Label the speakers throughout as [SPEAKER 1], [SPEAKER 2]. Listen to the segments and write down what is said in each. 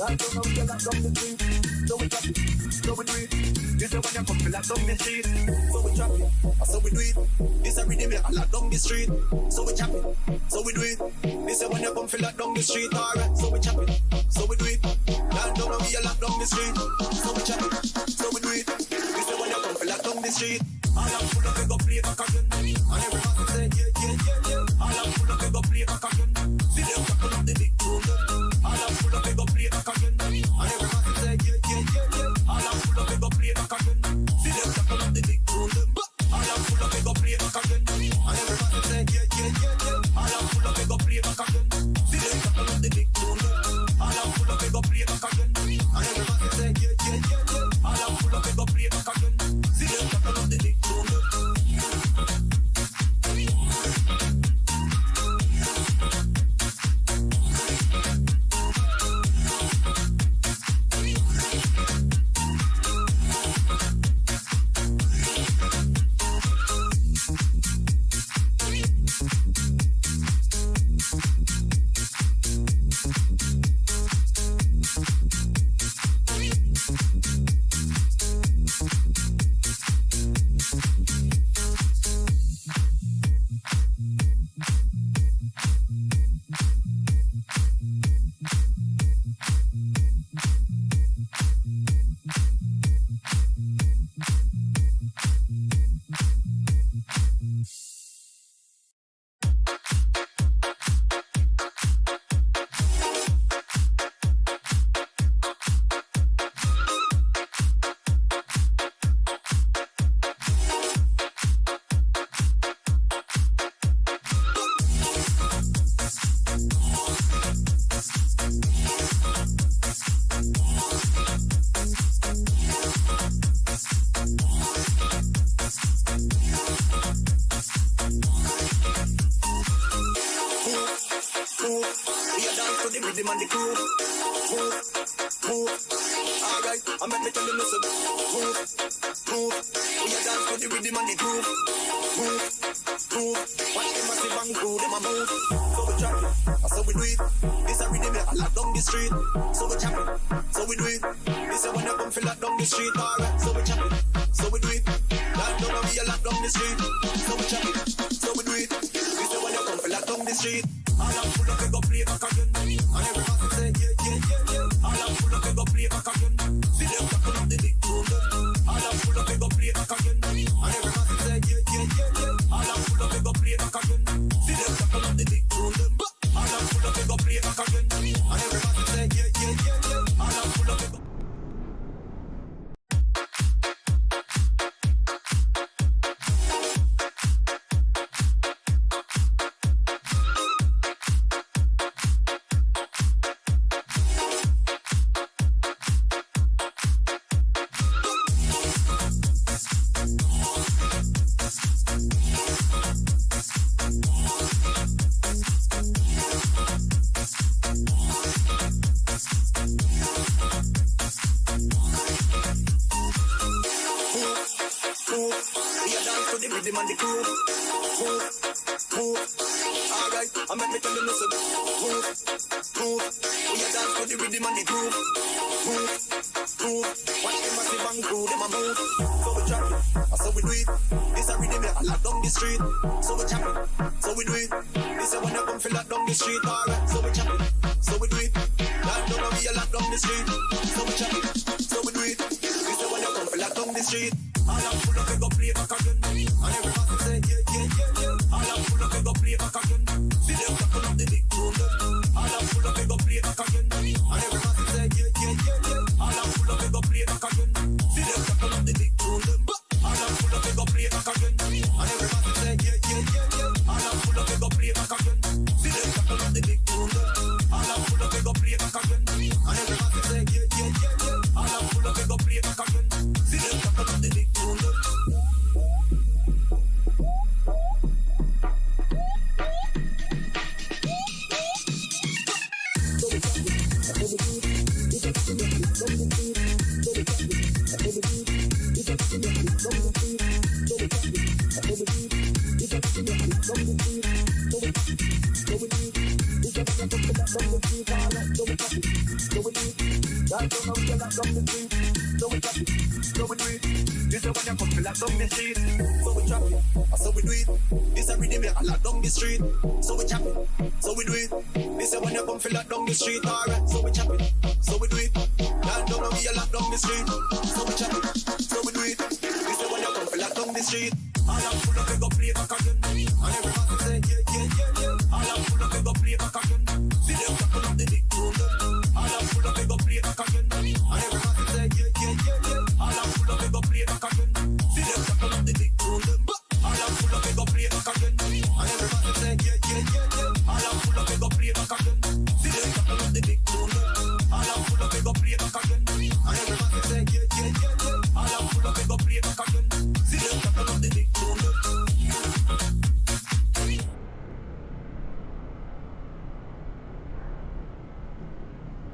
[SPEAKER 1] Right now we are locked down the street. So we trap it, so we do it. This is when you come to lock down the street. So we trap it, so we do it. This is rhythm I lock down the street. So we chop it, so we do it. This is when you come to lock down the street. Alright, so we chop it, so we do it. Right now we are locked down the street. So we chop it, so we do it. This is when you come to lock down the street. All I'm full of go play back again. And everybody say yeah. All I'm full of go play back again. See them tackle up the big tune. All I'm full of go play back again. And everybody say yeah. All I'm full of go play back again. See them tackle up the big tune. All I'm full of go play back again. And everybody say yeah. All I'm full of go play back again. See them tackle up the big tune. All I'm full of go play back again. And everybody say yeah. All I'm full of go play back again. See them tackle up the big tune.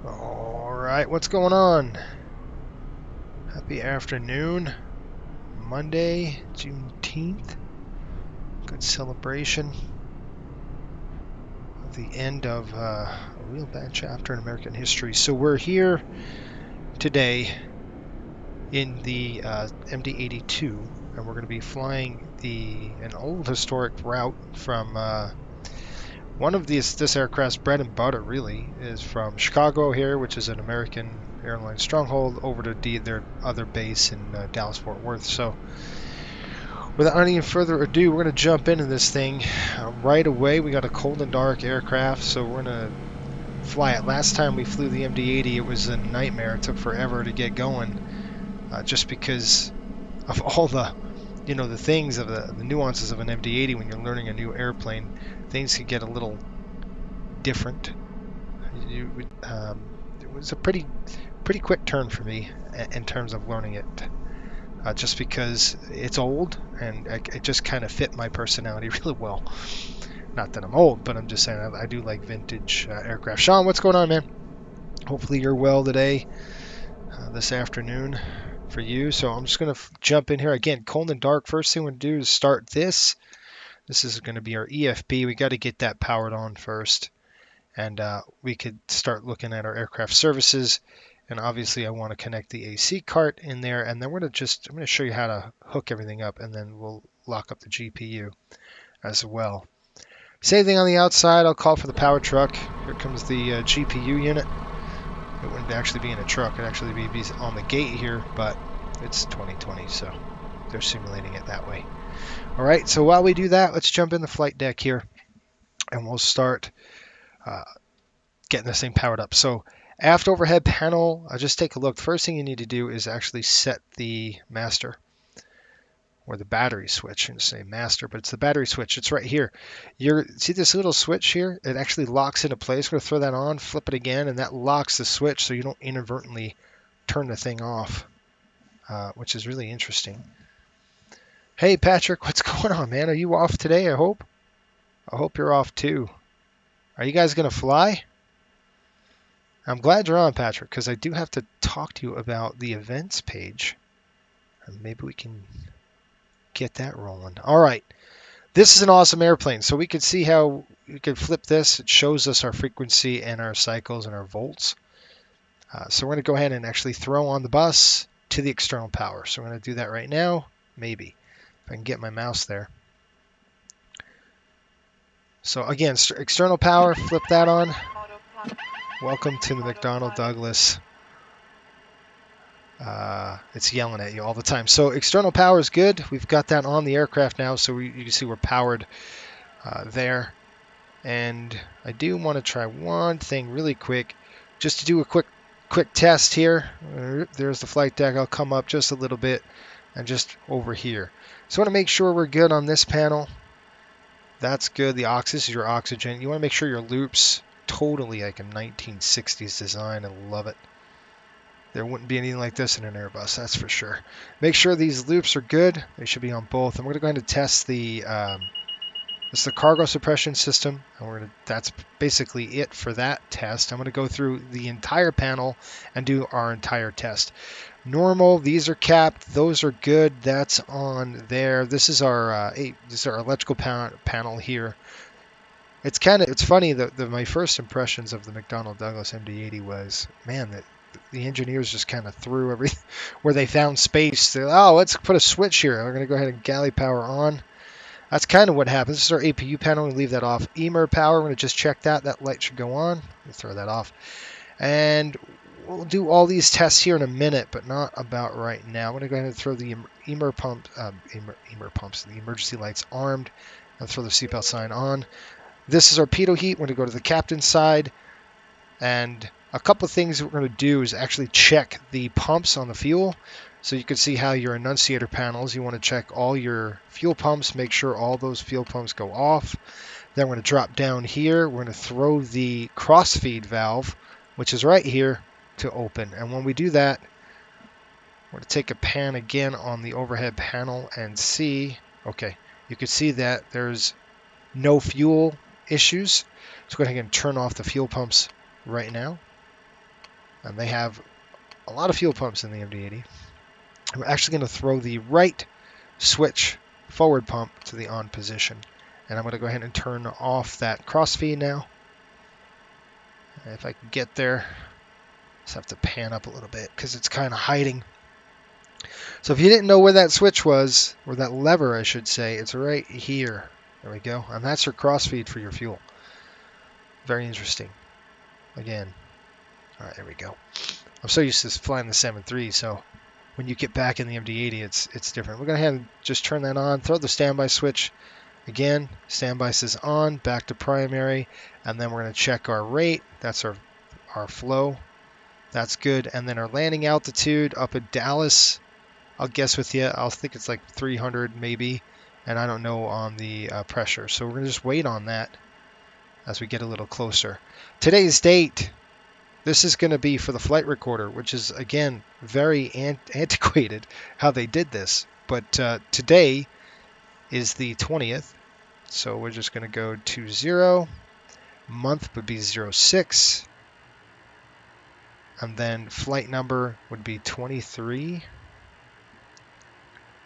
[SPEAKER 2] Alright, what's going on? Happy afternoon. Monday, Juneteenth. Good celebration of the end of a real bad chapter in American history. So we're here today in the MD-82, and we're going to be flying an old historic route from one of this aircraft's bread and butter really is from Chicago here, which is an American airline stronghold, over to their other base in Dallas-Fort Worth. So without any further ado, we're going to jump into this thing right away. We got a cold and dark aircraft, so we're going to fly it. Last time we flew the MD-80, it was a nightmare. It took forever to get going, just because of all the the things of the nuances of an MD-80 when you're learning a new airplane. Things could get a little different. It was a pretty quick turn for me in terms of learning it, just because it's old and it just kind of fit my personality really well. Not that I'm old, but I'm just saying I do like vintage aircraft. Sean, what's going on, man? Hopefully you're well today, this afternoon for you. So I'm just going to jump in here again. Cold and dark. First thing we're going to do is start this. This is going to be our EFB. We got to get that powered on first, and we could start looking at our aircraft services. And obviously I want to connect the AC cart in there, and then I'm going to show you how to hook everything up, and then we'll lock up the GPU as well. Same thing on the outside. I'll call for the power truck. Here comes the GPU unit. It wouldn't actually be in a truck. It'd actually be on the gate here, but it's 2020, so they're simulating it that way. All right, so while we do that, let's jump in the flight deck here, and we'll start getting this thing powered up. So aft overhead panel, just take a look. The first thing you need to do is actually set the master or the battery switch. I'm going to say master, but it's the battery switch. It's right here. See this little switch here? It actually locks into place. I'm going to throw that on, flip it again, and that locks the switch so you don't inadvertently turn the thing off, which is really interesting. Hey, Patrick, what's going on, man? Are you off today, I hope? I hope you're off, too. Are you guys going to fly? I'm glad you're on, Patrick, because I do have to talk to you about the events page. And maybe we can get that rolling. All right. This is an awesome airplane. So we could see how we could flip this. It shows us our frequency and our cycles and our volts. So we're going to go ahead and actually throw on the bus to the external power. So we're going to do that right now. Maybe. If I can get my mouse there. So again, external power, flip that on. Welcome to the McDonnell Douglas. It's yelling at you all the time. So external power is good. We've got that on the aircraft now, so you can see we're powered there. And I do want to try one thing really quick, just to do a quick test here. There's the flight deck. I'll come up just a little bit and just over here. So I want to make sure we're good on this panel. That's good. This is your oxygen. You want to make sure your loops totally like a 1960s design. I love it. There wouldn't be anything like this in an Airbus, that's for sure. Make sure these loops are good. They should be on both. And we're going to go ahead and test the This is the cargo suppression system, and that's basically it for that test. I'm going to go through the entire panel and do our entire test. Normal, these are capped, those are good, that's on there. This is our electrical panel here. It's funny that my first impressions of the McDonnell Douglas MD-80 was, man, that the engineers just kind of threw everything where they found space. Oh, let's put a switch here. We're going to go ahead and galley power on. That's kind of what happens. This is our APU panel. We leave that off. EMER power, we're going to just check that. That light should go on. We'll throw that off. And we'll do all these tests here in a minute, but not about right now. I'm going to go ahead and throw the EMER pumps, the emergency lights armed. I'll throw the seatbelt sign on. This is our pitot heat. We're going to go to the captain's side. And a couple of things we're going to do is actually check the pumps on the fuel. So you can see how your annunciator panels, you want to check all your fuel pumps, make sure all those fuel pumps go off. Then we're going to drop down here. We're going to throw the crossfeed valve, which is right here, to open. And when we do that, we're going to take a pan again on the overhead panel and see, okay, you can see that there's no fuel issues. So go ahead and turn off the fuel pumps right now. And they have a lot of fuel pumps in the MD-80. We're actually going to throw the right switch forward pump to the on position. And I'm going to go ahead and turn off that crossfeed now. And if I can get there, just have to pan up a little bit because it's kind of hiding. So if you didn't know where that switch was, or that lever I should say, it's right here. There we go. And that's your crossfeed for your fuel. Very interesting. Again. All right, there we go. I'm so used to flying the 7.3, so when you get back in the MD-80, it's different. We're going to have just turn that on, throw the standby switch. Again, standby says on, back to primary, and then we're going to check our rate. That's our flow. That's good. And then our landing altitude up at Dallas, I'll guess with you, I'll think it's like 300 maybe, and I don't know on the pressure. So we're going to just wait on that as we get a little closer. Today's date. This is going to be for the flight recorder, which is, again, very antiquated how they did this. But today is the 20th, so we're just going to go 20. Month would be 06. And then flight number would be 23.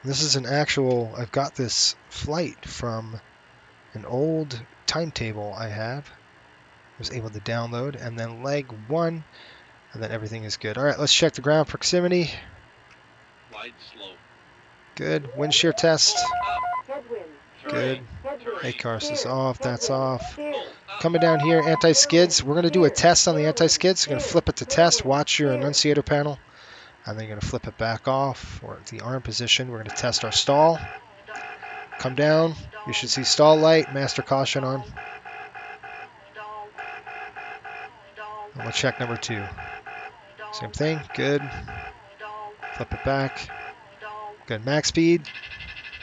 [SPEAKER 2] This is an actual, I've got this flight from an old timetable I have. Was able to download, and then leg 1, and then everything is good. All right, let's check the ground proximity.
[SPEAKER 3] Light slow.
[SPEAKER 2] Good. Wind shear test. Good. ACARS is off. That's off. Coming down here, anti-skids. We're going to do a test on the anti-skids. We're going to flip it to test. Watch your annunciator panel. And then you're going to flip it back off, or the arm position. We're going to test our stall. Come down. You should see stall light. Master caution on. And we'll check number 2. Same thing. Good. Flip it back. Good. Max speed.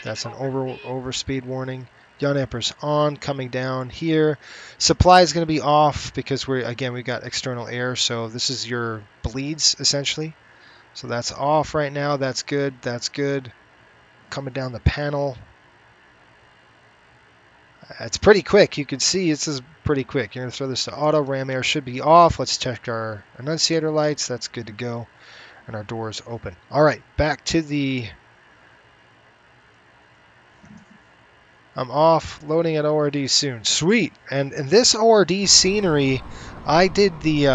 [SPEAKER 2] That's an overspeed warning. Yaw dampers on. Coming down here. Supply is going to be off because we got external air. So this is your bleeds essentially. So that's off right now. That's good. That's good. Coming down the panel. It's pretty quick. You can see this is pretty quick. You're going to throw this to auto. Ram air should be off. Let's check our annunciator lights. That's good to go. And our doors open. All right, back to the... I'm off. Loading at ORD soon. Sweet. And this ORD scenery, I did the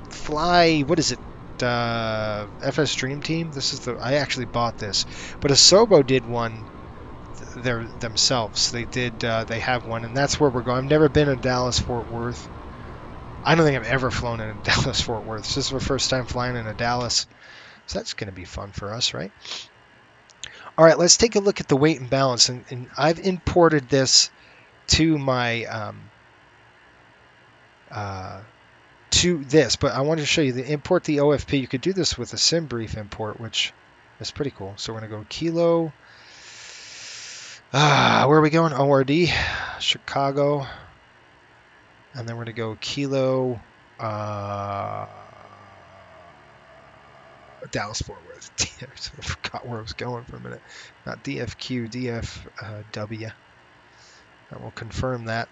[SPEAKER 2] fly... What is it? FS Dream Team. This is I actually bought this, but Asobo did one themselves. They have one, and that's where we're going. I've never been in Dallas Fort Worth. I don't think I've ever flown in Dallas Fort Worth. This is our first time flying in a Dallas, so that's going to be fun for us, right? All right, let's take a look at the weight and balance, and I've imported this to my to this, but I wanted to show you the import the OFP. You could do this with a SimBrief import, which is pretty cool. So we're going to go kilo. Where are we going? ORD, Chicago. And then we're going to go kilo Dallas Fort Worth. I forgot where I was going for a minute. Not DFQ, DFW. I will confirm that.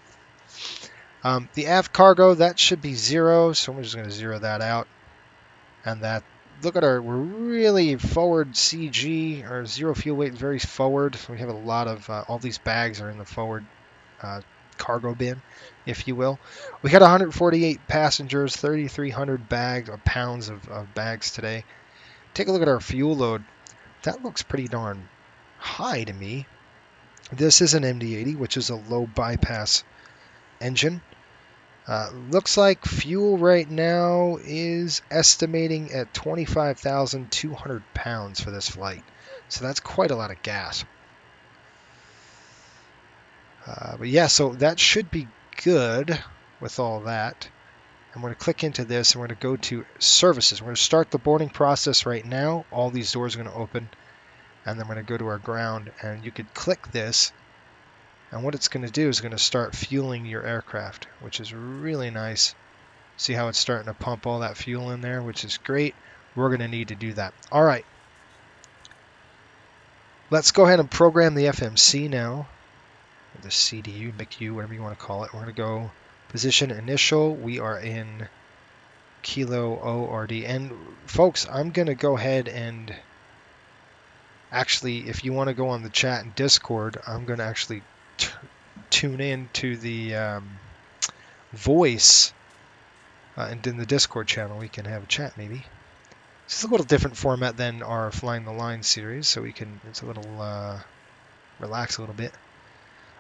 [SPEAKER 2] The aft cargo, that should be 0, so we're just going to 0 that out. And that, look at we're really forward CG. Our zero fuel weight is very forward. We have a lot of, all these bags are in the forward cargo bin, if you will. We had 148 passengers, 3,300 bags or pounds of bags today. Take a look at our fuel load. That looks pretty darn high to me. This is an MD-80, which is a low bypass engine. Looks like fuel right now is estimating at 25,200 pounds for this flight. So that's quite a lot of gas. But yeah, so that should be good with all that. I'm going to click into this and we're going to go to services. We're going to start the boarding process right now. All these doors are going to open. And then we're going to go to our ground. And you could click this. And what it's going to do is going to start fueling your aircraft, which is really nice. See how it's starting to pump all that fuel in there, which is great. We're going to need to do that. All right. Let's go ahead and program the FMC now. The CDU, MICU, whatever you want to call it. We're going to go position initial. We are in Kilo ORD. And folks, I'm going to go ahead and actually, if you want to go on the chat and Discord, I'm going to actually tune in to the voice and in the Discord channel we can have a chat maybe. It's a little different format than our Flying the Line series, so we can, it's a little relax a little bit.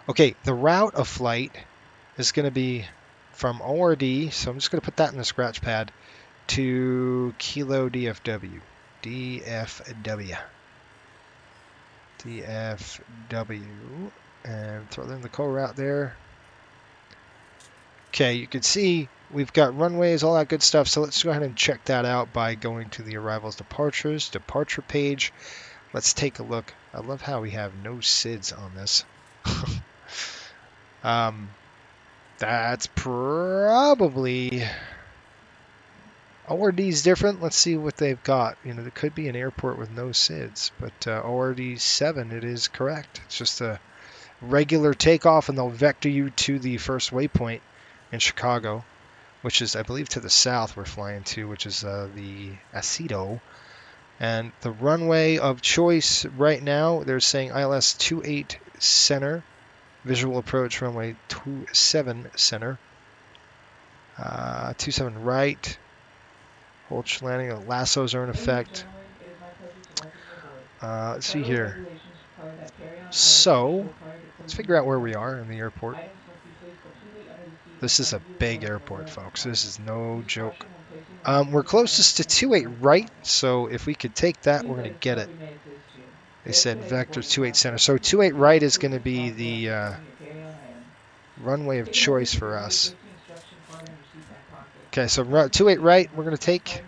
[SPEAKER 2] Okay, the route of flight is going to be from ORD, so I'm just going to put that in the scratch pad, to Kilo DFW. DFW. And throw in the co-route there. Okay, you can see we've got runways, all that good stuff. So let's go ahead and check that out by going to the arrivals, departures, departure page. Let's take a look. I love how we have no SIDS on this. That's probably ORD's different. Let's see what they've got. You know, there could be an airport with no SIDS, but ORD 7, it is correct. It's just a regular takeoff, and they'll vector you to the first waypoint in Chicago, which is, I believe, to the south we're flying to, which is the Aceto. And the runway of choice right now, they're saying ILS 28 center, visual approach runway 27 center, 27 right, hold landing, lassos are in effect. Let's see here. So, let's figure out where we are in the airport. This is a big airport, folks. This is no joke. We're closest to 28 right, so if we could take that, we're going to get it. They said vector 28 center. So 28 right is going to be the runway of choice for us. Okay, so 28 right, we're going to take.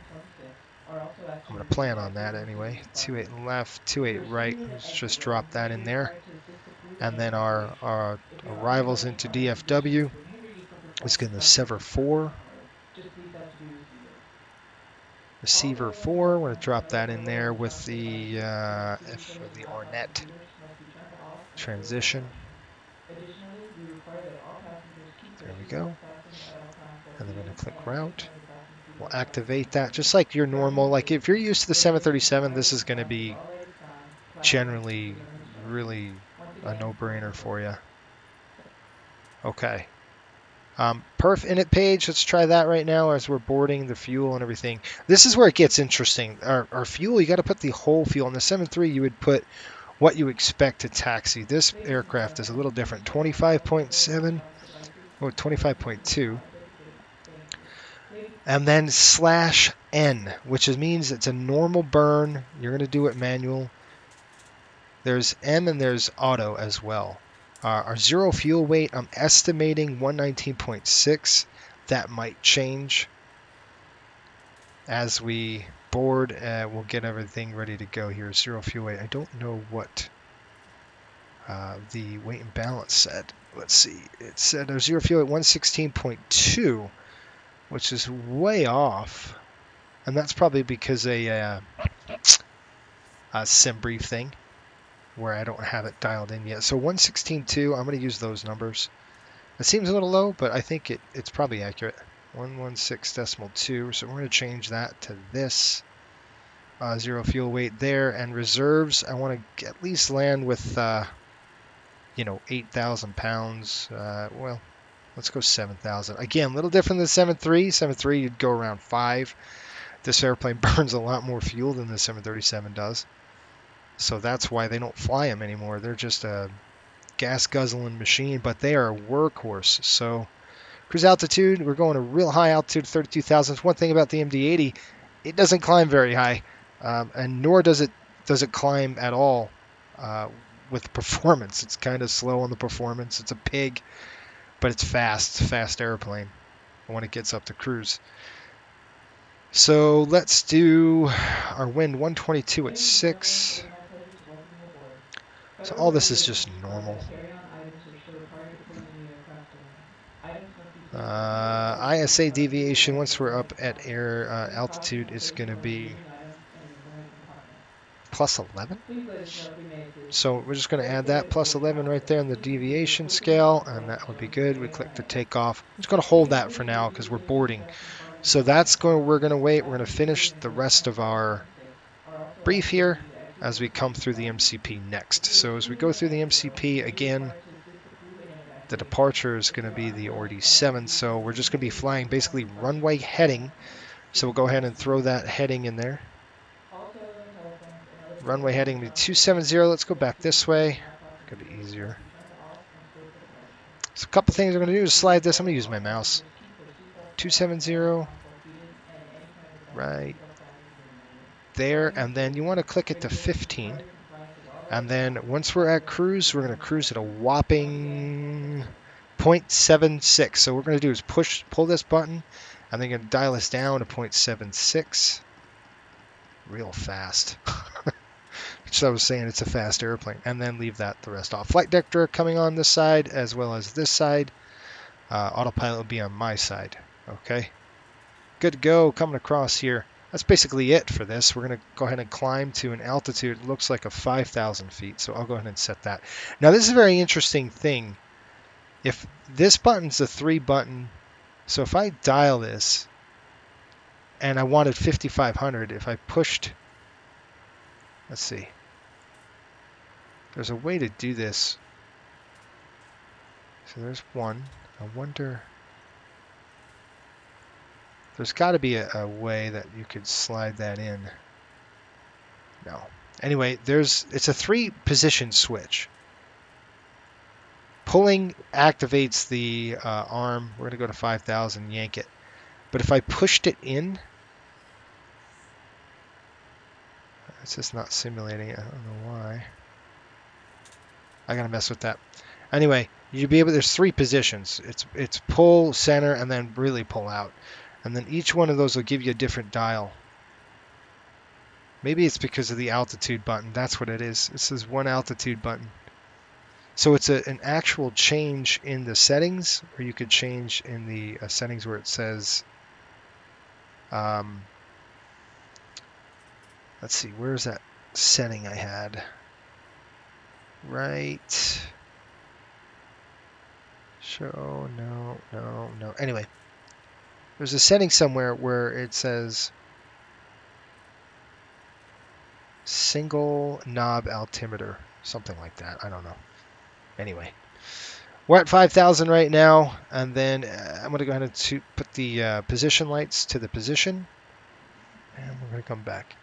[SPEAKER 2] I'm going to plan on that anyway. 28 left, 28 right. Let's just drop that in there. And then our arrivals into DFW is going to Sever 4. Receiver 4, we're going to drop that in there with the the Ornette transition. There we go. And then we're going to click route. We'll activate that just like your normal, like if you're used to the 737, this is going to be generally really a no-brainer for you. Okay. Perf init page, let's try that right now as we're boarding the fuel and everything. This is where it gets interesting. Our fuel, you got to put the whole fuel. On the 7.3, you would put what you expect to taxi. This aircraft is a little different. 25.7 or 25.2. And then /N, which means it's a normal burn. You're going to do it manual. There's M and there's auto as well. Our zero fuel weight, I'm estimating 119.6. That might change as we board. We'll get everything ready to go here. Zero fuel weight. I don't know what the weight and balance said. Let's see. It said our zero fuel weight 116.2, which is way off. And that's probably because sim brief thing where I don't have it dialed in yet. So 116.2, I'm going to use those numbers. It seems a little low, but I think it's probably accurate. 116.2, so we're going to change that to this. 0 fuel weight there, and reserves, I want to at least land with, 8,000 pounds. Well, let's go 7,000. Again, a little different than 7.3. 7.3, you'd go around 5. This airplane burns a lot more fuel than the 737 does. So that's why they don't fly them anymore. They're just a gas guzzling machine, but they are a workhorse. So cruise altitude, we're going to real high altitude, 32,000. One thing about the MD-80, it doesn't climb very high, and nor does it climb at all with performance. It's kind of slow on the performance. It's a pig, but it's fast airplane when it gets up to cruise. So let's do our wind 122 at 6. So all this is just normal. ISA deviation, once we're up at air altitude, is going to be plus 11. So we're just going to add that plus 11 right there in the deviation scale, and that would be good. We click the takeoff. I'm just going to hold that for now because we're boarding. So we're going to wait. We're going to finish the rest of our brief here as we come through the MCP next. So as we go through the MCP again, the departure is going to be the ORD-7, so we're just going to be flying basically runway heading. So we'll go ahead and throw that heading in there. Runway heading will be 270. Let's go back this way. It's going to be easier. So a couple things I'm going to do is slide this. I'm going to use my mouse. 270. Right there. And then you want to click it to 15. And then once we're at cruise, we're going to cruise at a whopping 0.76. So what we're going to do is pull this button, and then you're going to dial us down to 0.76. Real fast. Which I was saying, it's a fast airplane. And then leave the rest off. Flight deck director coming on this side as well as this side. Autopilot will be on my side. Okay. Good to go. Coming across here. That's basically it for this. We're going to go ahead and climb to an altitude, it looks like of 5,000 feet. So I'll go ahead and set that. Now this is a very interesting thing. If this button's a 3 button, so if I dial this and I wanted 5,500, if I pushed, let's see. There's a way to do this. So there's one. I wonder. There's got to be a way that you could slide that in. No. Anyway, it's a 3 position switch. Pulling activates the arm. We're going to go to 5,000, yank it. But if I pushed it in, it's just not simulating it. I don't know why. I got to mess with that. Anyway, you'll be able. There's 3 positions. It's pull, center, and then really pull out. And then each one of those will give you a different dial. Maybe it's because of the altitude button. That's what it is. This is one altitude button. So it's an actual change in the settings, or you could change in the settings where it says, let's see, where's that setting I had? Right. Show, no. Anyway. There's a setting somewhere where it says single knob altimeter, something like that. I don't know. Anyway, we're at 5,000 right now, and then I'm going to go ahead and put the position lights to the position, and we're going to come back.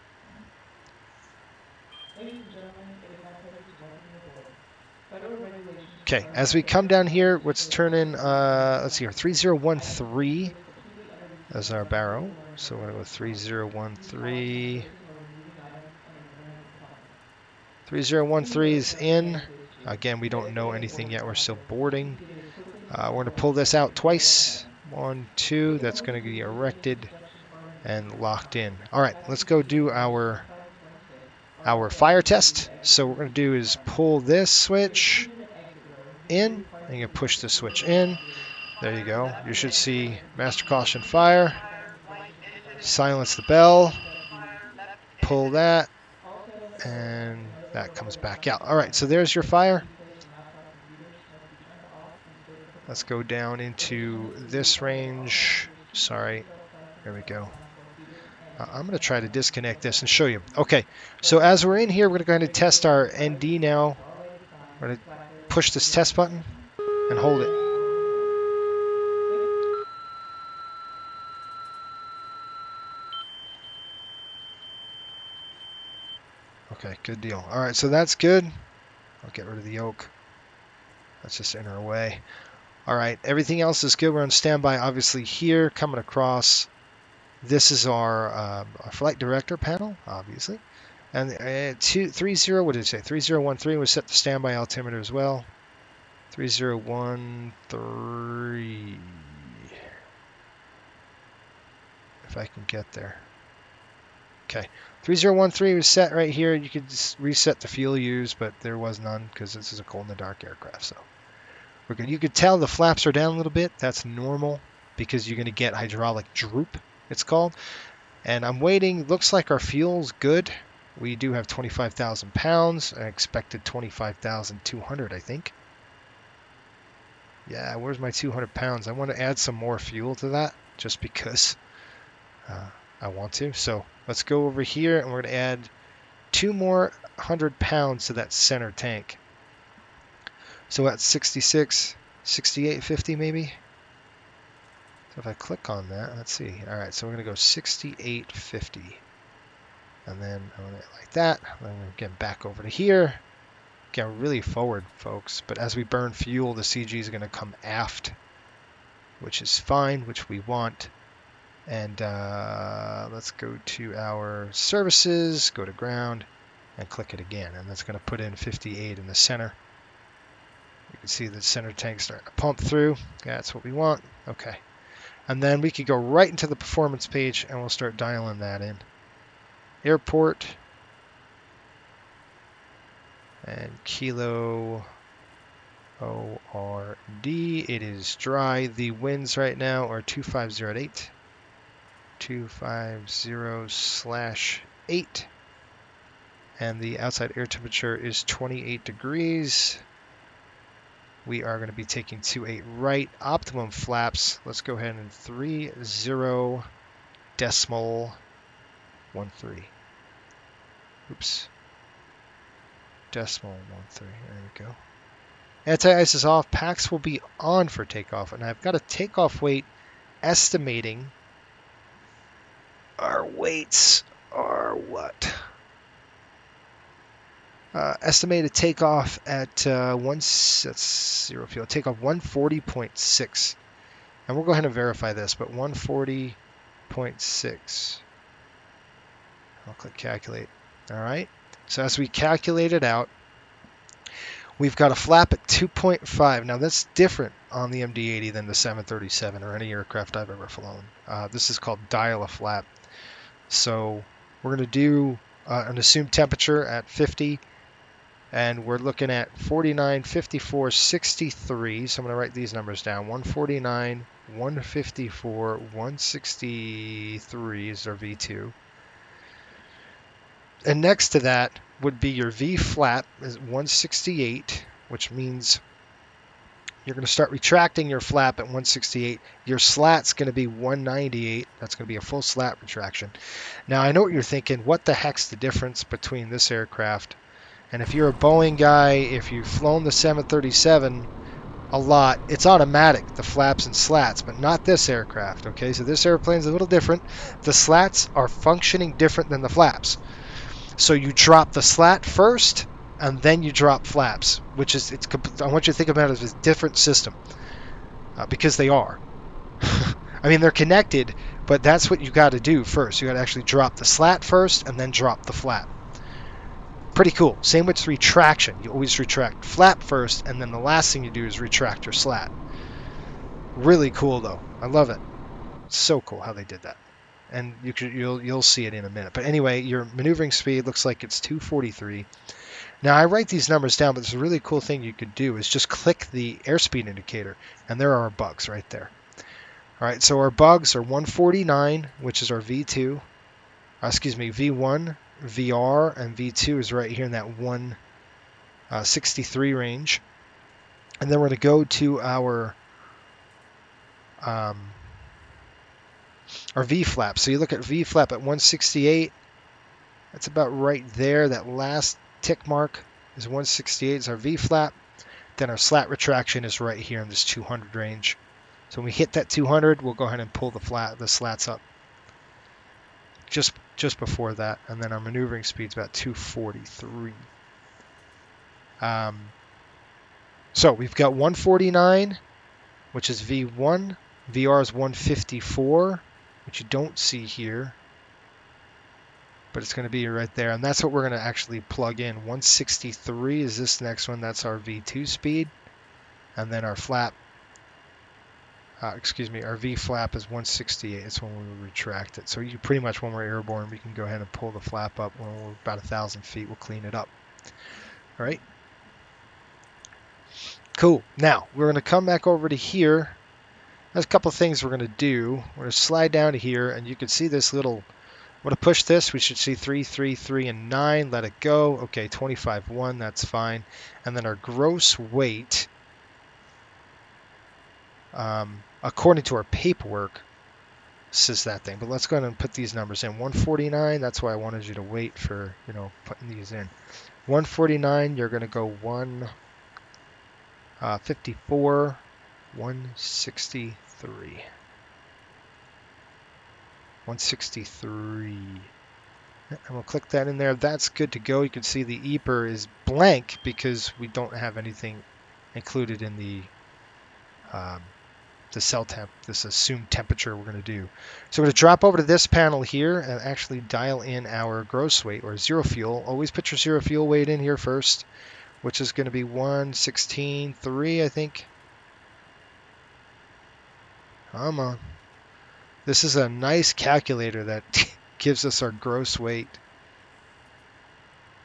[SPEAKER 2] Okay, as we come down here, let's turn in, let's see here, 3013. As our barrow, so we're going to go 3013. 3013 is in. Again, we don't know anything yet. We're still boarding. We're going to pull this out twice. 1, 2. That's going to be erected and locked in. All right, let's go do our fire test. So what we're going to do is pull this switch in, and you push the switch in. There you go. You should see master caution fire. Silence the bell. Pull that. and that comes back out. All right, so there's your fire. Let's go down into this range. Sorry, there we go. I'm going to try to disconnect this and show you. Okay, so as we're in here, we're going to go ahead and test our ND now. We're going to push this test button and hold it. Okay, good deal. All right, so that's good. I'll get rid of the yoke. That's just in our way. All right, everything else is good. We're on standby, obviously, here, coming across. This is our flight director panel, obviously. And 30, what did it say? 3013 was set to standby altimeter as well. 3013. If I can get there. Okay, 3013 was set right here. You could just reset the fuel use, but there was none because this is a glow-in-the-dark aircraft. So we're good. You could tell the flaps are down a little bit. That's normal because you're going to get hydraulic droop, it's called. And I'm waiting. Looks like our fuel's good. We do have 25,000 pounds. I expected 25,200, I think. Yeah, where's my 200 pounds? I want to add some more fuel to that just because I want to. So let's go over here and we're going to add 2 more 100 pounds to that center tank. So at 66, 68.50 maybe. So if I click on that, let's see. All right, so we're going to go 68.50. And then I'm going to like that. Then we're getting back over to here. Get really forward, folks. But as we burn fuel, the CG is going to come aft, which is fine, which we want. And let's go to our services, go to ground, and click it again. And that's going to put in 58 in the center. You can see the center tank starting to pump through. Yeah, that's what we want. Okay. And then we could go right into the performance page, and we'll start dialing that in. Airport. And Kilo ORD. It is dry. The winds right now are 250 at 8. 250/8. And the outside air temperature is 28 degrees. We are going to be taking 28 right. Optimum flaps. Let's go ahead and 30.13. Oops. Decimal 13. There we go. Anti-ice is off. Packs will be on for takeoff. And I've got a takeoff weight estimating. Our weights are what? Estimated takeoff at that's zero fuel. Takeoff 140.6. And we'll go ahead and verify this, but 140.6. I'll click calculate. All right. So as we calculate it out, we've got a flap at 2.5. Now that's different on the MD-80 than the 737 or any aircraft I've ever flown. This is called dial a flap. So we're going to do an assumed temperature at 50. And we're looking at 49, 54, 63. So I'm going to write these numbers down. 149, 154, 163 is our V2. And next to that would be your V flap is 168, which means you're going to start retracting your flap at 168. Your slat's going to be 198. That's going to be a full slat retraction. Now, I know what you're thinking. What the heck's the difference between this aircraft? And if you're a Boeing guy, if you've flown the 737 a lot, it's automatic, the flaps and slats, but not this aircraft, okay? So this airplane's a little different. The slats are functioning different than the flaps. So you drop the slat first, and then you drop flaps, which is, I want you to think about it as a different system, because they are. I mean, they're connected, but that's what you got to do first. You got to actually drop the slat first, and then drop the flap. Pretty cool. Same with retraction. You always retract flap first, and then the last thing you do is retract your slat. Really cool, though. I love it. It's so cool how they did that. And you'll see it in a minute. But anyway, your maneuvering speed looks like it's 243. Now, I write these numbers down, but there's a really cool thing you could do is just click the airspeed indicator, and there are our bugs right there. All right, so our bugs are 149, which is our V2. V1. VR, and V2 is right here in that 163 range. And then we're going to go to our V-flap. So you look at V-flap at 168. That's about right there. That last tick mark is 168 is our V-flap. Then our slat retraction is right here in this 200 range. So when we hit that 200, we'll go ahead and pull the slats up just before that. And then our maneuvering speed is about 243. So we've got 149, which is V1. VR is 154, which you don't see here, but it's going to be right there. And that's what we're going to actually plug in. 163 is this next one. That's our V2 speed. And then our flap, our V flap is 168. It's when we retract it. So you pretty much, when we're airborne, we can go ahead and pull the flap up. When we're about 1,000 feet, we'll clean it up. All right. Cool. Now, we're going to come back over to here. There's a couple of things we're going to do. We're going to slide down to here, and you can see this little, I'm going to push this. We should see 3, 3, 3, and 9. Let it go. Okay, 25.1, that's fine. And then our gross weight, according to our paperwork, says that thing. But let's go ahead and put these numbers in. 149, that's why I wanted you to wait for, putting these in. 149, you're going to go 154, 163. 163. And we'll click that in there. That's good to go. You can see the EPR is blank because we don't have anything included in the cell temp, this assumed temperature we're going to do. So we're going to drop over to this panel here and actually dial in our gross weight, or zero fuel. Always put your zero fuel weight in here first, which is going to be 116.3, I think. Come on. This is a nice calculator that gives us our gross weight.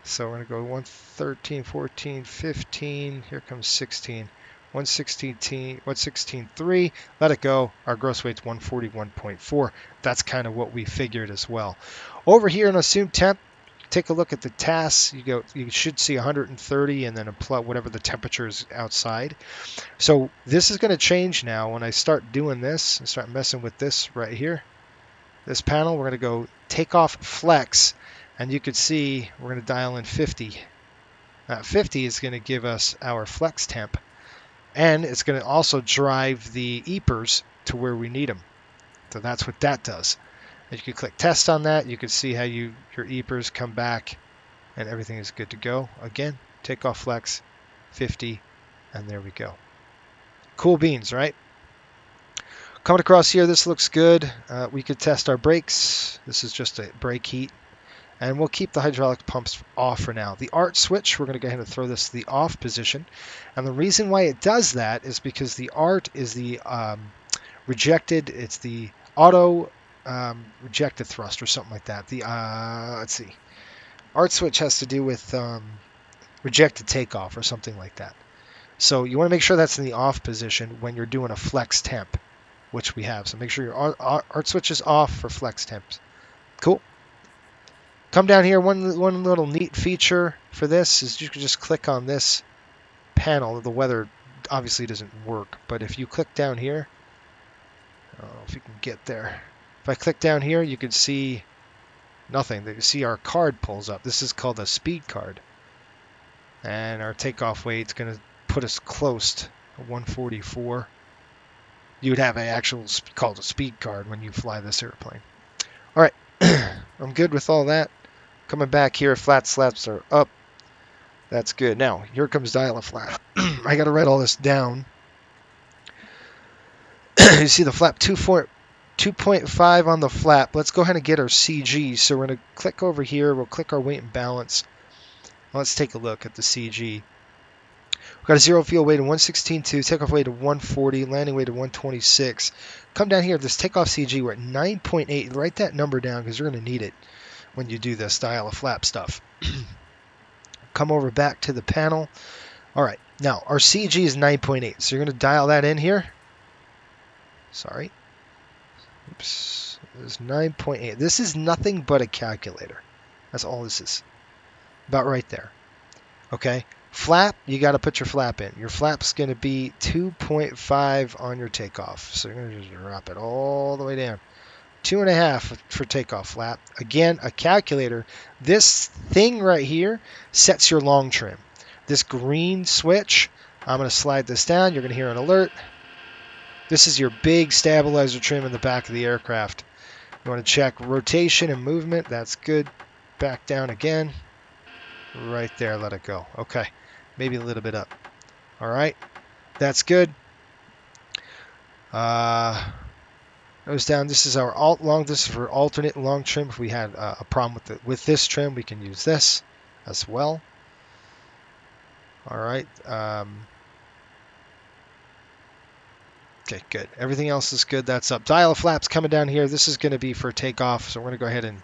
[SPEAKER 2] So we're going to go 113, 14, 15. Here comes 16. 116.3. Let it go. Our gross weight's 141.4. That's kind of what we figured as well. Over here in assumed temp, take a look at the TAS. You should see 130 and then apply whatever the temperature is outside. So this is going to change now. When I start doing this and start messing with this right here, this panel, we're going to go takeoff flex, and you can see we're going to dial in 50. 50 is going to give us our flex temp, and it's going to also drive the EPRs to where we need them. So that's what that does. And you can click test on that. You can see how your EPRs come back and everything is good to go. Again, takeoff flex, 50, and there we go. Cool beans, right? Coming across here, this looks good. We could test our brakes. This is just a brake heat. And we'll keep the hydraulic pumps off for now. The ART switch, we're going to go ahead and throw this to the off position. And the reason why it does that is because the ART is the rejected, it's the auto rejected thrust or something like that. The let's see. ART switch has to do with rejected takeoff or something like that. So you want to make sure that's in the off position when you're doing a flex temp, which we have. So make sure your ART switch is off for flex temps. Cool. Come down here. One little neat feature for this is you can just click on this panel. The weather obviously doesn't work, but if you click down here, I don't know if you can get there. If I click down here, you can see nothing. You see our card pulls up. This is called a speed card. And our takeoff weight's going to put us close to 144. You would have an actual called a speed card when you fly this airplane. All right, I'm good with all that. Coming back here, flat slaps are up. That's good. Now, here comes dial a flap. I got to write all this down. You see the flap 2.5 on the flap. Let's go ahead and get our CG. So we're going to click over here. We'll click our weight and balance. Let's take a look at the CG. We've got a zero fuel weight of 116.2, takeoff weight of 140, landing weight of 126. Come down here, this takeoff CG, we're at 9.8. Write that number down because you're going to need it when you do this dial a flap stuff. Come over back to the panel. All right, now our CG is 9.8, so you're going to dial that in here. Sorry. Oops. It's 9.8. This is nothing but a calculator. That's all this is. About right there. Okay. Flap, you got to put your flap in. Your flap's going to be 2.5 on your takeoff. So you're going to just drop it all the way down. 2.5 for takeoff flap. Again, a calculator. This thing right here sets your long trim. This green switch, I'm going to slide this down. You're going to hear an alert. This is your big stabilizer trim in the back of the aircraft. You want to check rotation and movement. That's good. Back down again. Right there, let it go. Okay, maybe a little bit up. All right, that's good. Nose down. This is our alt long. This is for alternate long trim. If we had a problem with this trim, we can use this as well. All right. Okay, good. Everything else is good. That's up. Dial of flaps coming down here. This is going to be for takeoff. So we're going to go ahead and,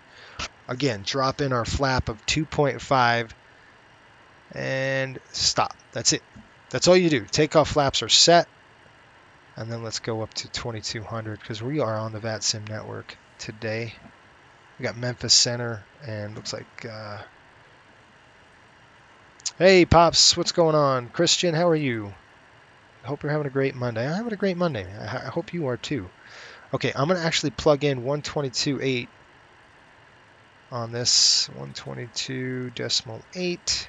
[SPEAKER 2] again, drop in our flap of 2.5 and stop. That's it. That's all you do. Takeoff flaps are set. And then let's go up to 2200 because we are on the VATSIM network today. We got Memphis Center and looks like... Hey, Pops, what's going on? Christian, how are you? I hope you're having a great Monday. I'm having a great Monday. I hope you are too. Okay, I'm going to actually plug in 122.8 on this. 122.8.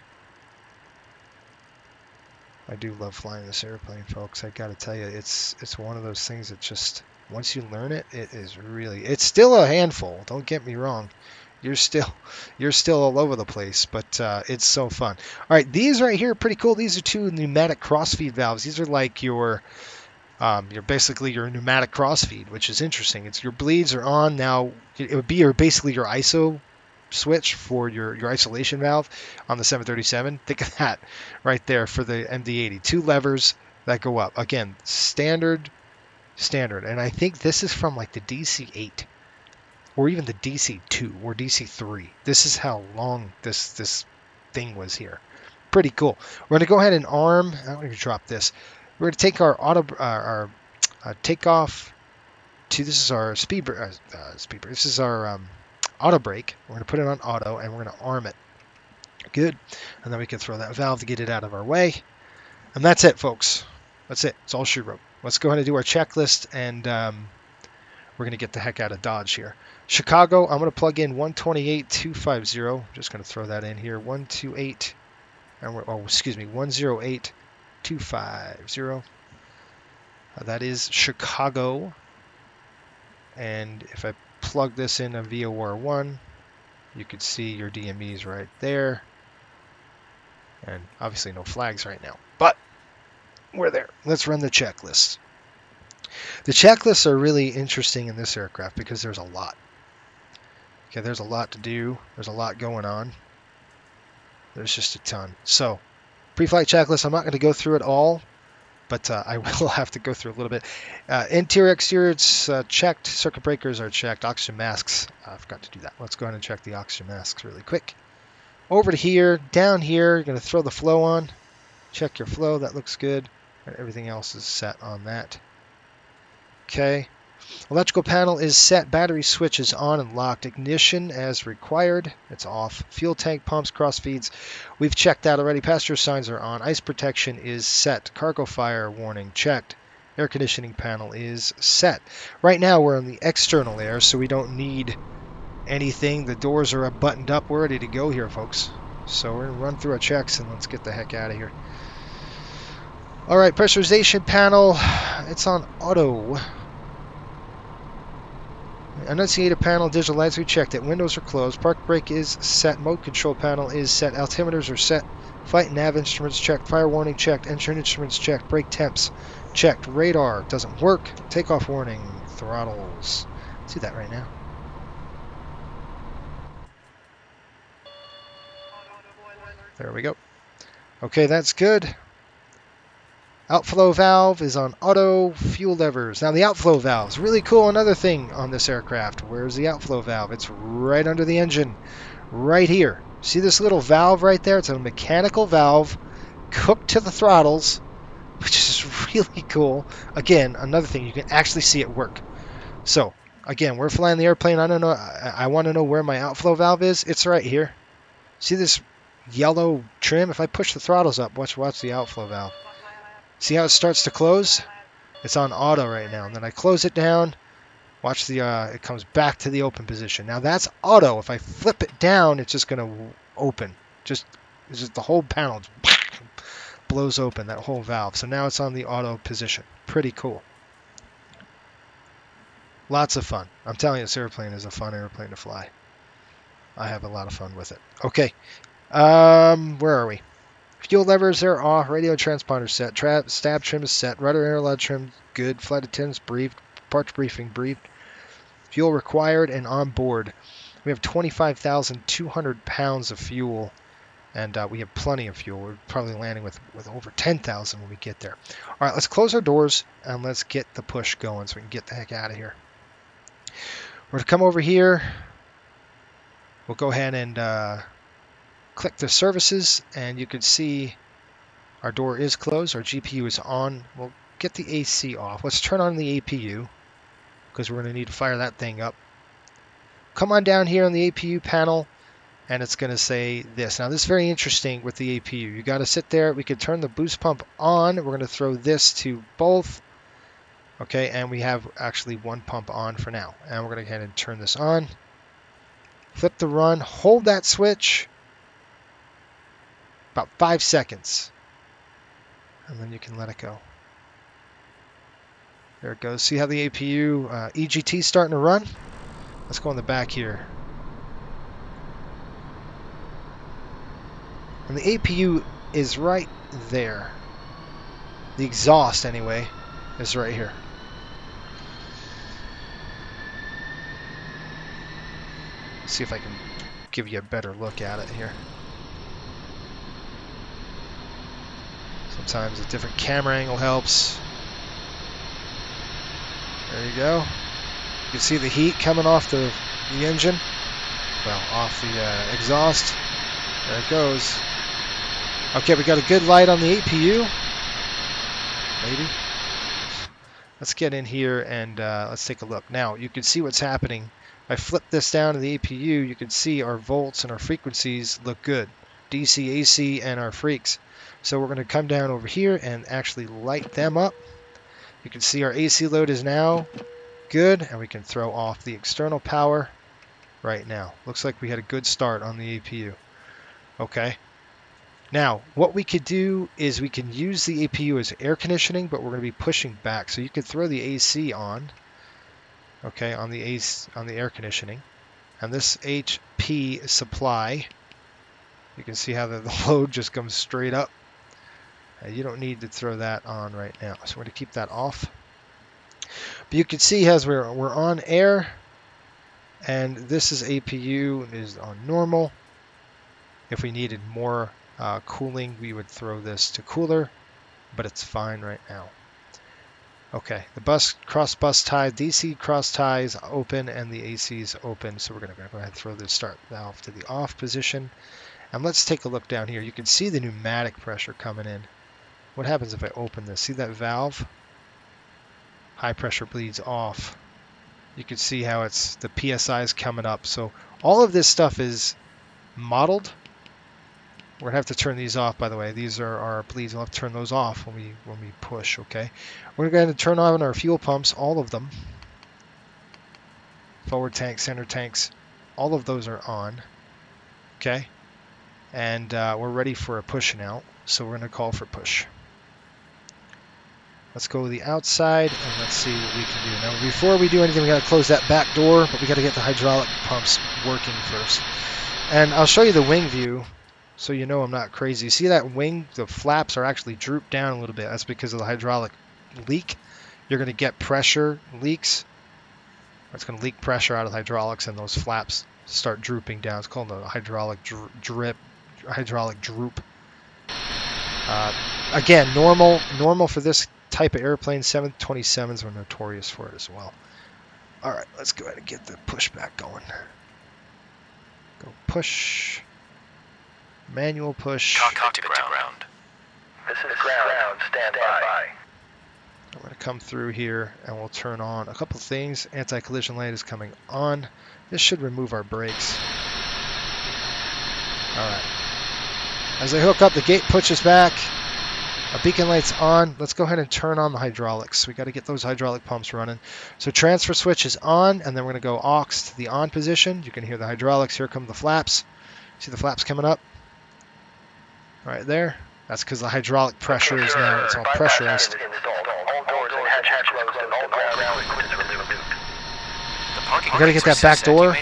[SPEAKER 2] I do love flying this airplane, folks. I got to tell you, it's one of those things that just, once you learn it, it is really, it's still a handful. Don't get me wrong. You're still all over the place, but it's so fun. All right, these right here are pretty cool. These are two pneumatic crossfeed valves. These are like your basically your pneumatic crossfeed, which is interesting. It's your bleeds are on now. It would be basically your ISO switch for your isolation valve on the 737. Think of that right there for the MD-82 levers that go up. Again, standard, and I think this is from like the DC-8. Or even the DC-2 or DC-3. This is how long this thing was here. Pretty cool. We're going to go ahead and arm. I'm going to drop this. We're going to take our takeoff to. This is our speed brake. This is our auto brake. We're going to put it on auto and we're going to arm it. Good. And then we can throw that valve to get it out of our way. And that's it, folks. That's it. It's all she wrote. Let's go ahead and do our checklist and we're going to get the heck out of Dodge here. Chicago, I'm going to plug in 128.250. Just going to throw that in here. 108.250. That is Chicago. And if I plug this in a VOR1, you could see your DMEs right there. And obviously no flags right now. But we're there. Let's run the checklist. The checklists are really interesting in this aircraft because there's a lot. Okay, there's a lot to do. There's a lot going on. There's just a ton. So, pre-flight checklist, I'm not going to go through it all, but I will have to go through a little bit. Interior, exterior, it's checked. Circuit breakers are checked. Oxygen masks, I forgot to do that. Let's go ahead and check the oxygen masks really quick. Over to here, down here, you're going to throw the flow on. Check your flow. That looks good. And everything else is set on that. Okay. Electrical panel is set. Battery switch is on and locked. Ignition as required. It's off. Fuel tank, pumps, cross feeds. We've checked that already. Passenger signs are on. Ice protection is set. Cargo fire warning checked. Air conditioning panel is set. Right now we're on the external air, so we don't need anything. The doors are buttoned up. We're ready to go here, folks. So we're going to run through our checks and let's get the heck out of here. All right, pressurization panel. It's on auto. Annunciator panel, digital lights, we checked it. Windows are closed. Park brake is set. Mode control panel is set. Altimeters are set. Flight and nav instruments checked. Fire warning checked. Engine instruments checked. Brake temps checked. Radar doesn't work. Takeoff warning. Throttles. Let's do that right now. There we go. Okay, that's good. Outflow valve is on auto. Fuel levers. Now the outflow valve is really cool. Another thing on this aircraft. Where's the outflow valve? It's right under the engine. Right here. See this little valve right there? It's a mechanical valve hooked to the throttles, which is really cool. Again, another thing. You can actually see it work. So Again, we're flying the airplane. I don't know. I want to know where my outflow valve is. It's right here. See this yellow trim? If I push the throttles up, watch the outflow valve. See how it starts to close? It's on auto right now. And then I close it down. Watch it comes back to the open position. Now that's auto. If I flip it down, it's just going to open. It's just the whole panel blows open, that whole valve. So now it's on the auto position. Pretty cool. Lots of fun. I'm telling you, this airplane is a fun airplane to fly. I have a lot of fun with it. Okay. Where are we? Fuel levers are off. Radio transponder set. Stab trim is set. Rudder airload trim good. Flight attendants briefed. Departure briefing briefed. Fuel required and on board. We have 25,200 pounds of fuel, and we have plenty of fuel. We're probably landing with over 10,000 when we get there. All right, let's close our doors and let's get the push going so we can get the heck out of here. We're going to come over here. We'll go ahead and click the services, and you can see our door is closed. Our GPU is on. We'll get the AC off. Let's turn on the APU because we're going to need to fire that thing up. Come on down here on the APU panel, and it's going to say this. Now, this is very interesting with the APU. You got to sit there. We could turn the boost pump on. We're going to throw this to both. Okay, and we have actually one pump on for now. And we're going to go ahead and turn this on. Flip the run. Hold that switch. About 5 seconds. And then you can let it go. There it goes. See how the APU EGT is starting to run? Let's go in the back here. And the APU is right there. The exhaust, anyway, is right here. See if I can give you a better look at it here. Sometimes a different camera angle helps. There you go. You can see the heat coming off the engine. Well, off the exhaust. There it goes. Okay, we got a good light on the APU. Maybe. Let's get in here and let's take a look. Now, you can see what's happening. If I flip this down to the APU, you can see our volts and our frequencies look good. DC, AC, and our freaks. So we're going to come down over here and actually light them up. You can see our AC load is now good, and we can throw off the external power right now. Looks like we had a good start on the APU. Okay. Now, what we could do is we can use the APU as air conditioning, but we're going to be pushing back. So you could throw the AC on, okay, on the air conditioning. And this HP supply, you can see how the load just comes straight up. You don't need to throw that on right now. So we're going to keep that off. But you can see as we're on air, and this is APU is on normal. If we needed more cooling, we would throw this to cooler, but it's fine right now. Okay, the cross bus tie, DC cross tie is open and the AC is open. So we're going to go ahead and throw the start valve to the off position. And let's take a look down here. You can see the pneumatic pressure coming in. What happens if I open this? See that valve? High pressure bleeds off. You can see how it's the PSI is coming up. So all of this stuff is modeled. We're gonna have to turn these off, by the way. These are our bleeds. We'll have to turn those off when we push. Okay. We're going to turn on our fuel pumps, all of them. Forward tanks, center tanks, all of those are on. Okay. And we're ready for a push now. So we're going to call for push. Let's go to the outside and let's see what we can do. Now, before we do anything, we got to close that back door, but we got to get the hydraulic pumps working first. And I'll show you the wing view so you know I'm not crazy. See that wing? The flaps are actually drooped down a little bit. That's because of the hydraulic leak. You're going to get pressure leaks. It's going to leak pressure out of the hydraulics, and those flaps start drooping down. It's called a hydraulic hydraulic droop. Again, normal for this type of airplane. 727s are notorious for it as well. All right, let's go ahead and get the pushback going. Go push. Manual push.
[SPEAKER 4] Contact to ground. This is ground. Stand by.
[SPEAKER 2] I'm going to come through here and we'll turn on a couple things. Anti-collision light is coming on. This should remove our brakes. All right. As I hook up, the gate pushes back. Our beacon light's on. Let's go ahead and turn on the hydraulics. We got to get those hydraulic pumps running. So transfer switch is on, and then we're going to go aux to the on position. You can hear the hydraulics. Here come the flaps. See the flaps coming up? Right there. That's because the hydraulic pressure is now, it's all pressurized. We got to get that back door.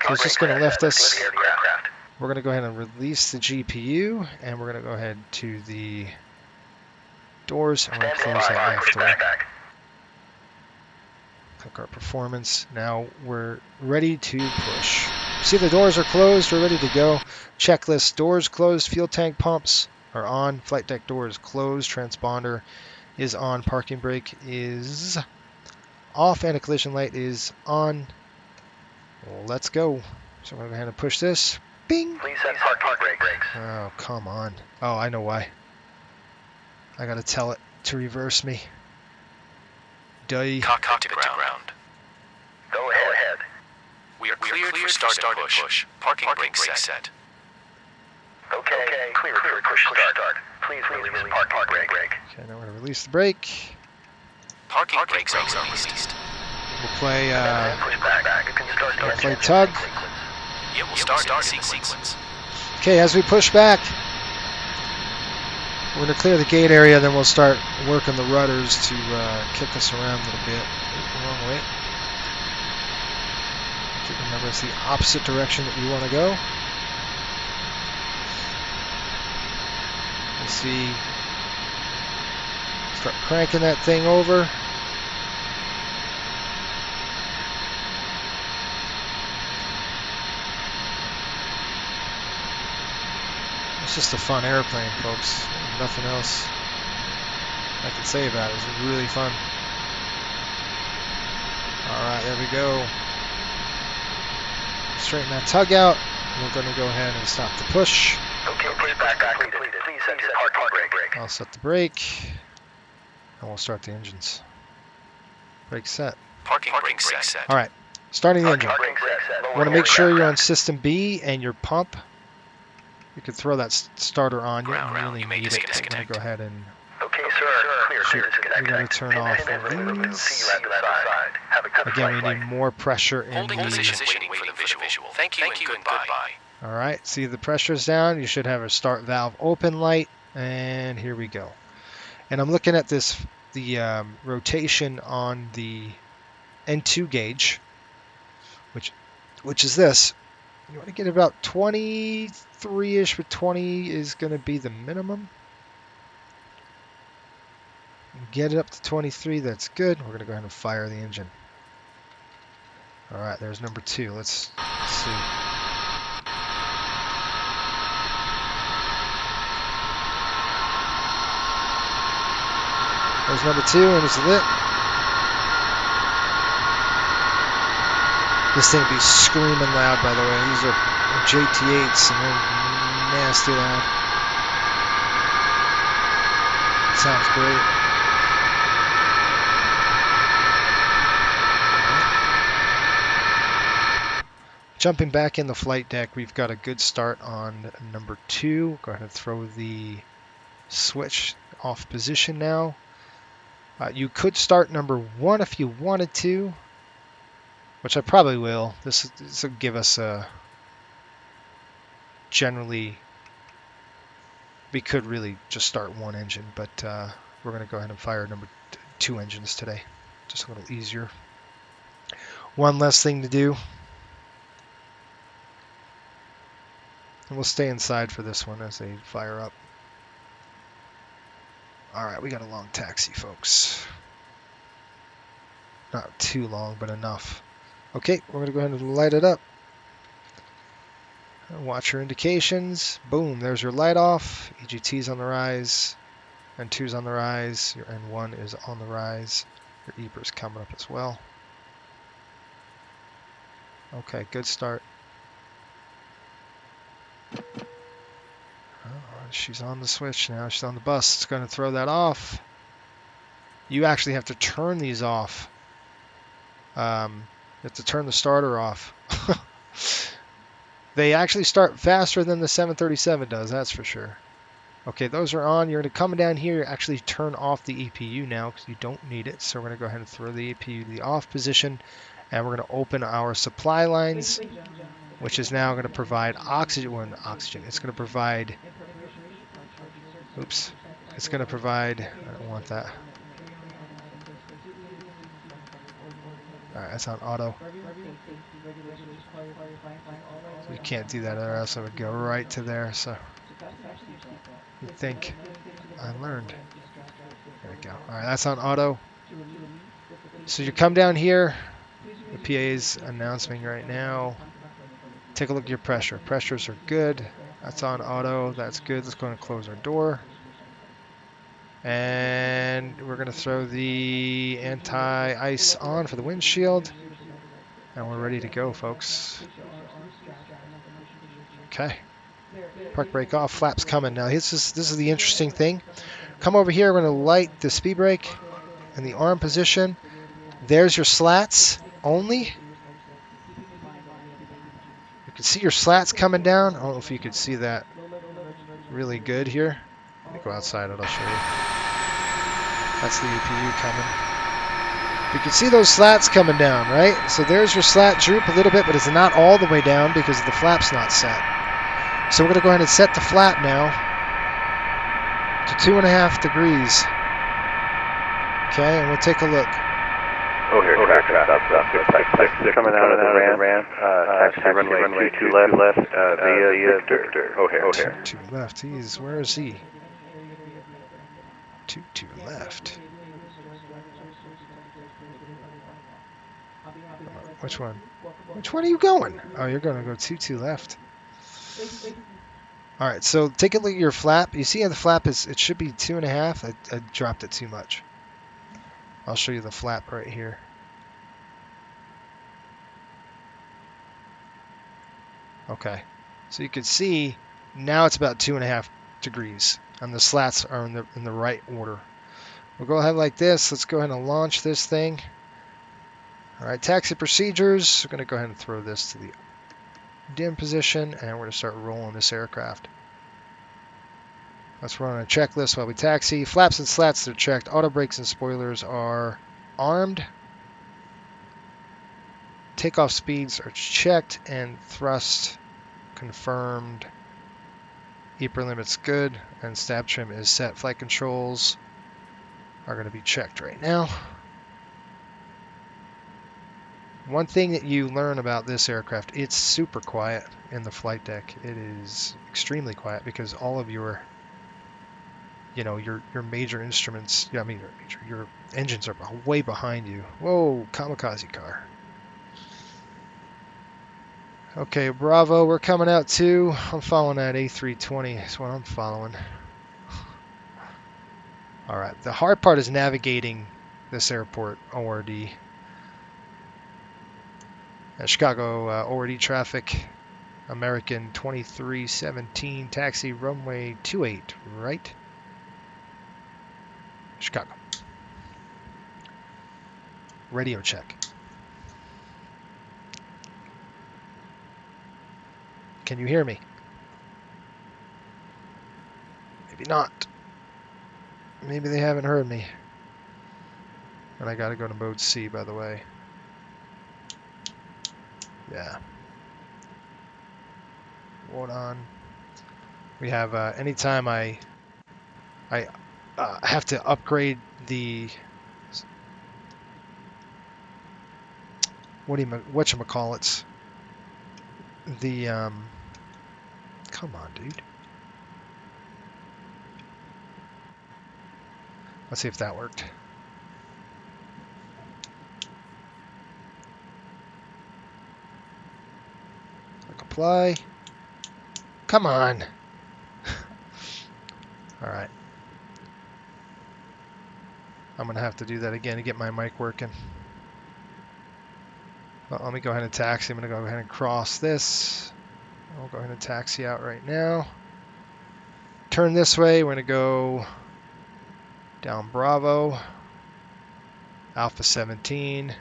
[SPEAKER 2] So it's just going to lift us. We're going to go ahead and release the GPU, and we're going to go ahead to the doors, and we're going to close that left door. Click our performance. Now we're ready to push. See, the doors are closed. We're ready to go. Checklist: doors closed, fuel tank pumps are on, flight deck door is closed, transponder is on, parking brake is off, and a collision light is on. Well, let's go. So we're going to go ahead and push this. Bing!
[SPEAKER 4] Please set parking brakes.
[SPEAKER 2] Oh, come on. Oh, I know why. I got to tell it to reverse me. Duh.
[SPEAKER 5] Cockpit to ground.
[SPEAKER 4] Go ahead.
[SPEAKER 5] We are cleared for start and push. Parking brakes set.
[SPEAKER 4] Okay, clear for push start. Please release parking brake.
[SPEAKER 2] Okay, now we're going to release the brake.
[SPEAKER 5] Parking brakes are released.
[SPEAKER 2] We'll play,
[SPEAKER 4] Push back. You can start
[SPEAKER 2] we'll play tug.
[SPEAKER 5] It will start in sequence.
[SPEAKER 2] Okay, as we push back, we're going to clear the gate area, then we'll start working the rudders to kick us around a little bit. Oops, wrong way. Remember, it's the opposite direction that we want to go. Let's see. Start cranking that thing over. It's just a fun airplane, folks. Nothing else I can say about it. It's really fun. Alright, there we go. Straighten that tug out. We're going to go ahead and stop the push.
[SPEAKER 4] Okay, push back completed. Please set parking brake.
[SPEAKER 2] I'll set the brake. And we'll start the engines. Brake set.
[SPEAKER 5] Parking brakes set.
[SPEAKER 2] Alright, starting the engine.
[SPEAKER 4] Parking brake set.
[SPEAKER 2] You want to make sure you're on system B and your pump. You could throw that starter on. You don't really need it. I'm going to go ahead and
[SPEAKER 4] Okay, sir. Clear.
[SPEAKER 2] we're going to turn off these. Again, we need more pressure in
[SPEAKER 5] Holding position waiting for the visual. Thank you and goodbye.
[SPEAKER 2] Alright, see the pressure's down. You should have a start valve open light. And here we go. And I'm looking at the rotation on the N2 gauge, which is this. You want to get about 23-ish, but 20 is going to be the minimum. Get it up to 23, that's good. We're going to go ahead and fire the engine. Alright, there's number 2. Let's see. There's number 2, and it's lit. This thing be screaming loud, by the way. These are JT8s, and they're nasty loud. It sounds great. Jumping back in the flight deck, we've got a good start on number 2. Go ahead and throw the switch off position now. You could start number 1 if you wanted to, which I probably will. This will give us a... Generally, we could really just start 1 engine, but we're going to go ahead and fire number 2 engines today. Just a little easier. One less thing to do. And we'll stay inside for this one as they fire up. Alright, we got a long taxi, folks. Not too long, but enough. Okay, we're going to go ahead and light it up. Watch your indications. Boom, there's your light off. EGT's on the rise. N2's on the rise. Your N1 is on the rise. Your EBR's coming up as well. Okay, good start. Oh, she's on the switch now. She's on the bus. It's going to throw that off. you actually have to turn these off. You have to turn the starter off. They actually start faster than the 737 does, that's for sure. Okay, those are on. You're going to come down here, actually turn off the EPU now because you don't need it. So we're going to go ahead and throw the EPU to the off position, and we're going to open our supply lines, which is now going to provide oxygen. Well, not oxygen. It's going to provide. Oops. It's going to provide. I don't want that. All right, that's on auto. So you can't do that, or else it would go right to there. So you think I learned. There we go. All right, that's on auto. So you come down here. The PA is announcing right now. Take a look at your pressure. Pressures are good. That's on auto. That's good. Let's go and close our door. And we're going to throw the anti-ice on for the windshield. And we're ready to go, folks. Okay. Park brake off. Flaps coming. Now this is the interesting thing. Come over here. We're going to light the speed brake in the arm position. There's your slats only. You can see your slats coming down. I don't know if you could see that really good here. Let me go outside and I'll show you. That's the EPU coming. You can see those slats coming down, right? So there's your slat droop a little bit, but it's not all the way down because the flap's not set. So we're going to go ahead and set the flap now to 2.5 degrees. Okay, and we'll take a look.
[SPEAKER 4] Oh, here, traffic, coming out of the ramp, taxi runway 22 left, via Victor. Oh, here.
[SPEAKER 2] 2 left, geez, where is he? 2 left. Which one? Which one are you going? Oh, you're going to go 2 left. All right, so take a look at your flap. You see how the flap is, it should be 2.5. I dropped it too much. I'll show you the flap right here. Okay, so you can see now it's about 2.5 degrees, and the slats are in the right order. We'll go ahead like this. Let's go ahead and launch this thing. All right, taxi procedures. We're going to go ahead and throw this to the dim position, and we're going to start rolling this aircraft. Let's run a checklist while we taxi. Flaps and slats are checked. Auto brakes and spoilers are armed. Takeoff speeds are checked and thrust confirmed. EPR limit's good and stab trim is set. Flight controls are going to be checked right now. One thing that you learn about this aircraft, it's super quiet in the flight deck. It is extremely quiet because all of your major instruments, your engines are way behind you. Whoa, kamikaze car. Okay, Bravo, we're coming out too. I'm following that A320. That's what I'm following. All right, the hard part is navigating this airport, ORD. Chicago ORD traffic, American 2317, taxi runway 28, right? Chicago. Radio check. Can you hear me? Maybe not. Maybe they haven't heard me. And I gotta go to mode C, by the way. Yeah. Hold on. We have anytime I have to upgrade the whatchamacallits. The come on, dude. Let's see if that worked. Click apply. Come on. All right. I'm gonna have to do that again to get my mic working. Well, let me go ahead and taxi. I'm gonna go ahead and cross this. I'll go ahead and taxi out right now. Turn this way. We're gonna go down Bravo. Alpha 17.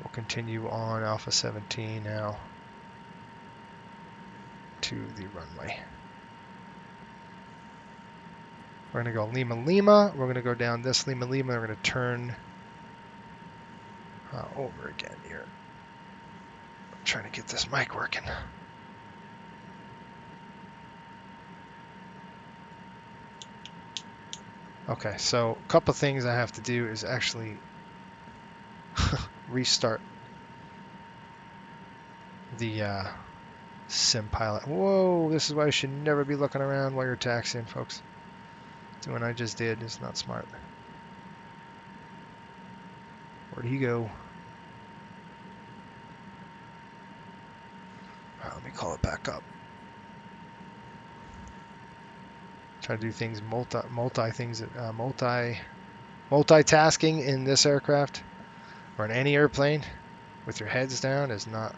[SPEAKER 2] We'll continue on Alpha 17 now to the runway. We're going to go Lima Lima. We're going to go down this Lima Lima. We're going to turn over again here. I'm trying to get this mic working. Okay, so a couple things I have to do is actually restart the sim pilot. Whoa, this is why you should never be looking around while you're taxiing, folks. Doing what I just did is not smart. Where'd he go? Let me call it back up. Try to do things multitasking in this aircraft or in any airplane with your heads down is not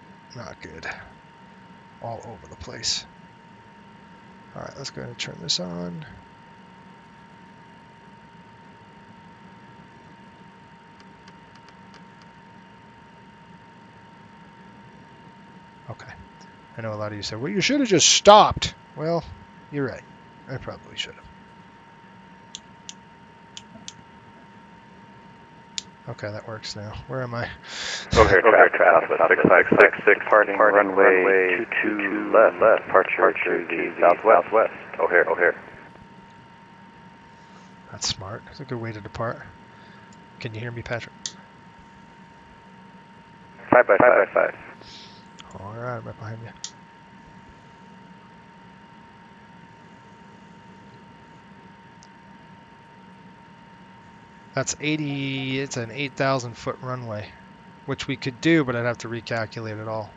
[SPEAKER 2] good. All over the place. All right, let's go ahead and turn this on. Okay. I know a lot of you said, well, you should have just stopped. Well, you're right. I probably should have. Okay, that works now. Where am I?
[SPEAKER 4] O'Hare traffic 656, departing runway 22 left, departure to the southwest. O'Hare.
[SPEAKER 2] That's smart. That's a good way to depart. Can you hear me, Patrick?
[SPEAKER 4] 5 by 5.
[SPEAKER 2] All right, I'm right behind you. That's 80, it's an 8,000 foot runway, which we could do, but I'd have to recalculate it all.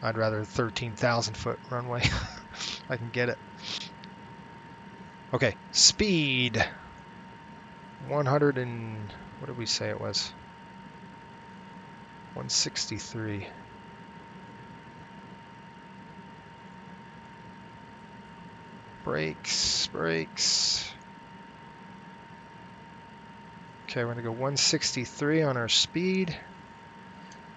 [SPEAKER 2] I'd rather 13,000 foot runway. I can get it. Okay, speed. 100 and, what did we say it was? 163. Brakes. Okay, we're gonna go 163 on our speed.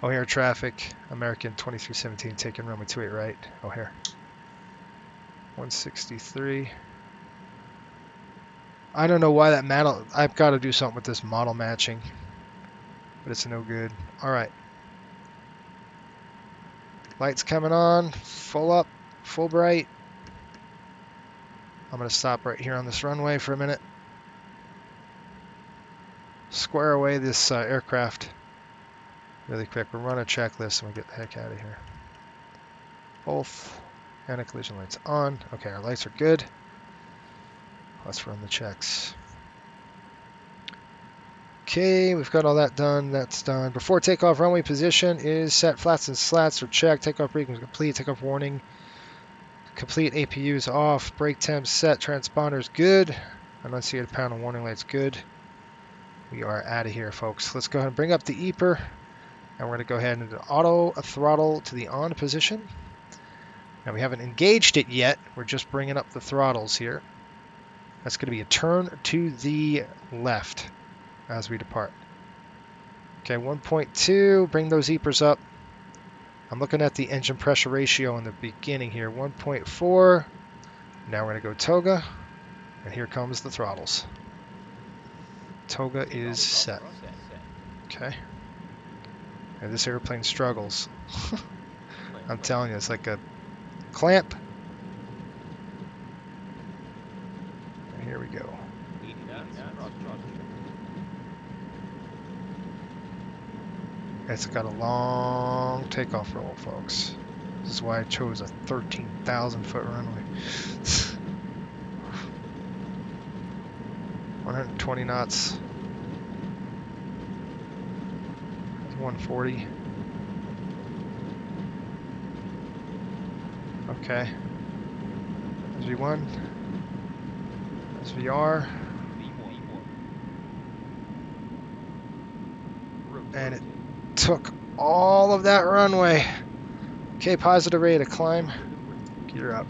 [SPEAKER 2] O'Hare traffic, American 2317, taking runway 28 right, O'Hare. 163. I don't know why that model, I've got to do something with this model matching, but it's no good. All right. Lights coming on, full up, full bright. I'm gonna stop right here on this runway for a minute. Square away this aircraft really quick. We'll run a checklist and we'll get the heck out of here. Both anti-collision lights on. Okay, our lights are good. Let's run the checks. Okay, we've got all that done. That's done. Before takeoff, runway position is set. Flats and slats are checked. Takeoff briefing is complete. Takeoff warning complete. APU is off. Brake temps set. Transponders good. Enunciated panel warning lights good. We are out of here, folks. Let's go ahead and bring up the EPR, and we're going to go ahead and auto throttle to the on position. Now we haven't engaged it yet. We're just bringing up the throttles here. That's going to be a turn to the left as we depart. Okay, 1.2. Bring those EPRs up. I'm looking at the engine pressure ratio in the beginning here. 1.4. Now we're going to go toga, and here comes the throttles. Toga is set. Okay. And this airplane struggles. I'm telling you, it's like a clamp. And here we go. It's got a long takeoff roll, folks. This is why I chose a 13,000 foot runway. 120 knots. 140. Okay. SV1. SVR. And it took all of that runway. Okay, positive rate of climb. Gear up.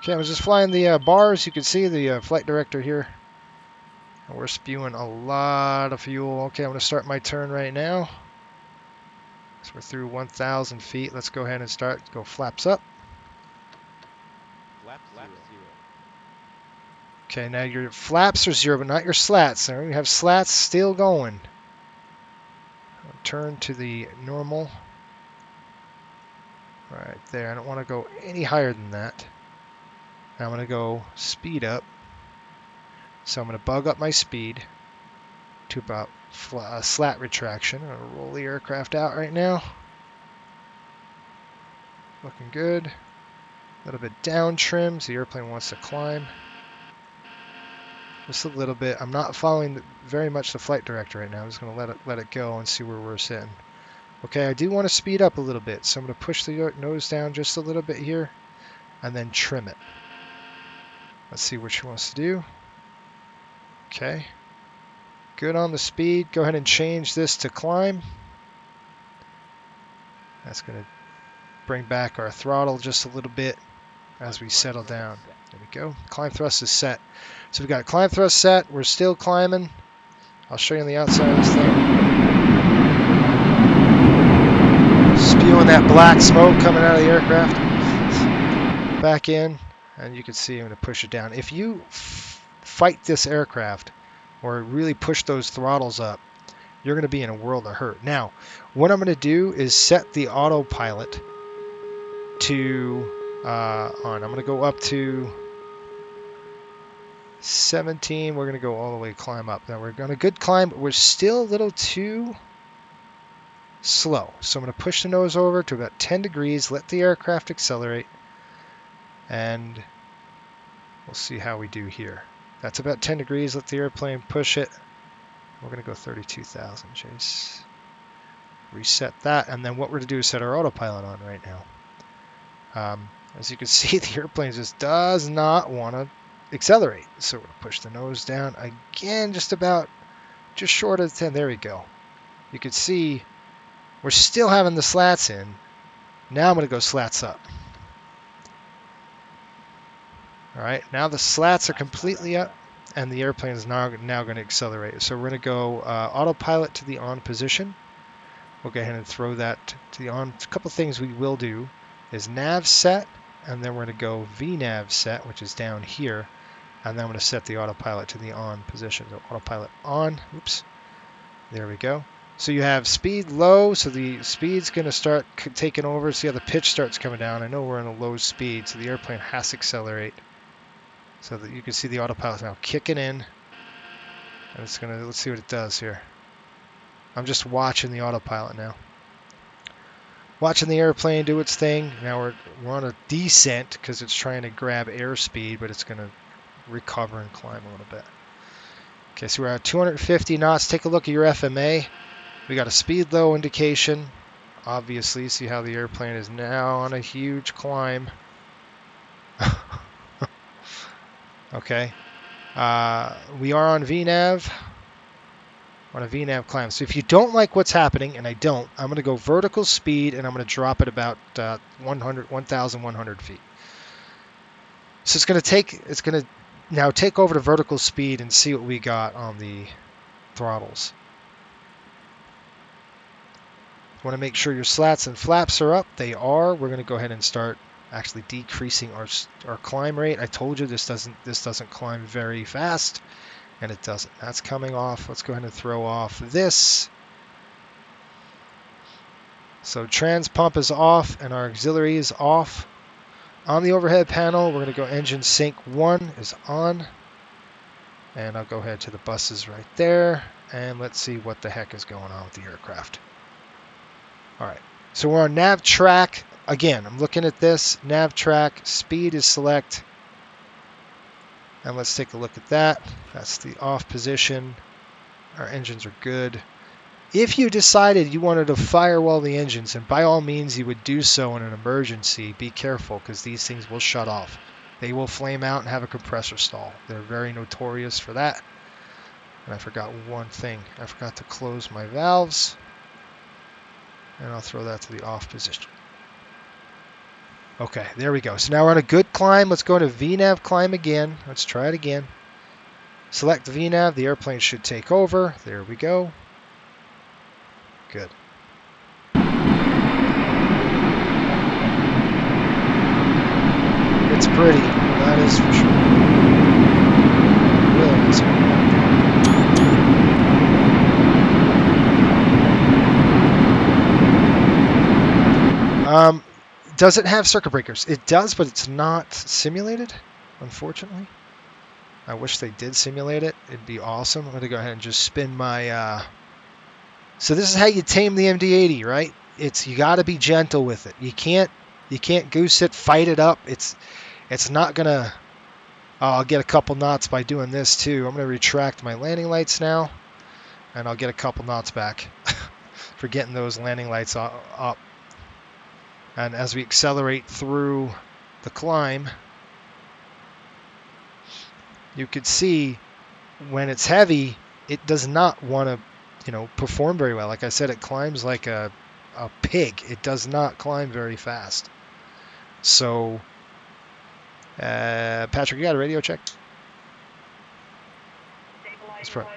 [SPEAKER 2] Okay, I was just flying the bars. You can see the flight director here. And we're spewing a lot of fuel. Okay, I'm going to start my turn right now. So we're through 1,000 feet. Let's go ahead and start. Go flaps up.
[SPEAKER 6] Flap 0.
[SPEAKER 2] Okay, now your flaps are 0, but not your slats. Now you have slats still going. Turn to the normal. Right there. I don't want to go any higher than that. Now I'm going to go speed up. So I'm going to bug up my speed to about slat retraction. I'm going to roll the aircraft out right now. Looking good. A little bit down trim, so the airplane wants to climb. Just a little bit. I'm not following very much the flight director right now. I'm just going to let it go and see where we're sitting. Okay, I do want to speed up a little bit, so I'm going to push the nose down just a little bit here, and then trim it. Let's see what she wants to do. Okay. Good on the speed. Go ahead and change this to climb. That's going to bring back our throttle just a little bit as we settle down. There we go. Climb thrust is set. So we've got climb thrust set. We're still climbing. I'll show you on the outside of this thing. Spewing that black smoke coming out of the aircraft. Back in, and you can see I'm going to push it down. If you fight this aircraft or really push those throttles up, you're going to be in a world of hurt. Now, what I'm going to do is set the autopilot to on. I'm going to go up to 17. We're going to go all the way climb up. Now we're going to good climb, but we're still a little too slow. So I'm going to push the nose over to about 10 degrees, let the aircraft accelerate, and we'll see how we do here. That's about 10 degrees. Let the airplane push it. We're going to go 32,000, Chase. Reset that, and then what we're going to do is set our autopilot on right now. As you can see, the airplane just does not want to accelerate. So we're going to push the nose down again, just short of 10. There we go. You can see we're still having the slats in. Now I'm going to go slats up. All right, now the slats are completely up, and the airplane is now going to accelerate. So we're going to go autopilot to the on position. We'll go ahead and throw that to the on. A couple things we will do is nav set, and then we're going to go VNav set, which is down here, and then I'm going to set the autopilot to the on position. So autopilot on. Oops. There we go. So you have speed low, so the speed's going to start taking over. See how the pitch starts coming down. I know we're in a low speed, so the airplane has to accelerate. So that you can see the autopilot now kicking in. And it's going to, let's see what it does here. I'm just watching the autopilot now. Watching the airplane do its thing. Now we're on a descent because it's trying to grab airspeed, but it's going to recover and climb a little bit. Okay, so we're at 250 knots. Take a look at your FMA. We got a speed low indication. Obviously, see how the airplane is now on a huge climb. Okay. We are on VNav. On a VNav climb. So if you don't like what's happening, and I don't, I'm going to go vertical speed, and I'm going to drop it about 1,100 feet. So it's going to now take over to vertical speed and see what we got on the throttles. You want to make sure your slats and flaps are up. They are. We're going to go ahead and start actually decreasing our climb rate. I told you this doesn't climb very fast. And it doesn't. That's coming off. Let's go ahead and throw off this. So trans pump is off and our auxiliary is off. On the overhead panel, we're going to go engine sync 1 is on. And I'll go ahead to the buses right there. And let's see what the heck is going on with the aircraft. All right. So we're on nav track. Again, I'm looking at this. Nav track. Speed is select. And let's take a look at that. That's the off position. Our engines are good. If you decided you wanted to firewall the engines, and by all means you would do so in an emergency, be careful because these things will shut off. They will flame out and have a compressor stall. They're very notorious for that. And I forgot one thing. I forgot to close my valves. And I'll throw that to the off position. Okay, there we go. So now we're on a good climb. Let's go to VNAV climb again. Let's try it again. Select VNAV. The airplane should take over. There we go. Good. It's pretty. That is for sure. Really nice. Does it have circuit breakers? It does, but it's not simulated, unfortunately. I wish they did simulate it. It'd be awesome. I'm going to go ahead and just spin my... So this is how you tame the MD-80, right? You got to be gentle with it. You can't goose it, fight it up. It's not going to... I'll get a couple knots by doing this too. I'm going to retract my landing lights now, and I'll get a couple knots back for getting those landing lights up. And as we accelerate through the climb, you could see when it's heavy, it does not want to, perform very well. Like I said, it climbs like a pig. It does not climb very fast. So, Patrick, you got a radio check? That's right.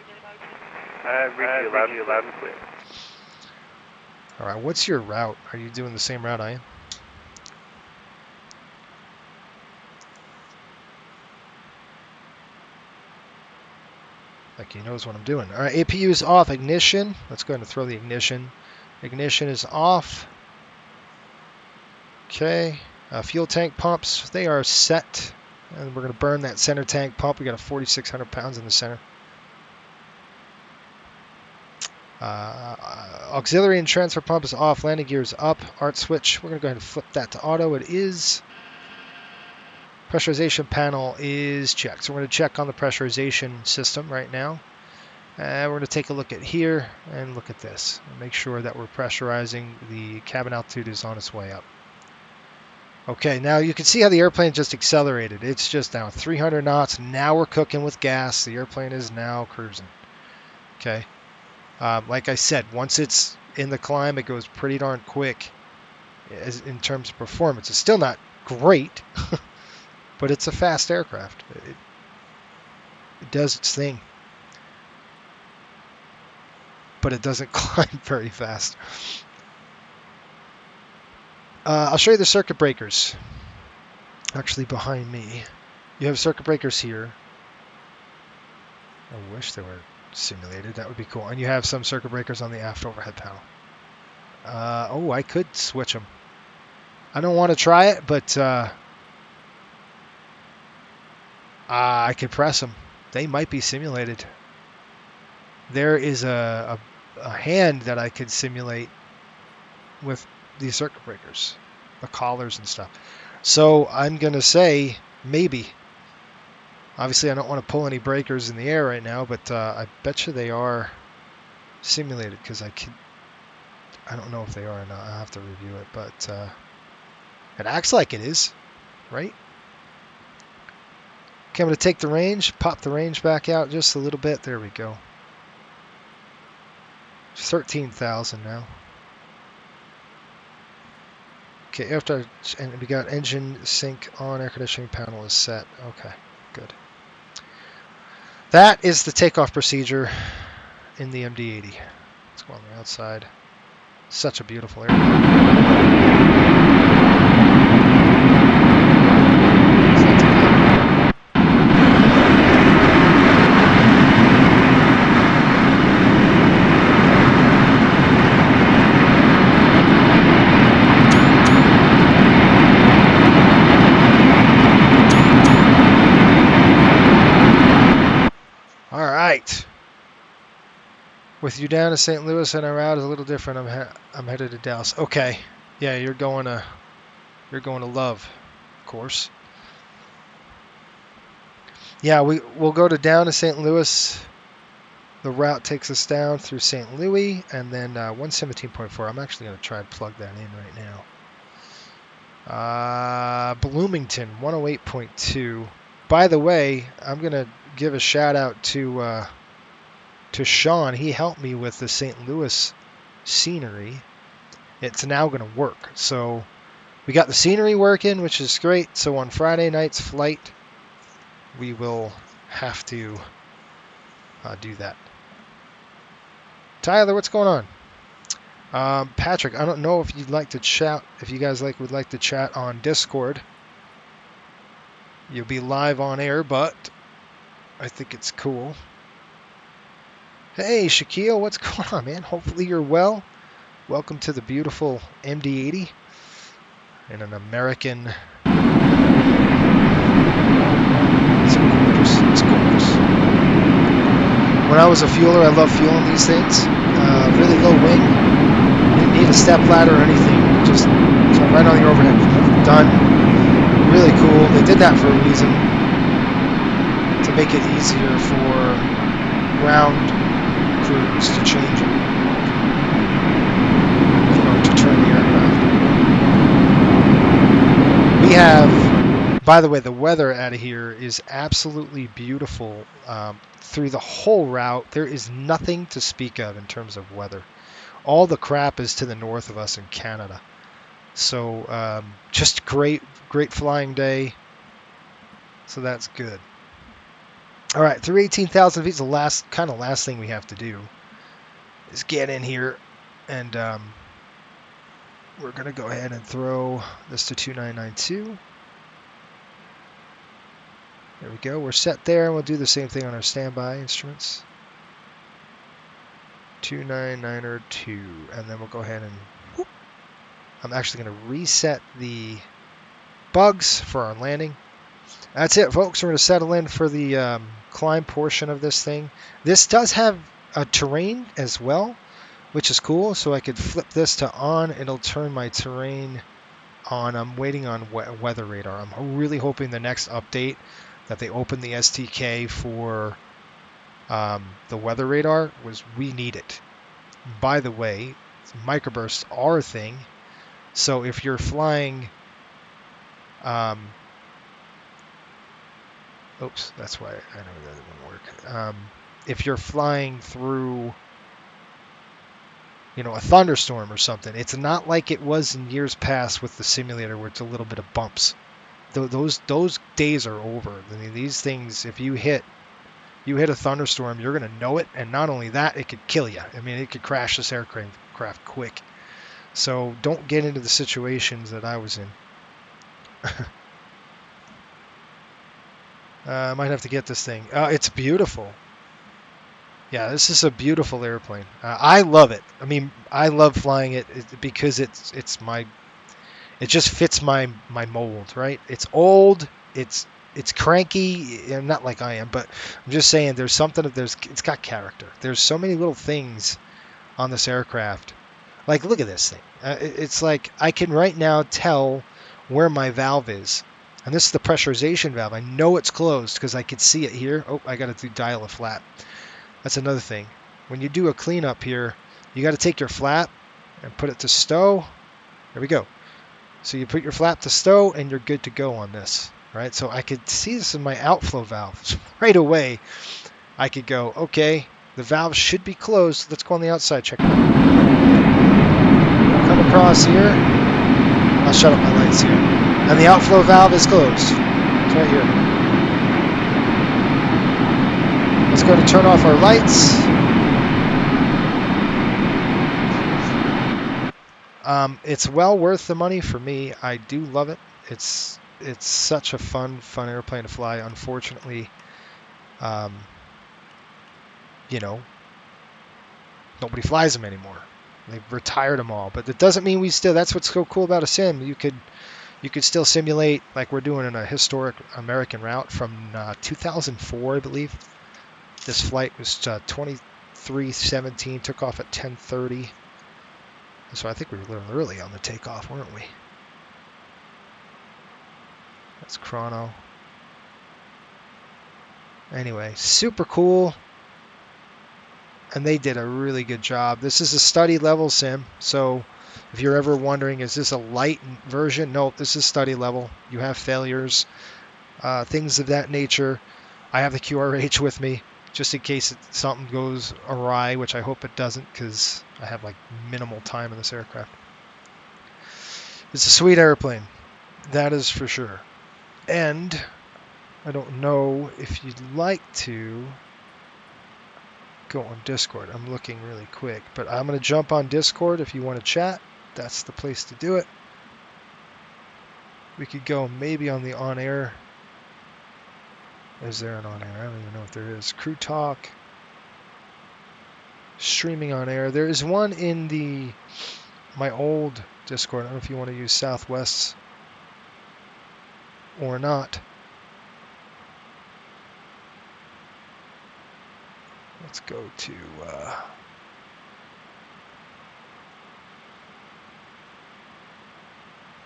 [SPEAKER 4] Read you loud and clear.
[SPEAKER 2] All right, what's your route? Are you doing the same route I am? Like he knows what I'm doing. All right, APU is off. Ignition. Let's go ahead and throw the ignition. Ignition is off. Okay. Fuel tank pumps, they are set. And we're going to burn that center tank pump. We got a 4,600 pounds in the center. Auxiliary and transfer pump is off. Landing gear is up. Art switch. We're going to go ahead and flip that to auto. It is. Pressurization panel is checked. So we're going to check on the pressurization system right now. We're going to take a look at here and look at this. And make sure that we're pressurizing. The cabin altitude is on its way up. Okay, now you can see how the airplane just accelerated. It's just now 300 knots. Now we're cooking with gas. The airplane is now cruising. Okay. Like I said, once it's in the climb, it goes pretty darn quick in terms of performance. It's still not great, but it's a fast aircraft. It does its thing. But it doesn't climb very fast. I'll show you the circuit breakers. Actually, behind me. You have circuit breakers here. I wish they were simulated. That would be cool. And you have some circuit breakers on the aft overhead panel. Oh, I could switch them. I don't want to try it, but I could press them. They might be simulated. There is a hand that I could simulate with these circuit breakers, the collars and stuff. So I'm going to say maybe. Obviously, I don't want to pull any breakers in the air right now, but I bet you they are simulated because I don't know if they are or not. I'll have to review it, but it acts like it is, right? Okay, I'm going to take the range, pop the range back out just a little bit. There we go. 13,000 now. Okay, and we got engine sync on, air conditioning panel is set. Okay, good. That is the takeoff procedure in the MD-80. Let's go on the outside. Such a beautiful airplane. With you down to St. Louis and our route is a little different. I'm headed to Dallas. Okay, yeah, you're going to Love, of course. Yeah, we'll go down to St. Louis. The route takes us down through St. Louis and then 117.4. I'm actually going to try and plug that in right now. Bloomington 108.2. By the way, I'm going to give a shout out to Sean. He helped me with the St. Louis scenery. It's now going to work. So We got the scenery working, which is great. So on Friday night's flight, we will have to do that. Tyler, what's going on? Patrick, I don't know if you'd like to chat. If you guys would like to chat on Discord, you'll be live on air, but I think it's cool. Hey, Shaquille, what's going on, man? Hopefully you're well. Welcome to the beautiful MD-80 in an American. It's gorgeous. It's gorgeous. When I was a fueler, I loved fueling these things. Really low wing. Didn't need a step ladder or anything. Just right on the overhead. Done. Really cool. They did that for a reason. To make it easier for ground crews to change it. To turn the aircraft. We have, by the way, the weather out of here is absolutely beautiful through the whole route. There is nothing to speak of in terms of weather. All the crap is to the north of us in Canada. So just great flying day. So that's good. All right, through 18,000 feet, the last thing we have to do is get in here, and we're going to go ahead and throw this to 2992. There we go. We're set there, and we'll do the same thing on our standby instruments. 29902, and then we'll go ahead and whoop. I'm actually going to reset the bugs for our landing. That's it, folks. We're going to settle in for the climb portion of this thing. This does have a terrain as well, which is cool. So I could flip this to on. It'll turn my terrain on. I'm waiting on weather radar. I'm really hoping the next update that they open the STK for the weather radar. We need it. By the way, microbursts are a thing. So if you're flying... oops, that's why I know that wouldn't work. If you're flying through, a thunderstorm or something, it's not like it was in years past with the simulator where it's a little bit of bumps. Those days are over. I mean, these things, if you hit a thunderstorm, you're going to know it, and not only that, it could kill you. I mean, it could crash this aircraft quick. So don't get into the situations that I was in. I might have to get this thing. It's beautiful. Yeah, this is a beautiful airplane. I love it. I mean, I love flying it because it just fits my mold, right? It's old. It's cranky. Not like I am, but I'm just saying there's something. It's got character. There's so many little things on this aircraft. Like, look at this thing. It's like I can right now tell where my valve is. And this is the pressurization valve. I know it's closed because I could see it here. Oh, I got to dial a flap. That's another thing. When you do a cleanup here, you got to take your flap and put it to stow. There we go. So you put your flap to stow and you're good to go on this, right? So I could see this in my outflow valve. So right away, I could go, okay, the valve should be closed. Let's go on the outside, check it out. Come across here. I'll shut up my lights here. And the outflow valve is closed. It's right here. Let's go to turn off our lights. It's well worth the money for me. I do love it. It's such a fun airplane to fly. Unfortunately, nobody flies them anymore. They've retired them all. But it doesn't mean we still. That's what's so cool about a sim. You could still simulate like we're doing in a historic American route from 2004, I believe. This flight was 2317, took off at 10:30. So I think we were a little early on the takeoff, weren't we? That's chrono. Anyway, super cool. And they did a really good job. This is a study level sim, so if you're ever wondering, is this a light version? No, this is study level. You have failures, things of that nature. I have the QRH with me, just in case something goes awry, which I hope it doesn't, because I have like minimal time in this aircraft. It's a sweet airplane, that is for sure. And I don't know if you'd like to go on Discord. I'm looking really quick, but I'm going to jump on Discord. If you want to chat, that's the place to do it. We could go maybe on the on-air. Is there an on-air? I don't even know if there is. Crew Talk. Streaming on air. There is one in my old Discord. I don't know if you want to use Southwest's or not. Let's go to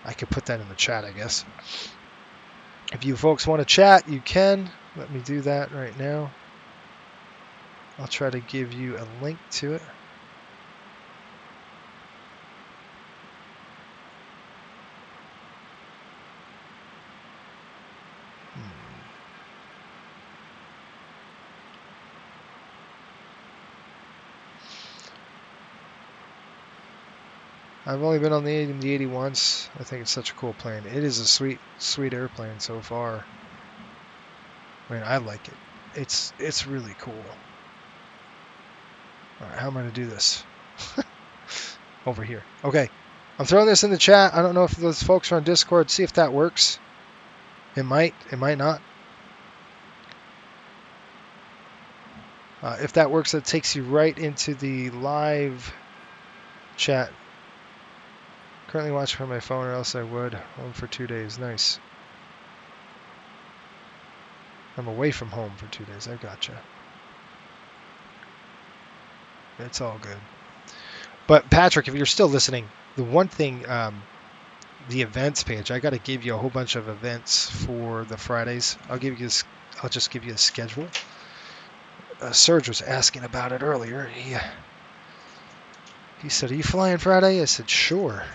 [SPEAKER 2] I could put that in the chat, I guess. If you folks want to chat, you can. Let me do that right now. I'll try to give you a link to it. I've only been on the MD-80 once. I think it's such a cool plane. It is a sweet, sweet airplane so far. I mean, I like it. It's really cool. All right, how am I going to do this? Over here. Okay. I'm throwing this in the chat. I don't know if those folks are on Discord. See if that works. It might. It might not. If that works, that takes you right into the live chat. Currently watching from my phone, or else I would. Home for 2 days. Nice. I'm away from home for 2 days. I gotcha. It's all good. But Patrick, if you're still listening, the one thing, the events page, I got to give you a whole bunch of events for the Fridays. I'll just give you a schedule. Serge was asking about it earlier. He said, "Are you flying Friday?" I said, "Sure."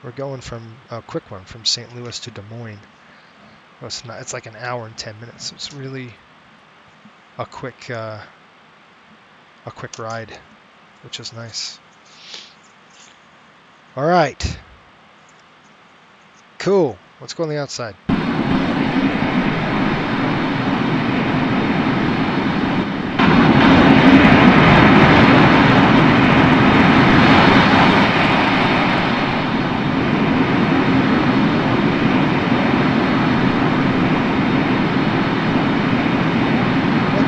[SPEAKER 2] We're going from a quick one from St. Louis to Des Moines. Well, it's not. It's like an hour and 10 minutes. So it's really a quick ride, which is nice. All right. Cool. Let's go on the outside.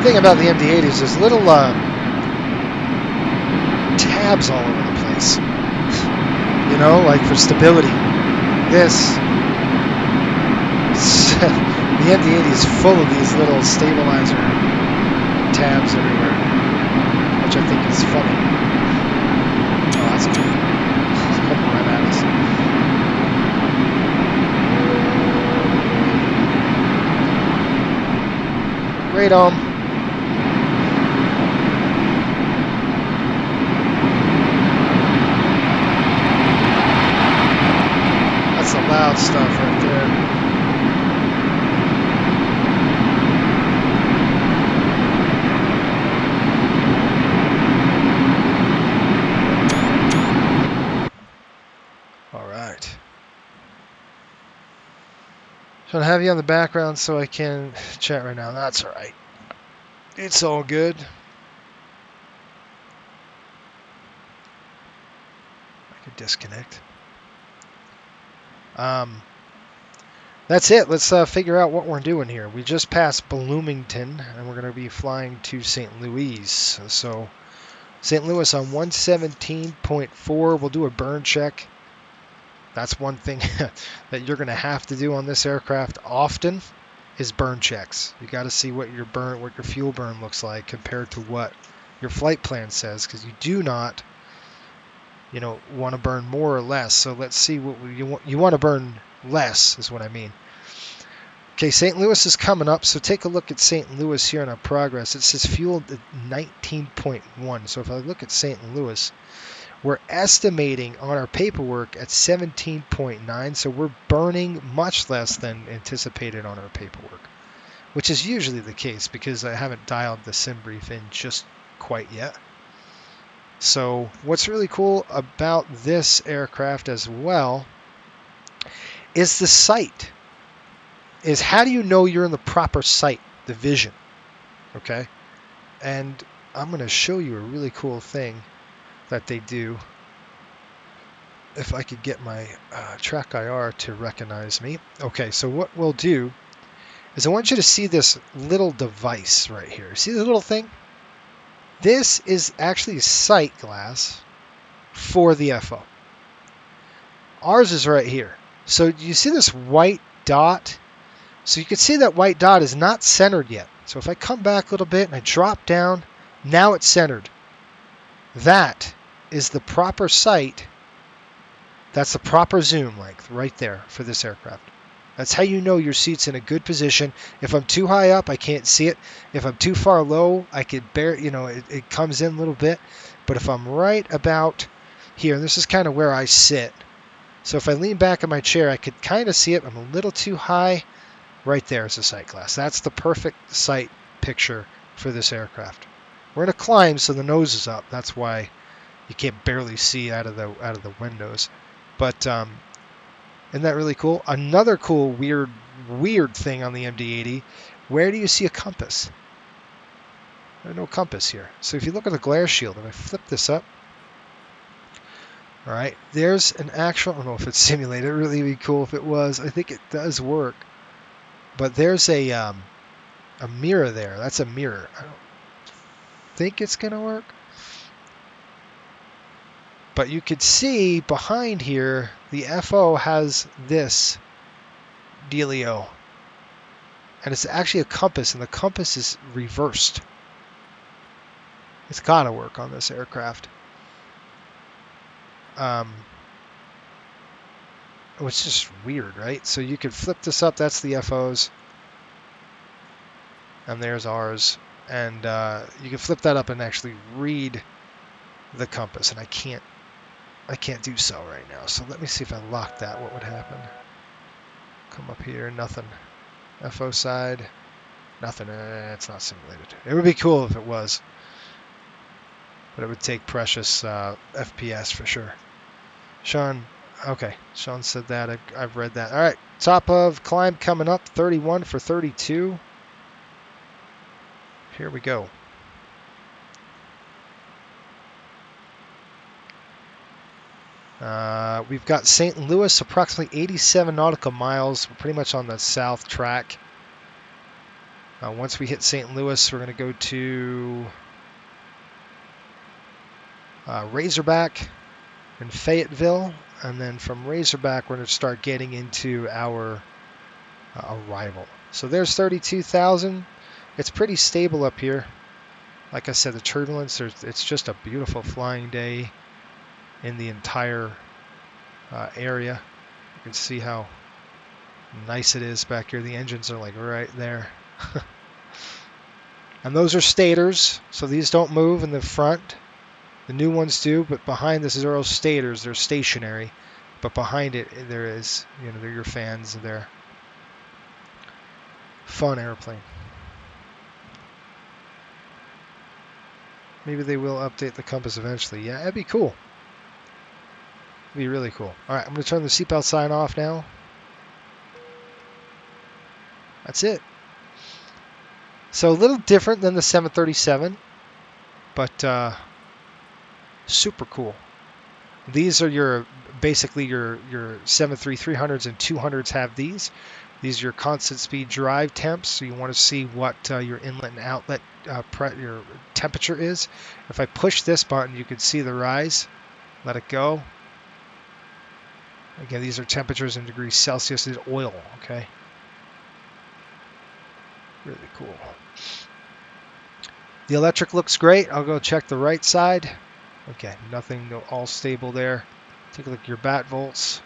[SPEAKER 2] Thing about the MD-80 is there's little tabs all over the place, you know, like for stability. The MD-80 is full of these little stabilizer tabs everywhere, which I think is funny. Oh, that's cool. It's coming right at us. Radome. That's the loud stuff right there. All right. So I have you on the background so I can chat right now. That's all right. It's all good. I could disconnect. That's it. Let's figure out what we're doing here. We just passed Bloomington, and we're going to be flying to St. Louis. So St. Louis on 117.4. We'll do a burn check. That's one thing that you're going to have to do on this aircraft often is burn checks. You got to see what your fuel burn looks like compared to what your flight plan says, because you do not, want to burn more or less. So let's see what you want to burn less is what I mean. Okay, St. Louis is coming up, so take a look at St. Louis here in our progress. It says fuel at 19.1. So if I look at St. Louis, we're estimating on our paperwork at 17.9, so we're burning much less than anticipated on our paperwork, which is usually the case because I haven't dialed the sim brief in just quite yet. So what's really cool about this aircraft as well is the sight. Is how do you know you're in the proper sight, the vision, okay? And I'm going to show you a really cool thing that they do. If I could get my track IR to recognize me. Okay, so what we'll do is I want you to see this little device right here. See the little thing? This is actually a sight glass for the FO. Ours is right here. So you see this white dot? So you can see that white dot is not centered yet. So if I come back a little bit and I drop down, now it's centered. That is the proper sight. That's the proper zoom length right there for this aircraft. That's how you know your seat's in a good position. If I'm too high up, I can't see it. If I'm too far low, I could bear, it comes in a little bit. But if I'm right about here, and this is kind of where I sit. So if I lean back in my chair, I could kind of see it. I'm a little too high. Right there is a sight glass. That's the perfect sight picture for this aircraft. We're in a climb, so the nose is up. That's why you can't barely see out of the windows. But isn't that really cool? Another cool, weird thing on the MD-80. Where do you see a compass? There's no compass here. So if you look at the glare shield, and I flip this up, all right, there's an actual. I don't know if it's simulated. It would really be cool if it was. I think it does work. But there's a mirror there. That's a mirror. I don't think it's gonna work. But you could see behind here, the FO has this dealio. And it's actually a compass, and the compass is reversed. It's gotta work on this aircraft. It's just weird, right? So you could flip this up. That's the FO's. And there's ours. And you can flip that up and actually read the compass. And I can't do so right now. So let me see if I lock that. What would happen? Come up here. Nothing. FO side. Nothing. It's not simulated. It would be cool if it was. But it would take precious FPS for sure. Sean. Okay. Sean said that. I've read that. All right. Top of climb coming up. 31 for 32. Here we go. We've got St. Louis, approximately 87 nautical miles. We're pretty much on the south track. Once we hit St. Louis, we're going to go to Razorback and Fayetteville. And then from Razorback, we're going to start getting into our arrival. So there's 32,000. It's pretty stable up here. Like I said, the turbulence, it's just a beautiful flying day in the entire area. You can see how nice it is back here. The engines are like right there. And those are stators, so these don't move in the front. The new ones do, but behind this is all stators. They're stationary, but behind it there is, they're your fans. They're fun airplane. Maybe they will update the compass eventually. Yeah, that'd be cool. It'd be really cool. All right, I'm going to turn the seatbelt sign off now. That's it. So a little different than the 737, but super cool. These are basically your 73300s and 200s have these. These are your constant speed drive temps, so you want to see what your inlet and outlet your temperature is. If I push this button, you can see the rise. Let it go. Again, these are temperatures in degrees Celsius. This is oil, okay? Really cool. The electric looks great. I'll go check the right side. Okay, nothing, all stable there. Take a look at your bat volts.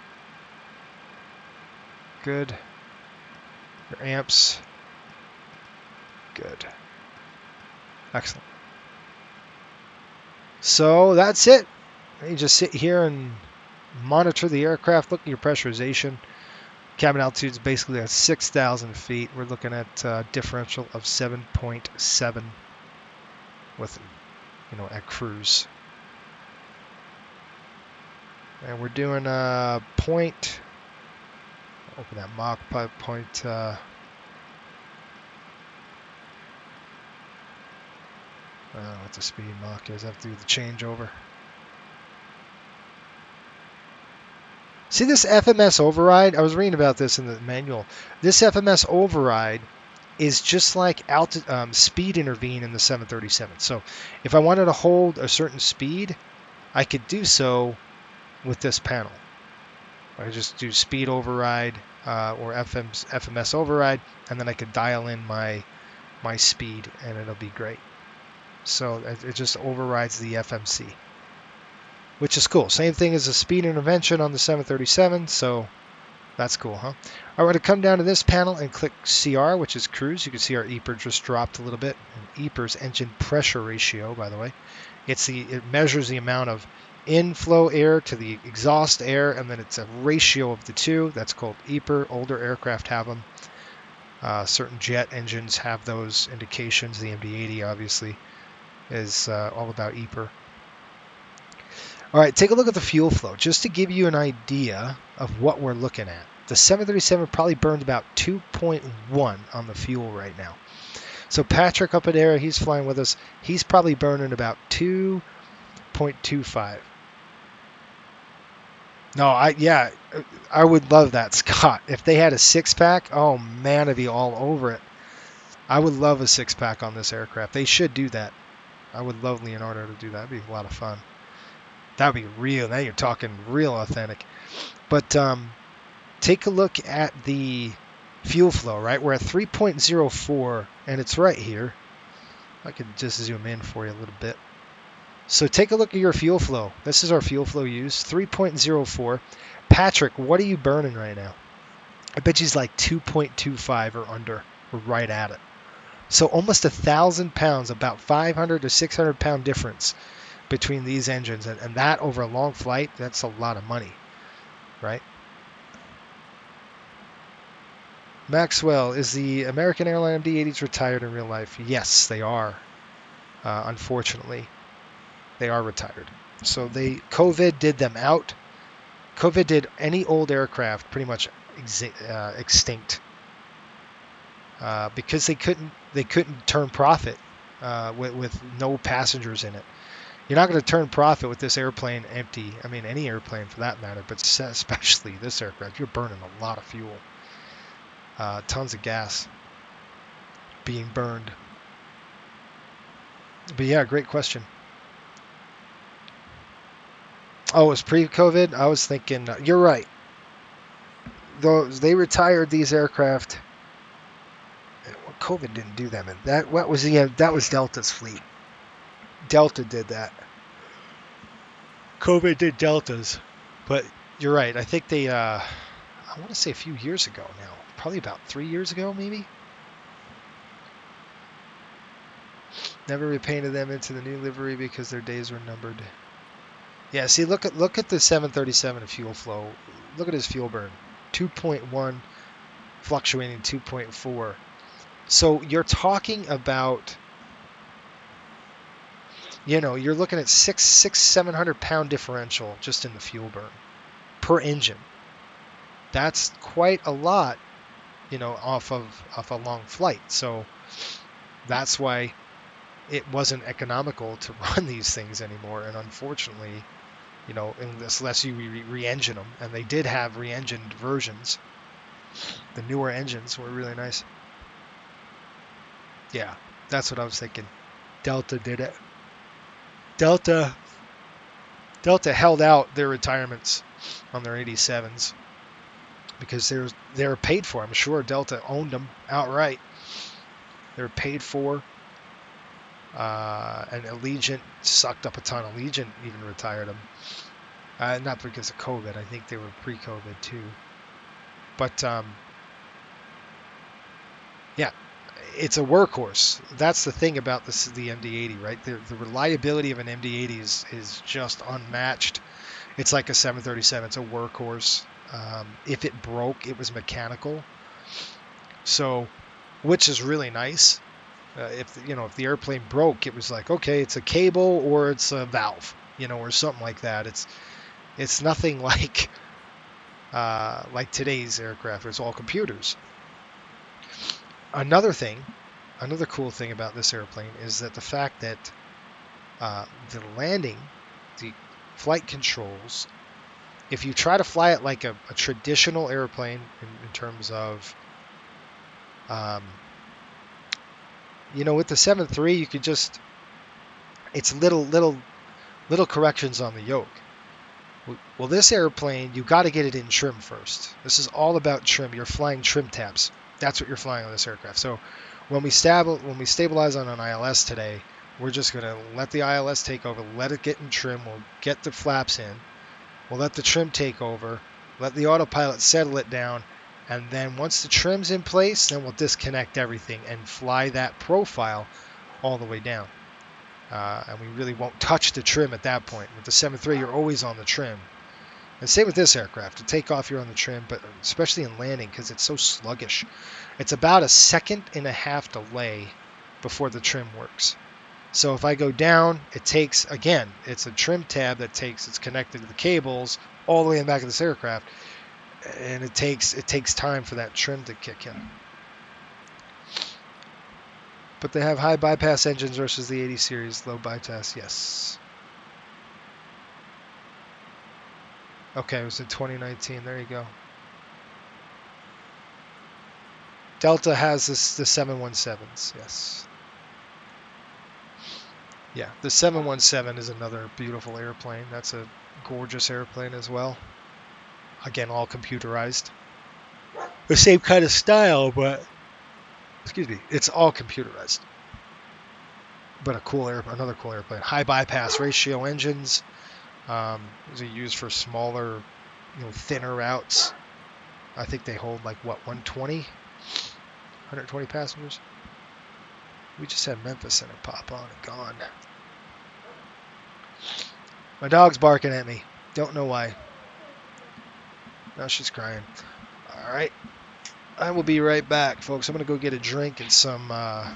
[SPEAKER 2] Good. Your amps. Good. Excellent. So that's it. You just sit here and monitor the aircraft, look at your pressurization. Cabin altitude is basically at 6,000 feet. We're looking at a differential of 7.7 with, at cruise. And we're doing Open that Mach point. I don't know what the speed Mach is. I have to do the changeover. See this FMS override? I was reading about this in the manual. This FMS override is just like speed intervene in the 737. So if I wanted to hold a certain speed, I could do so with this panel. I just do speed override or FMS override, and then I could dial in my speed, and it'll be great. So it just overrides the FMC, which is cool. Same thing as a speed intervention on the 737, so that's cool, huh? I'm going to come down to this panel and click CR, which is cruise. You can see our EPR just dropped a little bit. And EPR's engine pressure ratio, by the way. It measures the amount of inflow air to the exhaust air, and then it's a ratio of the two. That's called EPR. Older aircraft have them. Certain jet engines have those indications. The MD-80 obviously is all about EPR. All right, take a look at the fuel flow, just to give you an idea of what we're looking at. The 737 probably burned about 2.1 on the fuel right now. So Patrick up at Air, he's flying with us. He's probably burning about 2.25. No, I would love that, Scott. If they had a six-pack, oh man, I'd be all over it. I would love a six-pack on this aircraft. They should do that. I would love Leonardo to do that. That'd be a lot of fun. That would be real. Now you're talking real authentic. But take a look at the fuel flow, right? We're at 3.04, and it's right here. I could just zoom in for you a little bit. So take a look at your fuel flow. This is our fuel flow use, 3.04. Patrick, what are you burning right now? I bet he's like 2.25 or under. We're right at it. So almost 1,000 pounds, about 500 to 600 pound difference between these engines, and that over a long flight, that's a lot of money, right? Maxwell, is the American Airline MD-80s retired in real life? Yes, they are. Unfortunately, they are retired. So COVID did them out. COVID did any old aircraft pretty much extinct because they couldn't turn profit with no passengers in it. You're not going to turn profit with this airplane empty. I mean, any airplane for that matter, but especially this aircraft. You're burning a lot of fuel. Tons of gas being burned. But yeah, great question. Oh, it was pre-COVID? I was thinking, you're right. They retired these aircraft. COVID didn't do them. And that was Delta's fleet. Delta did that. COVID did Delta's. But you're right. I think they, I want to say a few years ago now. Probably about 3 years ago, maybe. Never repainted them into the new livery because their days were numbered. Yeah, see, look at the 737 fuel flow. Look at his fuel burn. 2.1, fluctuating 2.4. So you're talking about, you're looking at 700 pound differential just in the fuel burn per engine. That's quite a lot, off a long flight. So that's why it wasn't economical to run these things anymore. And unfortunately, unless you re-engine them, and they did have re-engined versions. The newer engines were really nice. Yeah, that's what I was thinking. Delta did it. Delta held out their retirements on their 87s because they were paid for. I'm sure Delta owned them outright. They were paid for. And Allegiant sucked up a ton. Allegiant even retired them. Not because of COVID. I think they were pre-COVID too. But yeah, it's a workhorse. That's the thing about the MD-80, right? The reliability of an MD-80 is just unmatched. It's like a 737. It's a workhorse. If it broke, it was mechanical. So, which is really nice. If the airplane broke, it was like, okay, it's a cable or it's a valve, or something like that. It's nothing like like today's aircraft. It's all computers. Another cool thing about this airplane is that the fact that the flight controls, if you try to fly it like a traditional airplane in terms of, with the 7.3, you could just, it's little corrections on the yoke. Well, this airplane, you got to get it in trim first. This is all about trim. You're flying trim tabs. That's what you're flying on this aircraft. So when we stabilize on an ILS today, we're just going to let the ILS take over, let it get in trim. We'll get the flaps in. We'll let the trim take over, let the autopilot settle it down, and then once the trim's in place, then we'll disconnect everything and fly that profile all the way down. And we really won't touch the trim at that point. With the 7.3, you're always on the trim. And same with this aircraft. To take off, you're on the trim, but especially in landing because it's so sluggish. It's about a 1.5 second delay before the trim works. So if I go down, it takes, again, it's a trim tab it's connected to the cables all the way in the back of this aircraft, and it takes time for that trim to kick in. But they have high bypass engines versus the 80 series, low bypass, yes. Okay, it was in 2019, there you go. Delta has the 717s, yes. Yeah, the 717 is another beautiful airplane. That's a gorgeous airplane as well. Again, all computerized. The same kind of style, but it's all computerized. But another cool airplane. High bypass ratio engines. These are used for smaller, thinner routes. I think they hold 120 passengers. We just had Memphis Center pop on and gone. My dog's barking at me. Don't know why. Now she's crying. All right. I will be right back, folks. I'm going to go get a drink and some, well,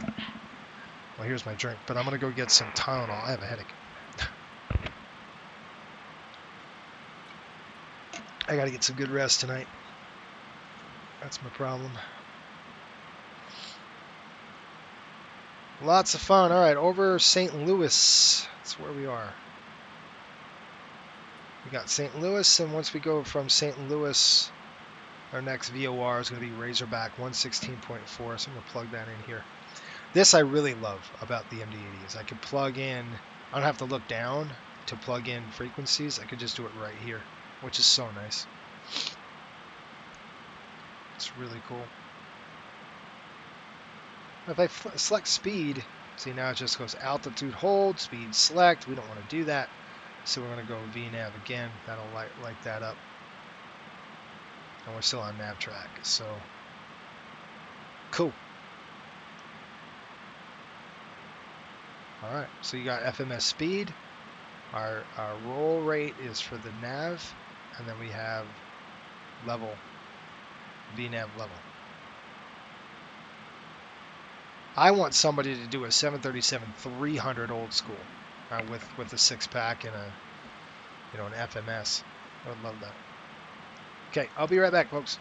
[SPEAKER 2] here's my drink, but I'm going to go get some Tylenol. I have a headache. I got to get some good rest tonight. That's my problem. Lots of fun. All right, over St. Louis. That's where we are. We got St. Louis, and once we go from St. Louis, our next VOR is going to be Razorback 116.4, so I'm going to plug that in here. This I really love about the MD-80 is I can plug in, I don't have to look down to plug in frequencies. I could just do it right here, which is so nice. It's really cool. If I select speed, see now it just goes altitude hold, speed select. We don't want to do that. So we're going to go VNav again. That'll light that up. And we're still on nav track. So cool. All right. So you got FMS speed. Our roll rate is for the nav. And then we have level, VNav level. I want somebody to do a 737-300 old school with a 6-pack and an FMS. I would love that. Okay, I'll be right back, folks.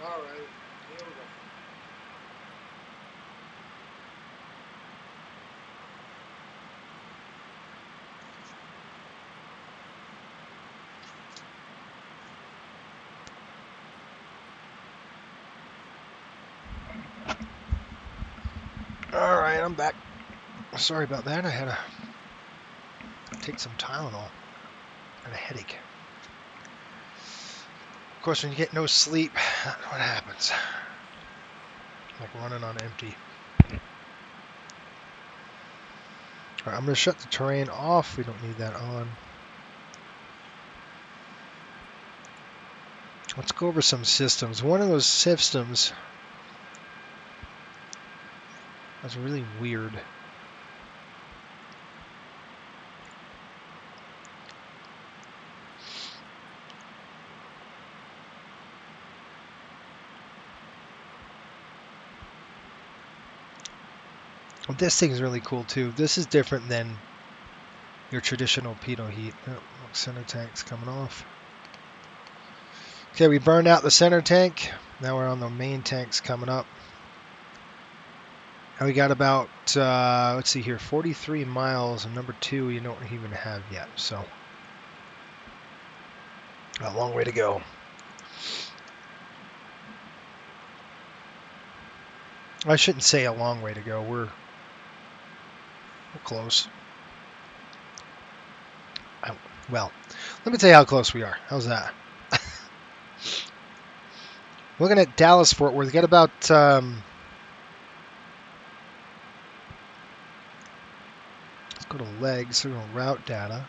[SPEAKER 2] All right, here we go. All right, I'm back. Sorry about that. I had to take some Tylenol. I had a headache. Of course, when you get no sleep, that's what happens. Like running on empty. All right, I'm going to shut the terrain off. We don't need that on. Let's go over some systems. One of those systems was really weird. This thing is really cool too. This is different than your traditional pitot heat. Oh, center tank's coming off. Okay, we burned out the center tank. Now we're on the main tanks coming up. And we got about, let's see here, 43 miles. And number 2, you don't even have yet. So, a long way to go. I shouldn't say a long way to go. We're close. Well, let me tell you how close we are. How's that? Looking at Dallas Fort Worth, we got about let's go to legs. So we're going to route data.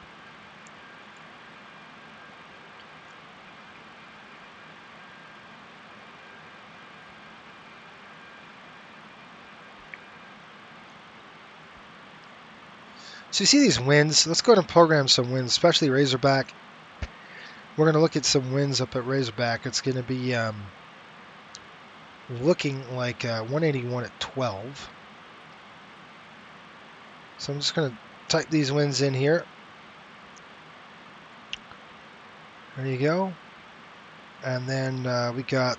[SPEAKER 2] So you see these winds. Let's go ahead and program some winds, especially Razorback. We're going to look at some winds up at Razorback. It's going to be looking like 181 at 12. So I'm just going to type these winds in here. There you go. And then we got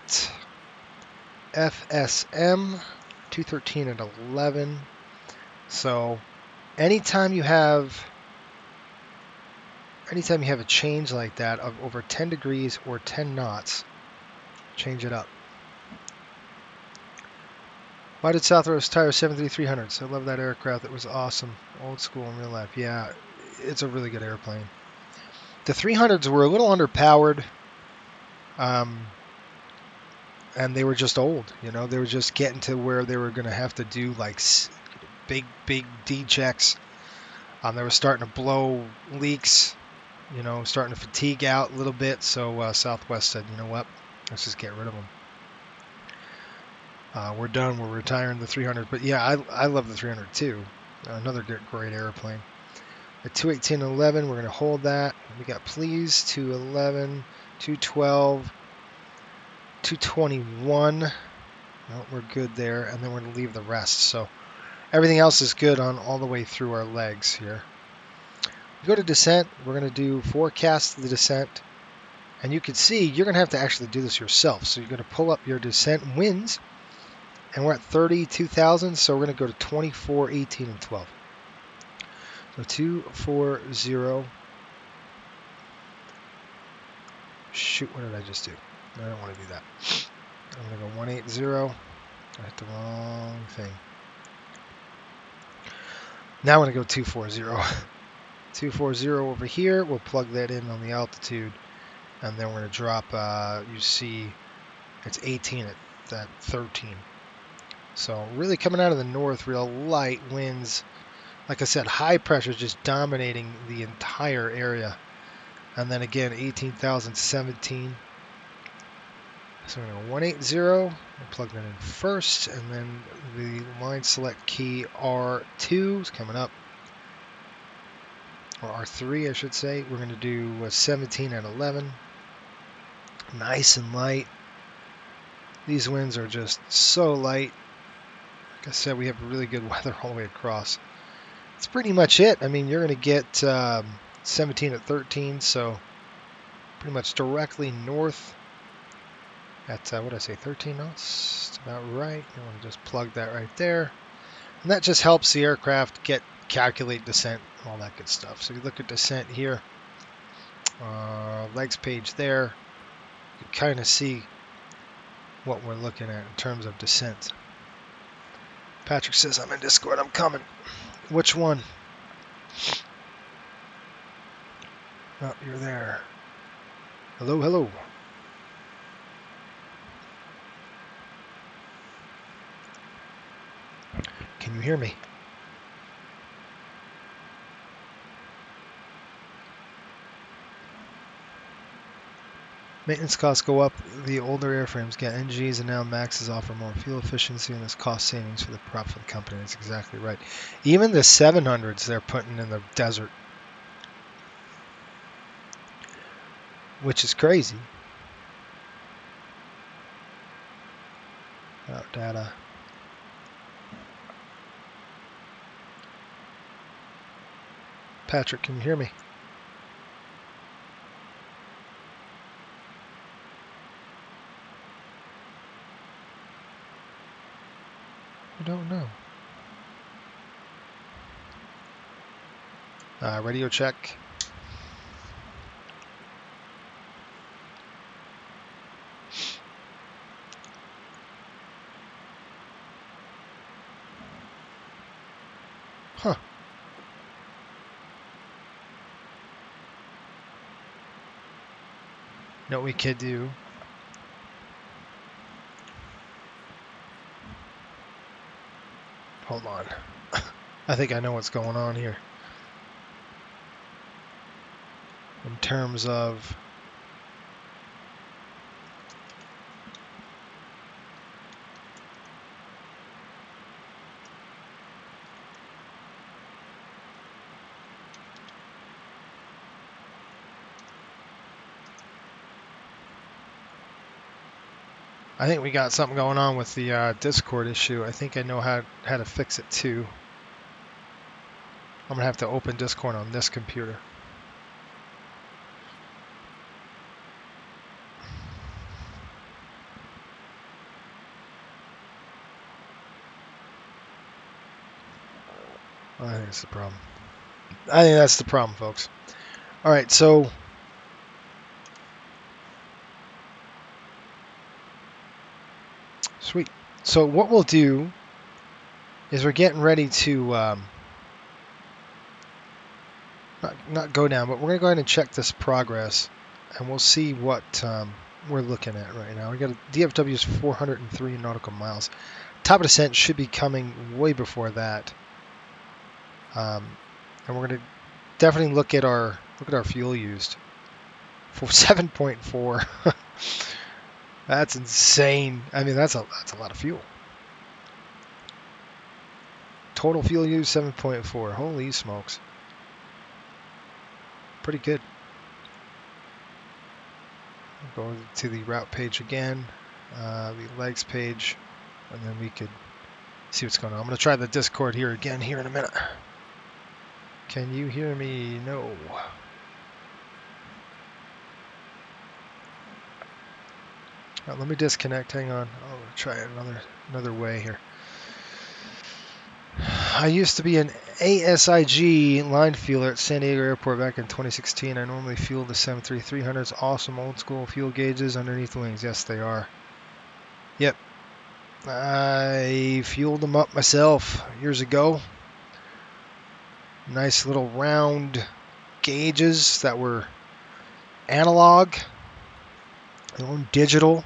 [SPEAKER 2] FSM 213 at 11. So anytime you have a change like that of over 10 degrees or 10 knots, change it up. Why did Southwest retire 73300s? I love that aircraft. It was awesome. Old school in real life. Yeah, it's a really good airplane. The 300s were a little underpowered, and they were just old. You know, they were just getting to where they were going to have to do like big D checks. They were starting to blow leaks. You know, starting to fatigue out a little bit. So Southwest said, you know what? Let's just get rid of them. We're done. We're retiring the 300. But yeah, I love the 300 too. Another great airplane. At 218.11, we're going to hold that. We got please 211, 212, 221. No, we're good there. And then we're going to leave the rest. So everything else is good on all the way through our legs here. We go to descent. We're going to do forecast the descent. And you can see you're going to have to actually do this yourself. So you're going to pull up your descent winds. And we're at 32,000, so we're going to go to 24, 18, and 12. So 240. Shoot, what did I just do? I don't want to do that. I'm going to go 180. I hit the wrong thing. Now I'm going to go 240. 240 over here. We'll plug that in on the altitude. And then we're going to drop, you see, it's 18 at that 13. So really coming out of the north, real light winds. Like I said, high pressure just dominating the entire area. And then again, 18,017. So we're going to go 180. We'll plug that in first. And then the line select key R2 is coming up. Or R3, I should say. We're going to do 17 at 11. Nice and light. These winds are just so light. Like I said, we have really good weather all the way across. That's pretty much it. I mean, you're going to get 17 at 13, so pretty much directly north at, what did I say, 13 knots? It's about right. I'm going to just plug that right there. And that just helps the aircraft calculate descent, all that good stuff. So you look at descent here, legs page there, you kind of see what we're looking at in terms of descent. Patrick says, I'm in Discord, I'm coming. Which one? Oh, you're there. Hello, hello. Can you hear me? Maintenance costs go up. The older airframes get NGs, and now Maxes offer more fuel efficiency, and there's cost savings for the prop for the company. That's exactly right. Even the 700s they're putting in the desert, which is crazy. Oh, data. Patrick, can you hear me? I don't know. Radio check. Huh. You know what we could do? Hold on. I think I know what's going on here. In terms of I think we got something going on with the Discord issue. I think I know how to fix it too. I'm gonna have to open Discord on this computer. I think that's the problem. I think that's the problem, folks. All right, so sweet. So what we'll do is we're getting ready to not go down, but we're gonna go ahead and check this progress, and we'll see what we're looking at right now. We got a DFW is 403 nautical miles. Top of descent should be coming way before that, and we're gonna definitely look at our fuel used for 7.4. That's insane. I mean, that's a lot of fuel. Total fuel used 7.4. Holy smokes. Pretty good. Go to the route page again, the legs page, and then we could see what's going on. I'm going to try the Discord here again here in a minute. Can you hear me? No. Let me disconnect. Hang on. I'll try it another way here. I used to be an ASIG line fueler at San Diego Airport back in 2016. I normally fuel the 73300s. Awesome old school fuel gauges underneath the wings. Yes, they are. Yep. I fueled them up myself years ago. Nice little round gauges that were analog. They weren't digital.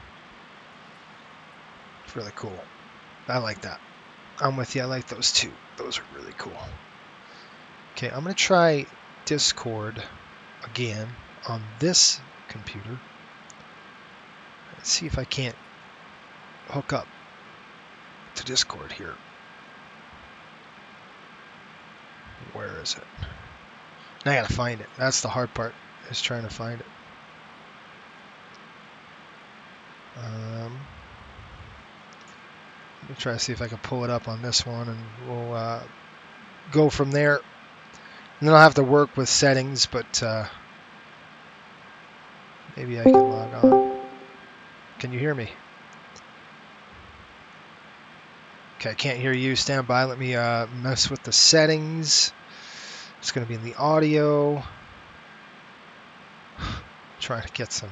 [SPEAKER 2] It's really cool. I like that. I'm with you. I like those too. Those are really cool. Okay, I'm going to try Discord again on this computer. Let's see if I can't hook up to Discord here. Where is it? Now I got to find it. That's the hard part, is trying to find it. Let me try to see if I can pull it up on this one, and we'll go from there. And then I'll have to work with settings, but maybe I can log on. Can you hear me? Okay, I can't hear you. Stand by. Let me mess with the settings. It's going to be in the audio. Trying to get some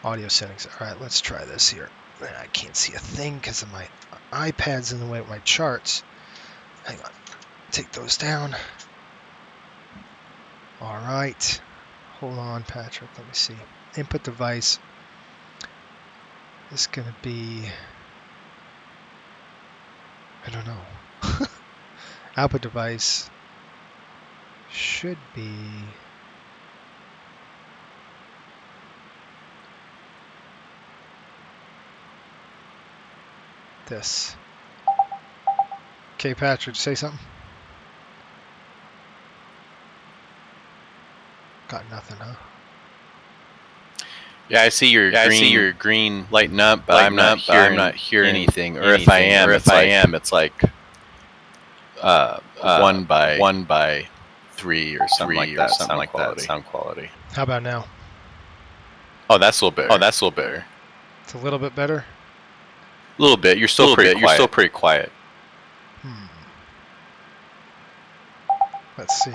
[SPEAKER 2] audio settings. All right, let's try this here. I can't see a thing because of my iPad's in the way with my charts. Hang on. Take those down. All right. Hold on, Patrick. Let me see. Input device. It's going to be... I don't know. Output device should be... this. Okay, Patrick, say something. Got nothing, huh?
[SPEAKER 6] Yeah, I see your green lighting up, but I'm not hearing anything. Or if I am, it's like 1 by 3 or something like that. Sound quality.
[SPEAKER 2] How about now?
[SPEAKER 6] Oh, that's a little better.
[SPEAKER 2] It's a little bit better.
[SPEAKER 6] A little bit. You're still pretty quiet.
[SPEAKER 2] Let's see.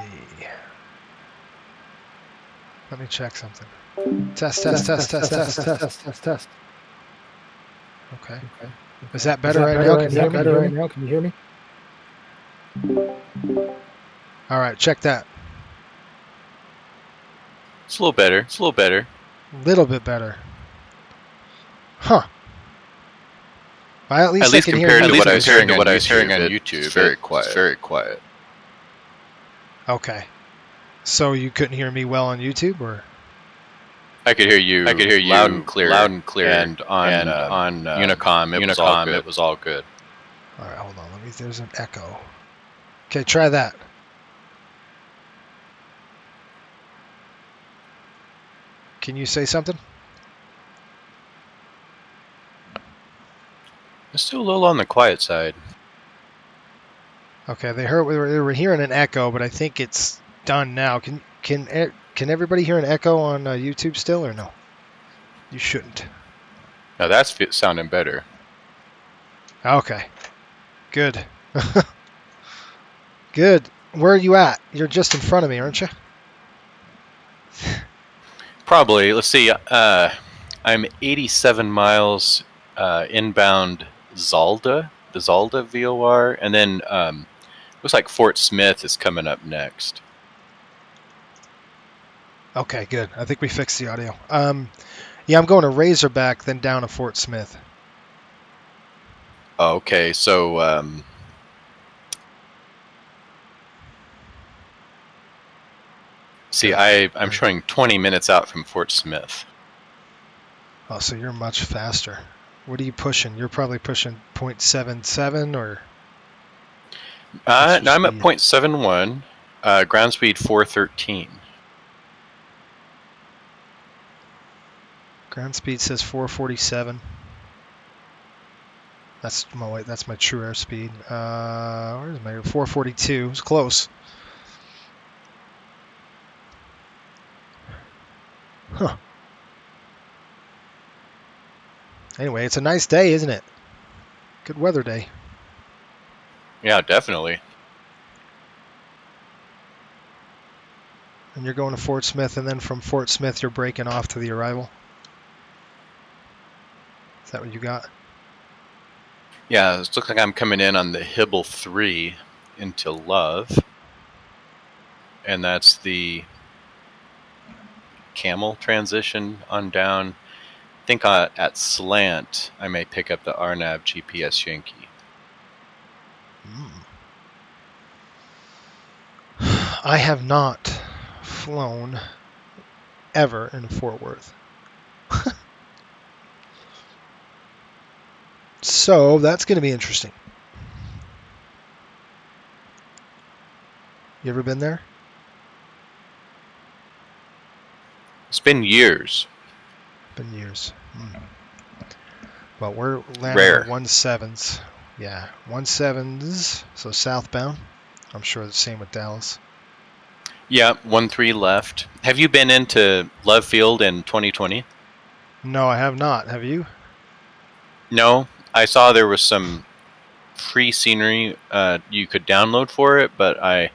[SPEAKER 2] Let me check something. Test. Okay. Is that better right now? Can you hear me? All right, check that.
[SPEAKER 6] It's a little better.
[SPEAKER 2] A little bit better. Huh. Well, at least I can
[SPEAKER 6] compared
[SPEAKER 2] hear
[SPEAKER 6] to
[SPEAKER 2] you.
[SPEAKER 6] what I was hearing on YouTube, it's very quiet.
[SPEAKER 2] Okay. So you couldn't hear me well on YouTube, or?
[SPEAKER 6] I could hear you loud and clear. And on Unicom, it was all good.
[SPEAKER 2] All right, hold on. There's an echo. Okay, try that. Can you say something?
[SPEAKER 6] It's still a little on the quiet side.
[SPEAKER 2] Okay, they were hearing an echo, but I think it's done now. Can everybody hear an echo on YouTube still, or no? You shouldn't.
[SPEAKER 6] Now that's sounding better.
[SPEAKER 2] Okay, good. Good. Where are you at? You're just in front of me, aren't you?
[SPEAKER 6] Probably. Let's see. I'm 87 miles inbound Zalda, the Zalda VOR, and then looks like Fort Smith is coming up next.
[SPEAKER 2] Okay, good. I think we fixed the audio. Yeah, I'm going to Razorback, then down to Fort Smith.
[SPEAKER 6] Oh, okay, so see, I'm showing 20 minutes out from Fort Smith.
[SPEAKER 2] Oh, so you're much faster. What are you pushing? You're probably pushing 0.77 or?
[SPEAKER 6] No, I'm at 0.71. Ground speed 413.
[SPEAKER 2] Ground speed says 447. That's my true airspeed. Where's my 442? It's close. Huh. Anyway, it's a nice day, isn't it? Good weather day.
[SPEAKER 6] Yeah, definitely.
[SPEAKER 2] And you're going to Fort Smith, and then from Fort Smith, you're breaking off to the arrival? Is that what you got?
[SPEAKER 6] Yeah, it looks like I'm coming in on the Hibble 3 into Love. And that's the Camel transition on down. I think at Slant, I may pick up the RNAV GPS Yankee.
[SPEAKER 2] I have not flown ever in Fort Worth. So that's going to be interesting. You ever been there?
[SPEAKER 6] It's been years.
[SPEAKER 2] Been years. Well, we're landing
[SPEAKER 6] Rare.
[SPEAKER 2] 17s. Yeah, 17s, so southbound. I'm sure the same with Dallas.
[SPEAKER 6] Yeah, 13 left. Have you been into Love Field in 2020?
[SPEAKER 2] No, I have not. Have you?
[SPEAKER 6] No, I saw there was some free scenery you could download for it, but I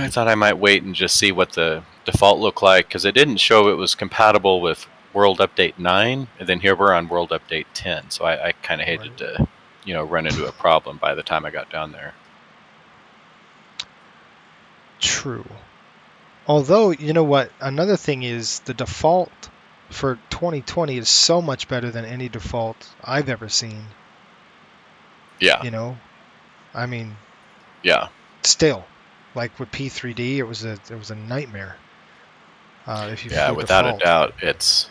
[SPEAKER 6] thought I might wait and just see what the default looked like, because it didn't show it was compatible with World Update 9, and then here we're on World Update 10, so I kind of hated to, run into a problem by the time I got down there.
[SPEAKER 2] True. Although, you know what? Another thing is the default for 2020 is so much better than any default I've ever seen.
[SPEAKER 6] Yeah.
[SPEAKER 2] I mean,
[SPEAKER 6] yeah.
[SPEAKER 2] Still, like with P3D, it was a nightmare. If you
[SPEAKER 6] without
[SPEAKER 2] default.
[SPEAKER 6] a doubt, it's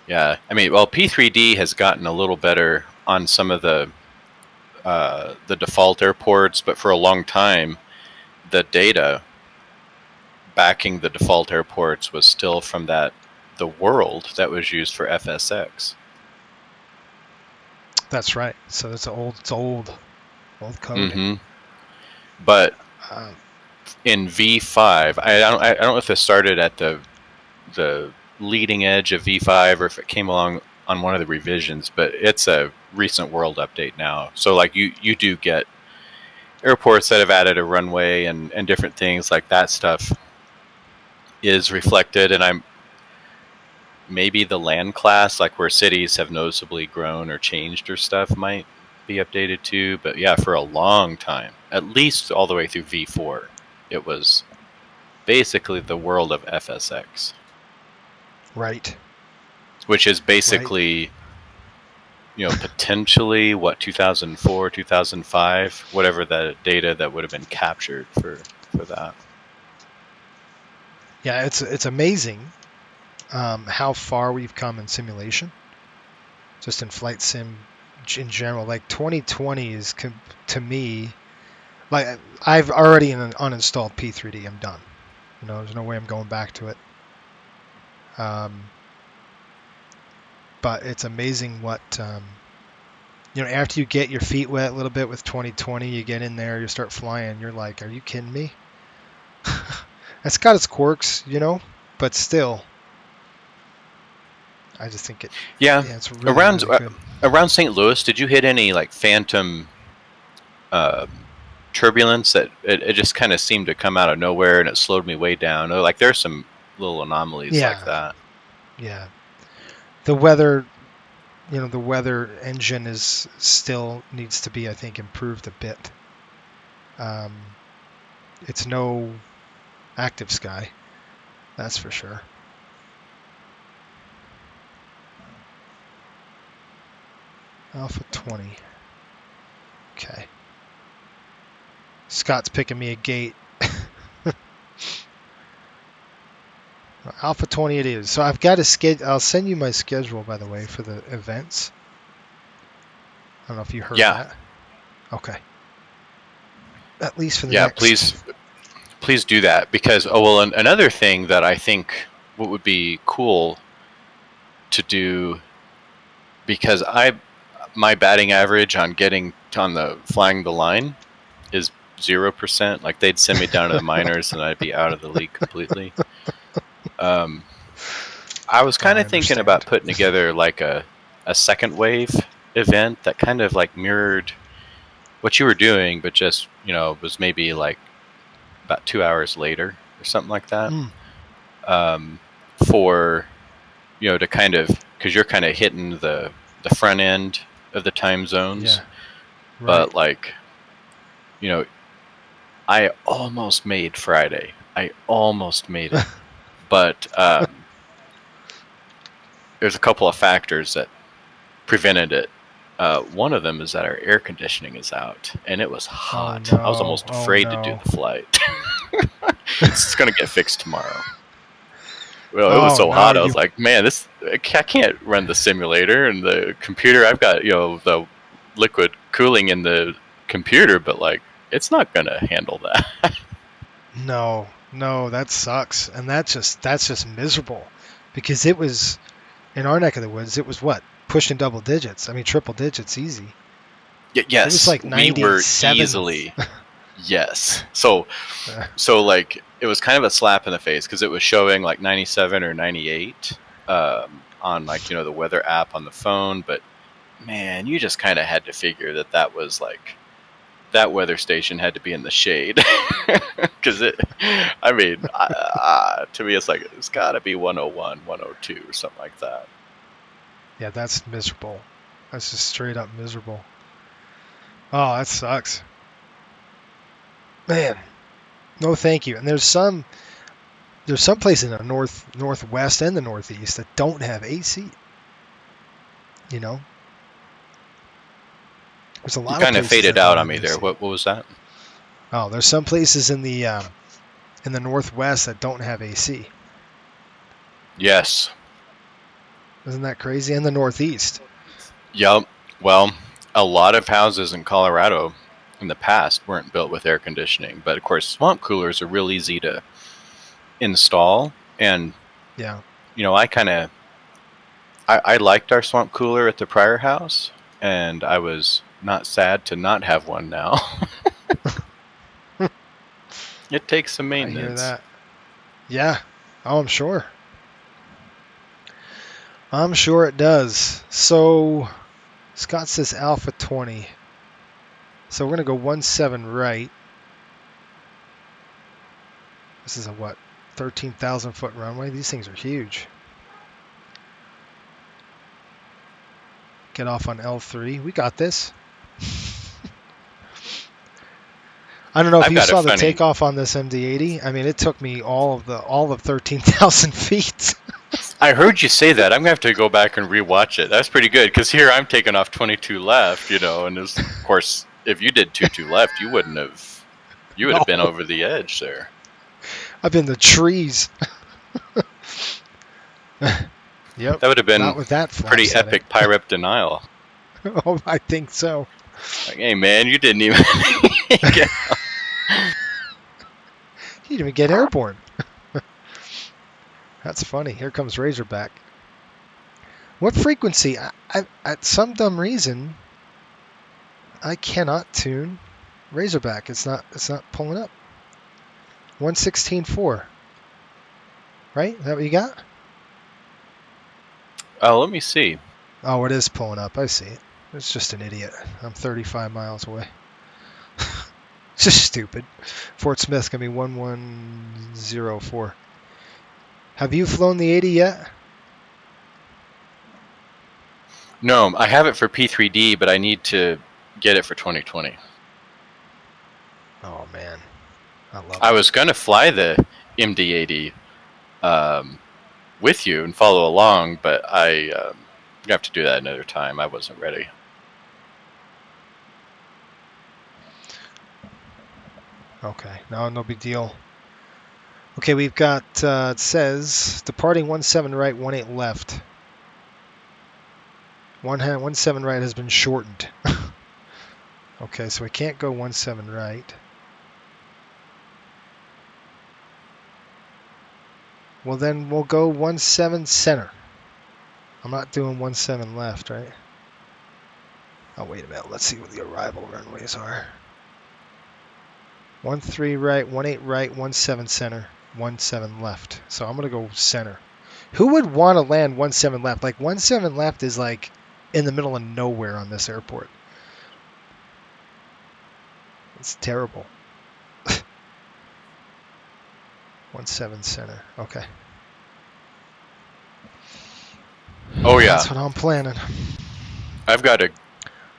[SPEAKER 6] I mean, well, P3D has gotten a little better on some of the default airports, but for a long time, the data backing the default airports was still from the world that was used for FSX.
[SPEAKER 2] That's right. So it's old code.
[SPEAKER 6] Mm-hmm. But in V5, I don't know if it started at the leading edge of V5 or if it came along on one of the revisions, but it's a recent world update now. So like you do get airports that have added a runway and different things like that stuff is reflected, and maybe the land class, like where cities have noticeably grown or changed or stuff, might be updated too. But yeah, for a long time, at least all the way through V4, it was basically the world of FSX.
[SPEAKER 2] Right.
[SPEAKER 6] Which is basically, potentially 2004, 2005, whatever the data that would have been captured for that.
[SPEAKER 2] Yeah, it's amazing how far we've come in simulation, just in flight sim in general. Like 2020 is, to me, like I've already uninstalled P3D. I'm done. There's no way I'm going back to it. But it's amazing what, after you get your feet wet a little bit with 2020, you get in there, you start flying, you're like, are you kidding me? It's got its quirks, but still, I just think it's really, really good.
[SPEAKER 6] Around St. Louis, did you hit any like phantom turbulence that it just kind of seemed to come out of nowhere and it slowed me way down? Like there's some little anomalies like that.
[SPEAKER 2] Yeah. The weather, the weather engine is still needs to be, I think, improved a bit. It's no active sky, that's for sure. Alpha 20. Okay. Scott's picking me a gate. Alpha 20 it is. So I've got a schedule. I'll send you my schedule, by the way, for the events. I don't know if you heard that. Okay. At least for the next.
[SPEAKER 6] please do that, because another thing that I think what would be cool to do, because my batting average on flying the line is 0%. Like they'd send me down to the minors and I'd be out of the league completely. I was kind of thinking about putting together like a second wave event that kind of like mirrored what you were doing, but just, was maybe like about 2 hours later or something like that. For, to kind of, because you're kind of hitting the front end of the time zones. Yeah. Right. But like, I almost made Friday. I almost made it. But there's a couple of factors that prevented it. One of them is that our air conditioning is out, and it was hot. I was almost afraid to do the flight. It's going to get fixed tomorrow. Well, it was so hot. I was like, man, I can't run the simulator and the computer. I've got, the liquid cooling in the computer, but like, it's not going to handle that.
[SPEAKER 2] No, that sucks. And that's just miserable, because it was in our neck of the woods. It was pushing double digits. I mean, triple digits easy.
[SPEAKER 6] Yes.
[SPEAKER 2] It was like 97.
[SPEAKER 6] We were easily. Yes. So like it was kind of a slap in the face, because it was showing like 97 or 98 on on like, the weather app on the phone, but man, you just kind of had to figure that was like, that weather station had to be in the shade. Because to me, it's like, it's got to be 101, 102 or something like that.
[SPEAKER 2] Yeah, that's miserable. That's just straight up miserable. Oh, that sucks. Man, no thank you. And there's some places in the northwest and the northeast that don't have AC. You know? There's a lot
[SPEAKER 6] You kind
[SPEAKER 2] of
[SPEAKER 6] of
[SPEAKER 2] places
[SPEAKER 6] faded
[SPEAKER 2] that
[SPEAKER 6] out
[SPEAKER 2] don't
[SPEAKER 6] on me
[SPEAKER 2] have
[SPEAKER 6] there.
[SPEAKER 2] AC.
[SPEAKER 6] What was that?
[SPEAKER 2] Oh, there's some places in the northwest that don't have AC.
[SPEAKER 6] Yes.
[SPEAKER 2] Isn't that crazy? And the northeast.
[SPEAKER 6] Yep. Well, a lot of houses in Colorado in the past weren't built with air conditioning, but of course swamp coolers are real easy to install. And
[SPEAKER 2] Yeah.
[SPEAKER 6] I liked our swamp cooler at the prior house, and I was not sad to not have one now. It takes some
[SPEAKER 2] I
[SPEAKER 6] maintenance.
[SPEAKER 2] hear that. Yeah. Oh, I'm sure. I'm sure it does. So Scott says Alpha 20. So we're going to go 17 right. This is a what? 13,000 foot runway. These things are huge. Get off on L3. We got this. I don't know if you saw the takeoff on this MD-80. I mean, it took me all of 13,000 feet.
[SPEAKER 6] I heard you say that. I'm gonna have to go back and rewatch it. That's pretty good because here I'm taking off 22 left, and of course, if you did 22 left, you would have been over the edge there.
[SPEAKER 2] I've been the trees. Yep.
[SPEAKER 6] That would have been
[SPEAKER 2] not with that
[SPEAKER 6] pretty epic PIREP denial.
[SPEAKER 2] Oh, I think so.
[SPEAKER 6] Like, hey man, you didn't even get
[SPEAKER 2] You didn't even get airborne. That's funny. Here comes Razorback. What frequency? At some dumb reason, I cannot tune Razorback. It's not pulling up. 116.4. Right? Is that what you got?
[SPEAKER 6] Oh, let me see.
[SPEAKER 2] Oh, it is pulling up. I see it. It's just an idiot. I'm 35 miles away. It's just stupid. Fort Smith's going to be 1104. Have you flown the 80 yet?
[SPEAKER 6] No, I have it for P3D, but I need to get it for 2020.
[SPEAKER 2] Oh, man.
[SPEAKER 6] I was going to fly the MD-80 with you and follow along, but I have to do that another time. I wasn't ready.
[SPEAKER 2] Okay, no big deal. Okay, we've got, it says, departing 17 right, 18 left. 17 right has been shortened. Okay, so we can't go 17 right. Well, then we'll go 17 center. I'm not doing 17 left, right? Oh, wait a minute. Let's see what the arrival runways are. 13 right, 18 right, 17 center, 17 left. So I'm going to go center. Who would want to land 17 left? Like 17 left is like in the middle of nowhere on this airport. It's terrible. 17 center. Okay.
[SPEAKER 6] Oh yeah.
[SPEAKER 2] That's what I'm planning.
[SPEAKER 6] I've got a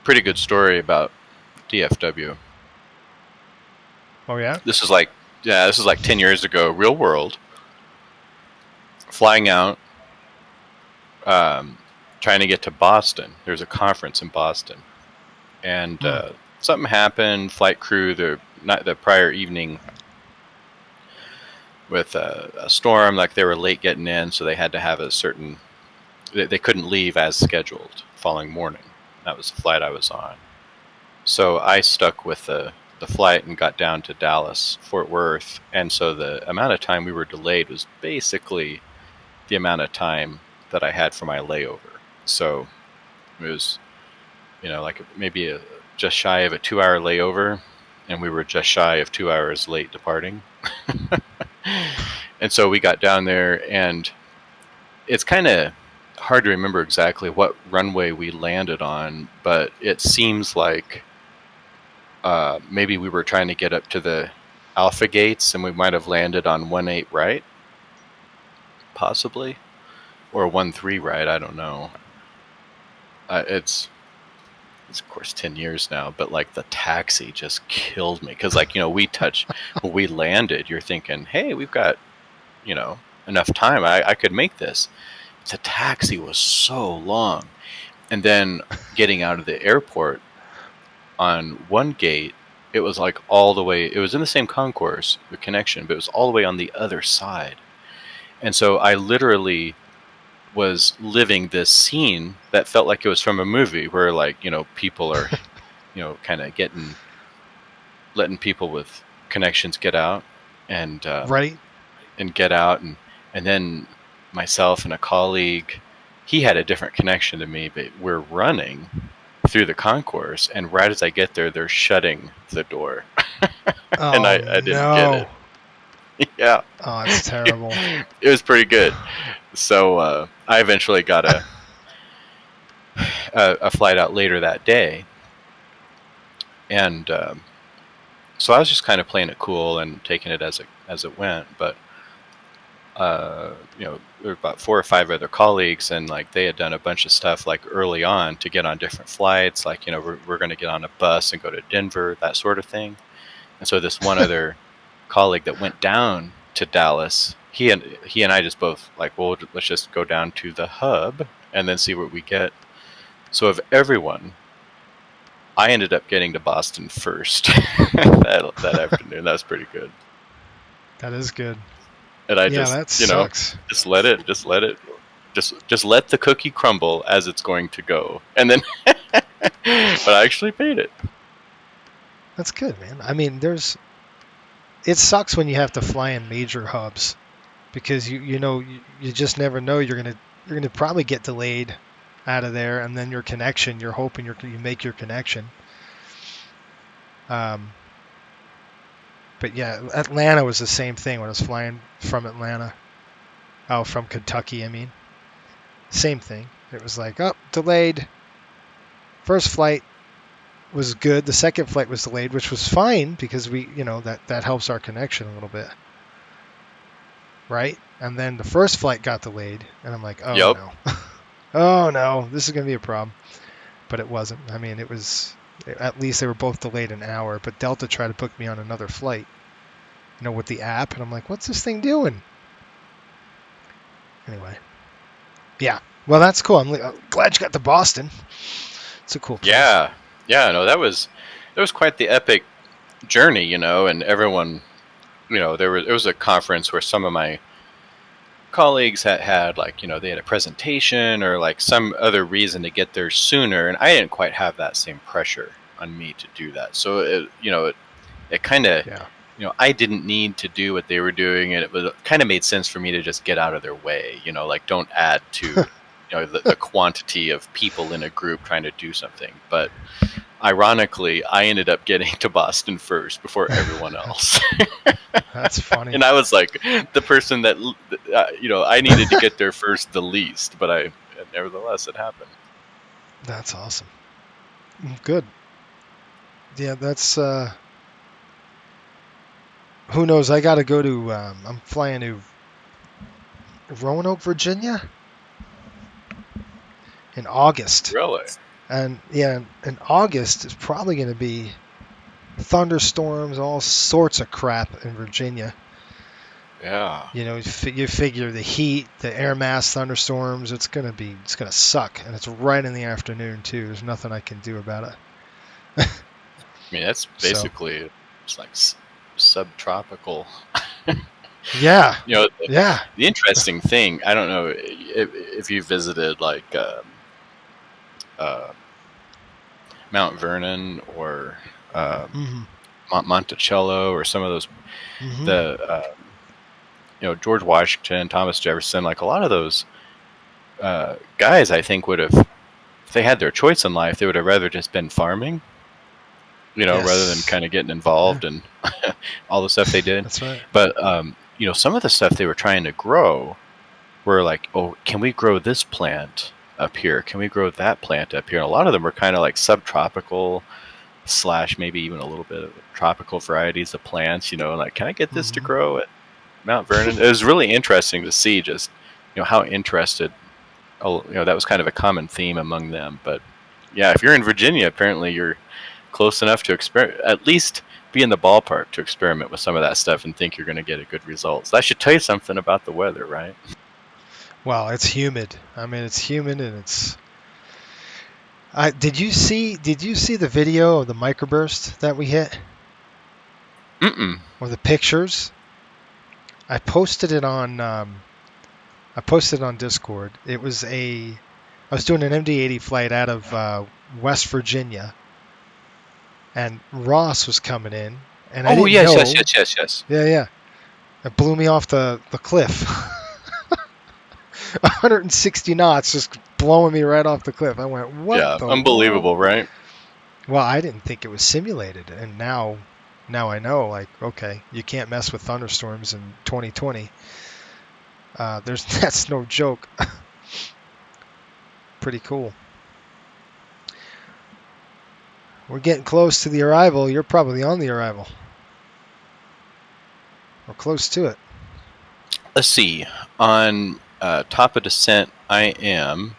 [SPEAKER 6] pretty good story about DFW.
[SPEAKER 2] Oh yeah?
[SPEAKER 6] This is like 10 years ago, real world. Flying out, trying to get to Boston. There's a conference in Boston. And something happened, flight crew, the prior evening with a storm, like they were late getting in, so they had to have they couldn't leave as scheduled following morning. That was the flight I was on. So I stuck with the flight and got down to Dallas, Fort Worth, and so the amount of time we were delayed was basically the amount of time that I had for my layover. So it was, like maybe just shy of a 2-hour layover, and we were just shy of 2 hours late departing. And so we got down there, and it's kind of hard to remember exactly what runway we landed on, but it seems like maybe we were trying to get up to the Alpha gates, and we might have landed on 18 right, possibly, or 13 right. I don't know. It's of course 10 years now, but like the taxi just killed me because, like, when we landed, you're thinking, hey, we've got enough time. I could make this. The taxi was so long, and then getting out of the airport on one gate, it was like all the way. It was in the same concourse, the connection, but it was all the way on the other side. And so I literally was living this scene that felt like it was from a movie, where like people are kind of letting people with connections get out and
[SPEAKER 2] Right.
[SPEAKER 6] and get out, and then myself and a colleague, he had a different connection to me, but we're running through the concourse, and right as I get there, they're shutting the door. And I didn't get it. Yeah.
[SPEAKER 2] Oh, it's terrible.
[SPEAKER 6] It was pretty good. So I eventually got a flight out later that day, and so I was just kind of playing it cool and taking it as it went. But there were about 4 or 5 other colleagues, and like they had done a bunch of stuff like early on to get on different flights. Like we're going to get on a bus and go to Denver, that sort of thing. And so this one other colleague that went down to Dallas, he and I just both like, well, let's just go down to the hub and then see what we get. So of everyone, I ended up getting to Boston first that afternoon. That was pretty good.
[SPEAKER 2] That is good.
[SPEAKER 6] And I
[SPEAKER 2] that sucks.
[SPEAKER 6] just let the cookie crumble as it's going to go. And then, but I actually paid it.
[SPEAKER 2] That's good, man. I mean, it sucks when you have to fly in major hubs, because you just never know. You're gonna probably get delayed out of there, and then your connection, you're hoping you make your connection. But yeah, Atlanta was the same thing when I was flying from Atlanta. Oh, from Kentucky, I mean. Same thing. It was like, delayed. First flight was good. The second flight was delayed, which was fine because we, that helps our connection a little bit. Right? And then the first flight got delayed, and I'm like, no. Oh no, this is going to be a problem. But it wasn't. I mean, it was, at least they were both delayed an hour, but Delta tried to book me on another flight, with the app, and I'm like, what's this thing doing? Anyway. Yeah. Well, that's cool. I'm glad you got to Boston. It's a cool place.
[SPEAKER 6] Yeah. Yeah, no, that was quite the epic journey, and everyone, it was a conference where some of my colleagues had like, they had a presentation or like some other reason to get there sooner, and I didn't quite have that same pressure on me to do that. So it kind of, I didn't need to do what they were doing, and it kind of made sense for me to just get out of their way, like don't add to the quantity of people in a group trying to do something. But ironically, I ended up getting to Boston first before everyone else.
[SPEAKER 2] That's funny.
[SPEAKER 6] And I was like the person that, I needed to get there first the least, but nevertheless, it happened.
[SPEAKER 2] That's awesome. Good. Yeah, that's, who knows? I got to go to, I'm flying to Roanoke, Virginia in August.
[SPEAKER 6] Really?
[SPEAKER 2] And yeah, in August is probably going to be thunderstorms, all sorts of crap in Virginia.
[SPEAKER 6] Yeah.
[SPEAKER 2] You figure the heat, the air mass thunderstorms, it's going to suck. And it's right in the afternoon too. There's nothing I can do about it.
[SPEAKER 6] I mean, that's basically, it's like subtropical.
[SPEAKER 2] Yeah.
[SPEAKER 6] The interesting thing, I don't know if you visited like Mount Vernon or Monticello or some of those, George Washington, Thomas Jefferson, like a lot of those guys, I think would have, if they had their choice in life, they would have rather just been farming, rather than kind of getting involved in all the stuff they did.
[SPEAKER 2] That's right.
[SPEAKER 6] But, some of the stuff they were trying to grow were like, oh, can we grow this plant up here? Can we grow that plant up here? And a lot of them were kind of like subtropical / maybe even a little bit of tropical varieties of plants, like, can I get this to grow at Mount Vernon? It was really interesting to see just, how interested, that was kind of a common theme among them. But yeah, if you're in Virginia, apparently you're close enough to at least be in the ballpark to experiment with some of that stuff and think you're going to get a good result. So that should tell you something about the weather, right?
[SPEAKER 2] Well, it's humid. I mean, it's humid, and it's. Did you see the video of the microburst that we hit?
[SPEAKER 6] Mm-mm.
[SPEAKER 2] Or the pictures? I posted it on. Discord. It was I was doing an MD-80 flight out of West Virginia, and Ross was coming in, and I didn't know.
[SPEAKER 6] Yes.
[SPEAKER 2] Yeah. It blew me off the cliff. 160 knots, just blowing me right off the cliff. I went, what?
[SPEAKER 6] Yeah,
[SPEAKER 2] the
[SPEAKER 6] unbelievable,
[SPEAKER 2] world?
[SPEAKER 6] right?
[SPEAKER 2] Well, I didn't think it was simulated, and now I know. Like, okay, you can't mess with thunderstorms in 2020. That's no joke. Pretty cool. We're getting close to the arrival. You're probably on the arrival. We're close to it.
[SPEAKER 6] Let's see. On top of descent, I am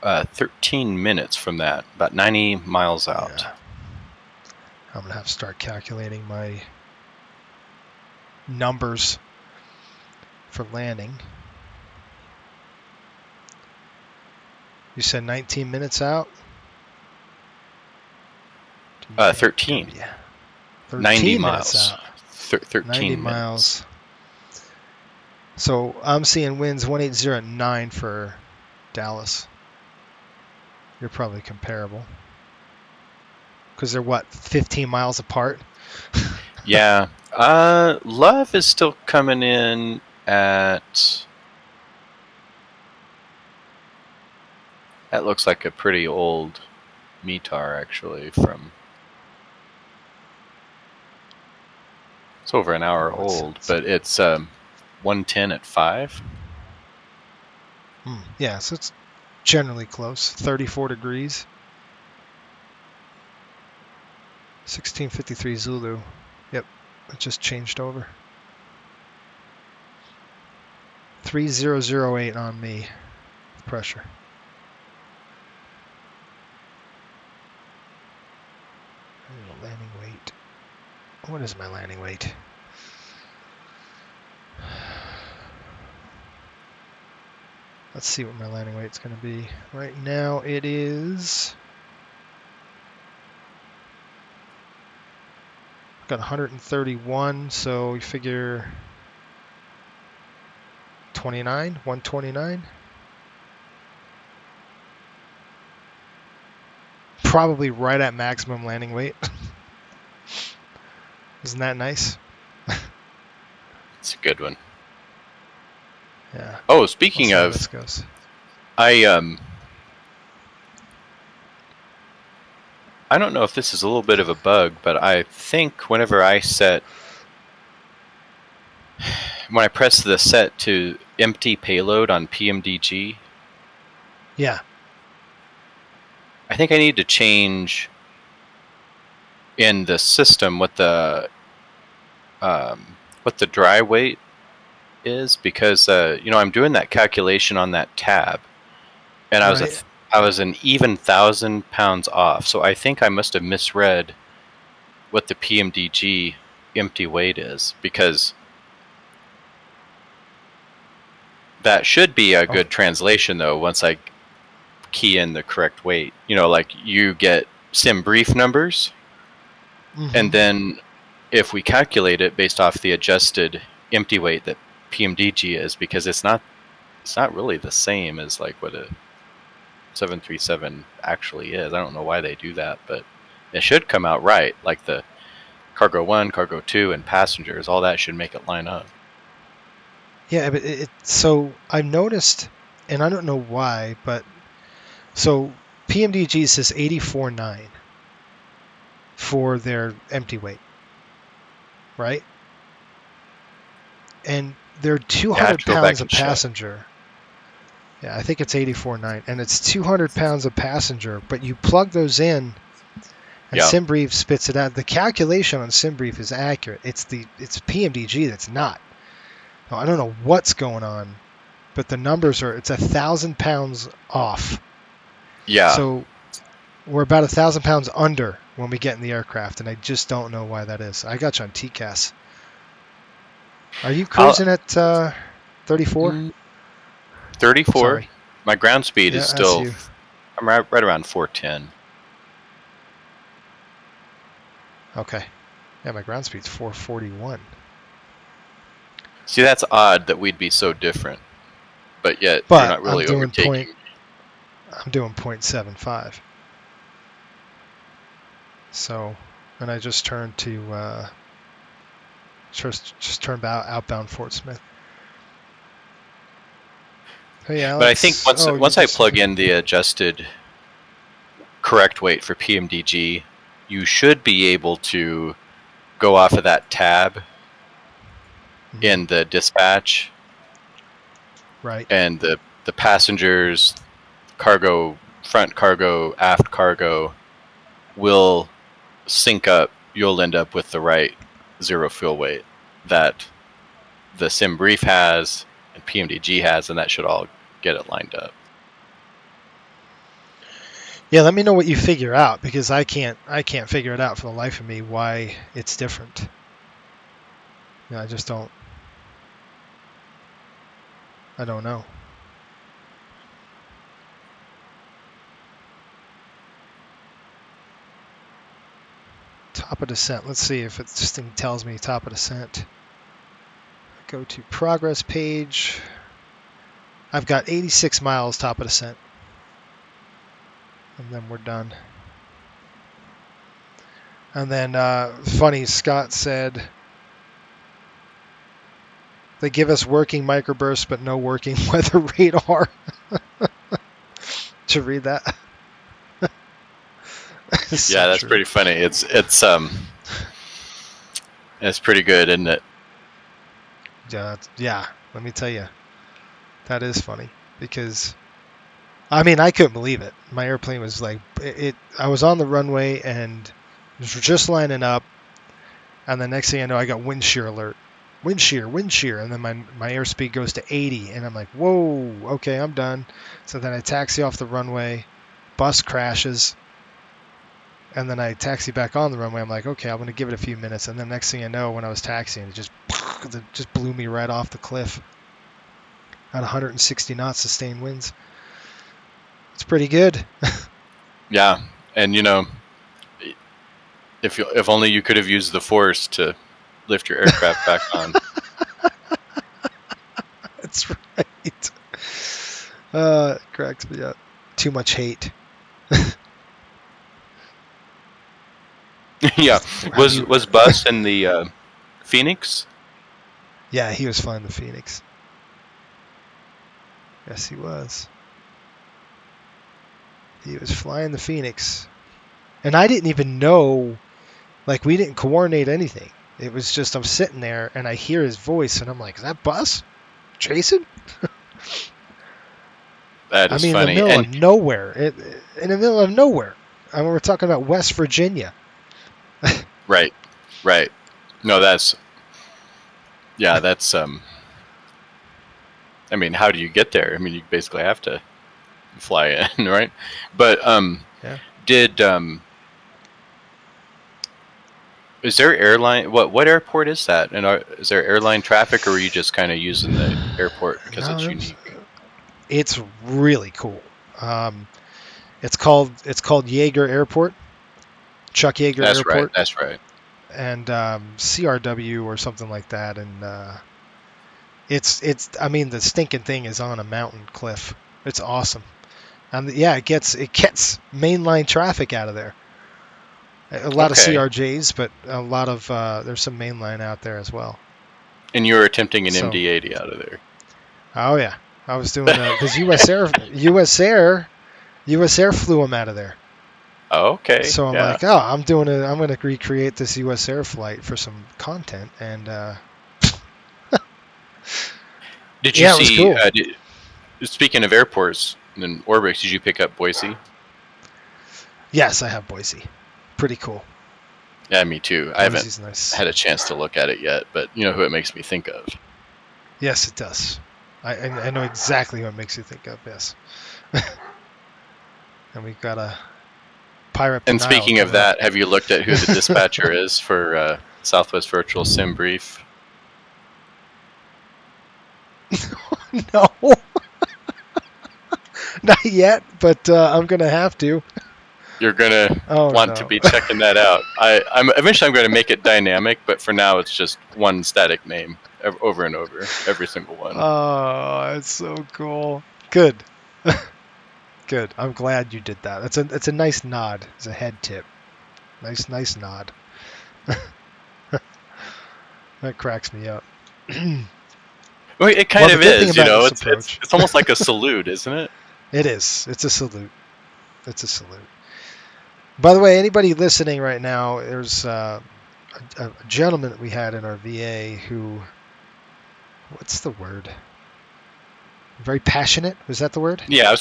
[SPEAKER 6] 13 minutes from that, about 90 miles out.
[SPEAKER 2] Yeah. I'm going to have to start calculating my numbers for landing. You said 19 minutes out?
[SPEAKER 6] 13.
[SPEAKER 2] Yeah.
[SPEAKER 6] 90 miles.
[SPEAKER 2] Out.
[SPEAKER 6] 13
[SPEAKER 2] 90
[SPEAKER 6] minutes.
[SPEAKER 2] miles. So I'm seeing winds 180 at 9 for Dallas. You're probably comparable. Because they're, 15 miles apart?
[SPEAKER 6] Yeah. Love is still coming in at... That looks like a pretty old METAR, actually, from... It's over an hour old, but it's 110 at 5.
[SPEAKER 2] Yeah, so it's generally close. 34 degrees. 1653 Zulu. Yep, it just changed over. 3008 on me. Pressure. Landing weight. What is my landing weight? Let's see what my landing weight's going to be. Right now it is... Got 131, so you figure 129. Probably right at maximum landing weight. Isn't that nice?
[SPEAKER 6] It's a good one.
[SPEAKER 2] Yeah.
[SPEAKER 6] Oh, speaking of,
[SPEAKER 2] this goes.
[SPEAKER 6] I don't know if this is a little bit of a bug, but I think when I press the set to empty payload on PMDG,
[SPEAKER 2] yeah,
[SPEAKER 6] I think I need to change in the system what the dry weight is, because I'm doing that calculation on that tab, and I was an even 1,000 pounds off. So I think I must have misread what the PMDG empty weight is, because that should be a good translation though once I key in the correct weight. Like you get sim brief numbers, and then if we calculate it based off the adjusted empty weight that PMDG is, because it's not really the same as like what a 737 actually is. I don't know why they do that, but it should come out right. Like the cargo 1, cargo 2, and passengers, all that should make it line up.
[SPEAKER 2] Yeah, but so I've noticed, and I don't know why, but so PMDG says 84.9 for their empty weight, right? And they're
[SPEAKER 6] have
[SPEAKER 2] 200
[SPEAKER 6] to go back
[SPEAKER 2] pounds a
[SPEAKER 6] and check.
[SPEAKER 2] passenger. Yeah, I think it's 84.9, and it's 200 pounds a passenger. But you plug those in, and
[SPEAKER 6] Yeah.
[SPEAKER 2] SimBrief spits it out. The calculation on SimBrief is accurate. It's PMDG that's not. Now, I don't know what's going on, but the numbers are. It's 1,000 pounds off.
[SPEAKER 6] Yeah.
[SPEAKER 2] So we're about 1,000 pounds under when we get in the aircraft, and I just don't know why that is. I got you on TCAS. Are you cruising at 34?
[SPEAKER 6] 34.
[SPEAKER 2] Sorry.
[SPEAKER 6] My ground speed
[SPEAKER 2] Yeah,
[SPEAKER 6] is
[SPEAKER 2] that's
[SPEAKER 6] still.
[SPEAKER 2] you.
[SPEAKER 6] I'm right around 410.
[SPEAKER 2] Okay. Yeah, my ground speed's 441.
[SPEAKER 6] See, that's odd that we'd be so different, but yet
[SPEAKER 2] But
[SPEAKER 6] you're not really
[SPEAKER 2] I'm doing
[SPEAKER 6] overtaking.
[SPEAKER 2] I'm doing 0.75. So, and I just turned to just turned outbound Fort Smith. Hey, Alex.
[SPEAKER 6] But I think once I
[SPEAKER 2] just-
[SPEAKER 6] plug in the adjusted correct weight for PMDG, you should be able to go off of that tab in the dispatch,
[SPEAKER 2] right.
[SPEAKER 6] and the passengers, cargo, front cargo, aft cargo will sync up. You'll end up with the right zero fuel weight that the SimBrief has and PMDG has, and that should all get it lined up.
[SPEAKER 2] Yeah, let me know what you figure out, because I can't figure it out for the life of me why it's different. Yeah, I just don't. I don't know. Top of descent. Let's see if this thing tells me top of descent. Go to progress page. I've got 86 miles top of descent. And then we're done. And then, funny, Scott said, they give us working microbursts, but no working weather radar. Did you read that? It's
[SPEAKER 6] Yeah,
[SPEAKER 2] so
[SPEAKER 6] that's
[SPEAKER 2] true.
[SPEAKER 6] pretty funny. It's pretty good, isn't it?
[SPEAKER 2] Yeah, let me tell you, that is funny, because I mean, I couldn't believe it. My airplane was like I was on the runway and was just lining up, and the next thing I know, I got wind shear alert. Wind shear, and then my airspeed goes to 80, and I'm like, whoa, okay, I'm done. So then I taxi off the runway, bus crashes, and then I taxi back on the runway. I'm like, okay, I'm going to give it a few minutes, and then next thing I know, when I was taxiing, it just blew me right off the cliff at 160 knots sustained winds. It's pretty good.
[SPEAKER 6] Yeah, and if only you could have used the force to lift your aircraft back on.
[SPEAKER 2] That's right. It cracks me up. Too much hate.
[SPEAKER 6] Yeah, was Bus in the Phoenix?
[SPEAKER 2] Yeah, he was flying the Phoenix. Yes, he was. He was flying the Phoenix. And I didn't even know, like, we didn't coordinate anything. It was just, I'm sitting there and I hear his voice and I'm like, is that Bus? Jason?
[SPEAKER 6] That is
[SPEAKER 2] I mean,
[SPEAKER 6] funny.
[SPEAKER 2] in the middle
[SPEAKER 6] And
[SPEAKER 2] of nowhere. In the middle of nowhere. I mean, we're talking about West Virginia.
[SPEAKER 6] right. No, that's I mean, how do you get there? I mean, you basically have to fly in, right? But
[SPEAKER 2] Yeah.
[SPEAKER 6] is there airline? What airport is that? And is there airline traffic, or are you just kind of using the airport because it's unique?
[SPEAKER 2] It's really cool. It's called Yeager Airport, Chuck Yeager Airport.
[SPEAKER 6] That's right.
[SPEAKER 2] And CRW or something like that. And it's I mean, the stinking thing is on a mountain cliff. It's awesome. And yeah, it gets mainline traffic out of there. A lot of CRJs, but a lot of there's some mainline out there as well.
[SPEAKER 6] And you were attempting an MD-80 out of there.
[SPEAKER 2] Oh yeah, I was doing because US Air flew them out of there.
[SPEAKER 6] Oh, okay.
[SPEAKER 2] So I'm like, I'm going to recreate this US Air flight for some content, and
[SPEAKER 6] Did you
[SPEAKER 2] Yeah, it was
[SPEAKER 6] see?
[SPEAKER 2] cool.
[SPEAKER 6] Speaking of airports and Orbix, did you pick up Boise?
[SPEAKER 2] Yes, I have Boise. Pretty cool.
[SPEAKER 6] Yeah, me too. I haven't
[SPEAKER 2] Boise's nice.
[SPEAKER 6] had a chance to look at it yet, but you know who it makes me think of.
[SPEAKER 2] Yes, it does. I know exactly what it makes you think of. Yes. And we've got a pirate.
[SPEAKER 6] And
[SPEAKER 2] denial
[SPEAKER 6] speaking of
[SPEAKER 2] coming up.
[SPEAKER 6] that, have you looked at who the dispatcher is for Southwest Virtual Sim Brief?
[SPEAKER 2] No. Not yet, but I'm gonna have to.
[SPEAKER 6] You're gonna
[SPEAKER 2] Oh,
[SPEAKER 6] want
[SPEAKER 2] no.
[SPEAKER 6] to be checking that out. Eventually I'm going to make it dynamic, but for now it's just one static name over and over, every single one.
[SPEAKER 2] Oh, it's so cool. Good. Good. I'm glad you did that. It's a nice nod. It's a head tip. Nice nod. That cracks me up.
[SPEAKER 6] Well, it kind of
[SPEAKER 2] the good thing
[SPEAKER 6] is, you
[SPEAKER 2] about
[SPEAKER 6] know.
[SPEAKER 2] this approach-
[SPEAKER 6] It's almost like a salute, isn't it?
[SPEAKER 2] It is. It's a salute. It's a salute. By the way, anybody listening right now, there's a gentleman that we had in our VA who, what's the word? Very passionate. Was that the word?
[SPEAKER 6] Yeah,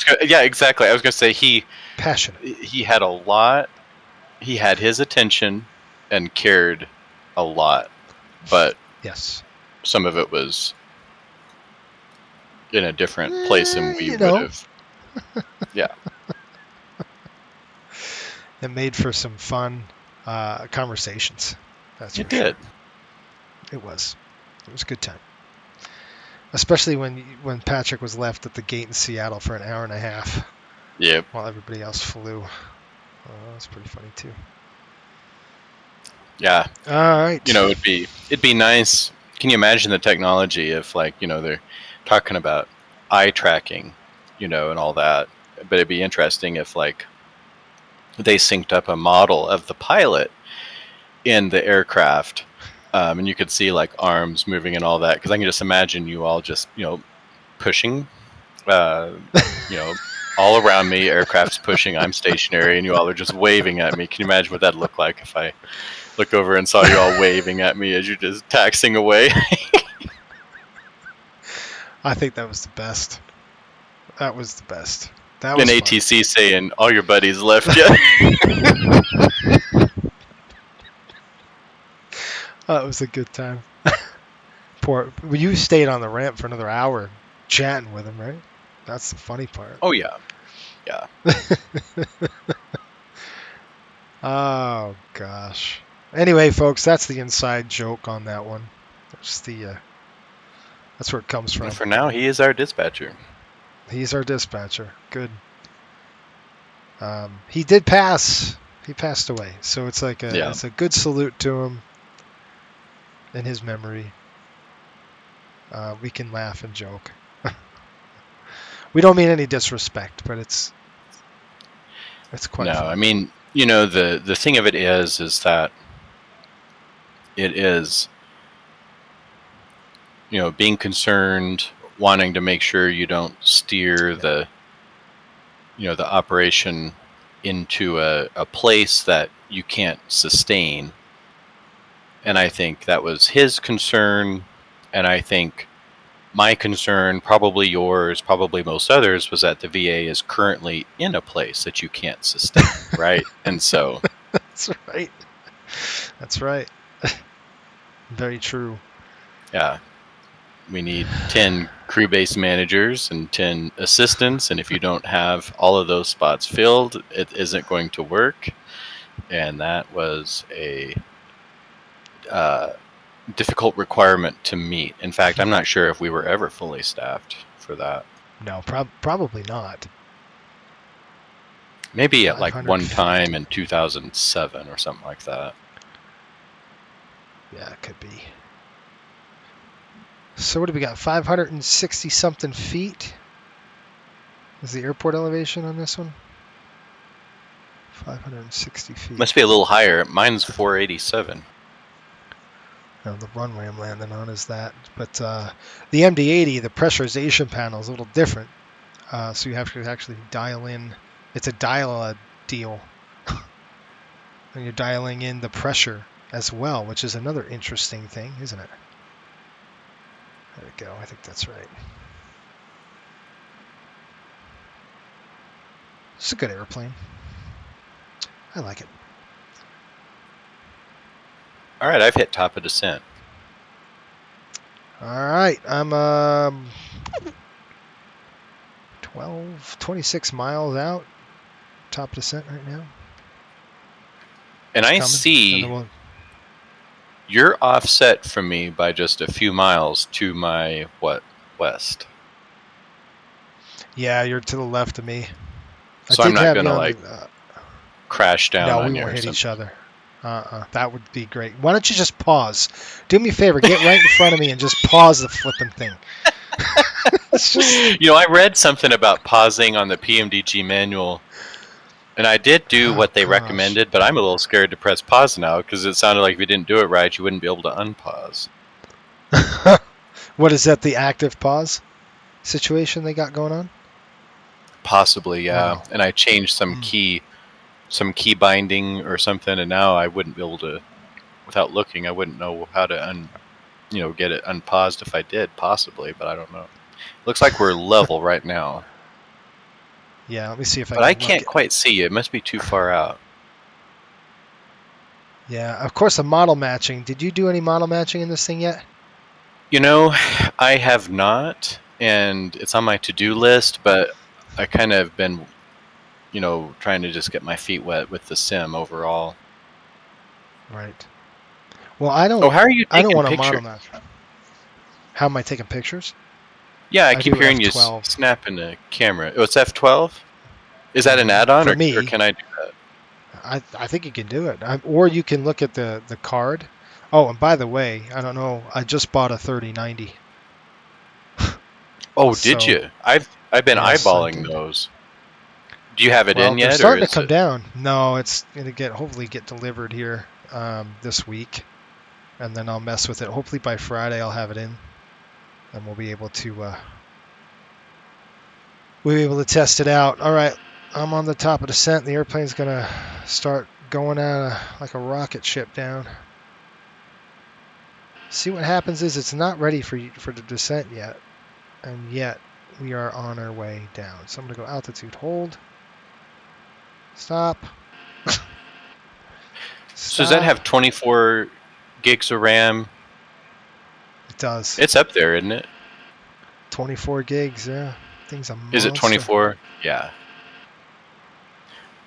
[SPEAKER 6] exactly. I was going to say
[SPEAKER 2] Passionate.
[SPEAKER 6] he had a lot. He had his attention and cared a lot, but
[SPEAKER 2] Yes.
[SPEAKER 6] some of it was in a different place than we
[SPEAKER 2] you
[SPEAKER 6] would
[SPEAKER 2] know.
[SPEAKER 6] have. Yeah.
[SPEAKER 2] It made for some fun conversations. That's
[SPEAKER 6] You
[SPEAKER 2] for sure.
[SPEAKER 6] did.
[SPEAKER 2] It was. It was a good time. Especially when Patrick was left at the gate in Seattle for an hour and a half
[SPEAKER 6] Yep.
[SPEAKER 2] while everybody else flew. That's pretty funny too.
[SPEAKER 6] Yeah.
[SPEAKER 2] All right.
[SPEAKER 6] You know, it'd be nice. Can you imagine the technology if, like, you know, they're talking about eye tracking, you know, and all that. But it'd be interesting if, like, they synced up a model of the pilot in the aircraft, and you could see like arms moving and all that. Because I can just imagine you all just, you know, pushing, you know, all around me. Aircraft's pushing. I'm stationary, and you all are just waving at me. Can you imagine what that'd look like if I looked over and saw you all waving at me as you're just taxiing away?
[SPEAKER 2] I think that was the best. That was the best. That was
[SPEAKER 6] An
[SPEAKER 2] fun.
[SPEAKER 6] ATC saying, all your buddies left you.
[SPEAKER 2] That was a good time. Well, you stayed on the ramp for another hour chatting with him, right? That's the funny part.
[SPEAKER 6] Oh, yeah. Yeah.
[SPEAKER 2] Oh, gosh. Anyway, folks, that's the inside joke on that one. That's where it comes from.
[SPEAKER 6] And for now, he is our dispatcher.
[SPEAKER 2] He's our dispatcher. Good. He did pass. He passed away. So it's like it's a good salute to him in his memory. We can laugh and joke. We don't mean any disrespect, but it's quite fun.
[SPEAKER 6] I mean, you know, the thing of it is that it is, you know, being concerned, wanting to make sure you don't steer the, you know, the operation into a place that you can't sustain. And I think that was his concern, and I think my concern, probably yours, probably most others, was that the VA is currently in a place that you can't sustain, right? And so...
[SPEAKER 2] That's right. That's right. Very true.
[SPEAKER 6] Yeah. We need 10 crew base managers and 10 assistants, and if you don't have all of those spots filled, it isn't going to work. And that was a difficult requirement to meet. In fact, I'm not sure if we were ever fully staffed for that.
[SPEAKER 2] No, probably not.
[SPEAKER 6] Maybe at like one
[SPEAKER 2] 550.
[SPEAKER 6] time in 2007 or something like that.
[SPEAKER 2] Yeah, it could be. So what do we got? 560 something feet is the airport elevation on this one. 560 feet.
[SPEAKER 6] Must be a little higher. Mine's 487.
[SPEAKER 2] No, the runway I'm landing on is that. But the MD-80, the pressurization panel is a little different. So you have to actually dial in. It's a dial deal. And you're dialing in the pressure as well, which is another interesting thing, isn't it? There we go. I think that's right. It's a good airplane. I like it.
[SPEAKER 6] All right, I've hit top of descent.
[SPEAKER 2] All right, I'm 26 miles out. Top descent right now.
[SPEAKER 6] And I
[SPEAKER 2] Coming.
[SPEAKER 6] see
[SPEAKER 2] And then we'll-
[SPEAKER 6] you're offset from me by just a few miles to my west.
[SPEAKER 2] Yeah, you're to the left of me.
[SPEAKER 6] So
[SPEAKER 2] I
[SPEAKER 6] I'm
[SPEAKER 2] did
[SPEAKER 6] not
[SPEAKER 2] have
[SPEAKER 6] gonna
[SPEAKER 2] you on
[SPEAKER 6] like
[SPEAKER 2] the,
[SPEAKER 6] crash down
[SPEAKER 2] no,
[SPEAKER 6] on
[SPEAKER 2] we
[SPEAKER 6] you
[SPEAKER 2] won't
[SPEAKER 6] or
[SPEAKER 2] hit
[SPEAKER 6] something.
[SPEAKER 2] each other. That would be great. Why don't you just pause? Do me a favor, get right in front of me and just pause the flipping thing. It's just,
[SPEAKER 6] You know, I read something about pausing on the PMDG manual, and I did do
[SPEAKER 2] Oh,
[SPEAKER 6] what they
[SPEAKER 2] gosh.
[SPEAKER 6] recommended, but I'm a little scared to press pause now because it sounded like if you didn't do it right, you wouldn't be able to unpause.
[SPEAKER 2] What is that? The active pause situation they got going on?
[SPEAKER 6] Possibly, yeah.
[SPEAKER 2] no?
[SPEAKER 6] And I changed some key binding or something, and now I wouldn't be able to, without looking, I wouldn't know how to get it unpaused if I did, possibly, but I don't know. Looks like we're level right now.
[SPEAKER 2] Yeah, let me see if
[SPEAKER 6] But I
[SPEAKER 2] can
[SPEAKER 6] can't
[SPEAKER 2] look.
[SPEAKER 6] quite see you. It must be too far out.
[SPEAKER 2] Yeah, of course, the model matching. Did you do any model matching in this thing yet?
[SPEAKER 6] You know, I have not, and it's on my to-do list, but I kind of been, trying to just get my feet wet with the sim overall.
[SPEAKER 2] Right. Well, I don't.
[SPEAKER 6] Oh, how are you
[SPEAKER 2] I don't
[SPEAKER 6] taking
[SPEAKER 2] want to
[SPEAKER 6] pictures?
[SPEAKER 2] model match. How am I taking pictures?
[SPEAKER 6] Yeah, I
[SPEAKER 2] I
[SPEAKER 6] keep
[SPEAKER 2] do
[SPEAKER 6] hearing you
[SPEAKER 2] F12.
[SPEAKER 6] snapping the camera. Oh, it's F12? Is that an add-on,
[SPEAKER 2] For
[SPEAKER 6] or
[SPEAKER 2] me.
[SPEAKER 6] can I do that?
[SPEAKER 2] I think you can do it. Or you can look at the card. Oh, and by the way, I don't know. I just bought a 3090.
[SPEAKER 6] Oh,
[SPEAKER 2] So,
[SPEAKER 6] did you? I've been
[SPEAKER 2] yes, I
[SPEAKER 6] eyeballing
[SPEAKER 2] did.
[SPEAKER 6] those. Do you have it
[SPEAKER 2] Well,
[SPEAKER 6] in
[SPEAKER 2] they're
[SPEAKER 6] yet, or
[SPEAKER 2] starting to
[SPEAKER 6] is
[SPEAKER 2] come
[SPEAKER 6] it?
[SPEAKER 2] down. No, it's gonna hopefully get delivered here this week, and then I'll mess with it. Hopefully by Friday I'll have it in, and we'll be able to test it out. All right, I'm on the top of descent. The airplane's gonna start going out like a rocket ship down. See, what happens is it's not ready for the descent yet, and yet we are on our way down. So I'm gonna go altitude, hold, stop.
[SPEAKER 6] So does that have 24 gigs of RAM?
[SPEAKER 2] It does.
[SPEAKER 6] It's up there, isn't it?
[SPEAKER 2] 24 gigs, yeah. Thing's a monster.
[SPEAKER 6] Is it 24? Yeah.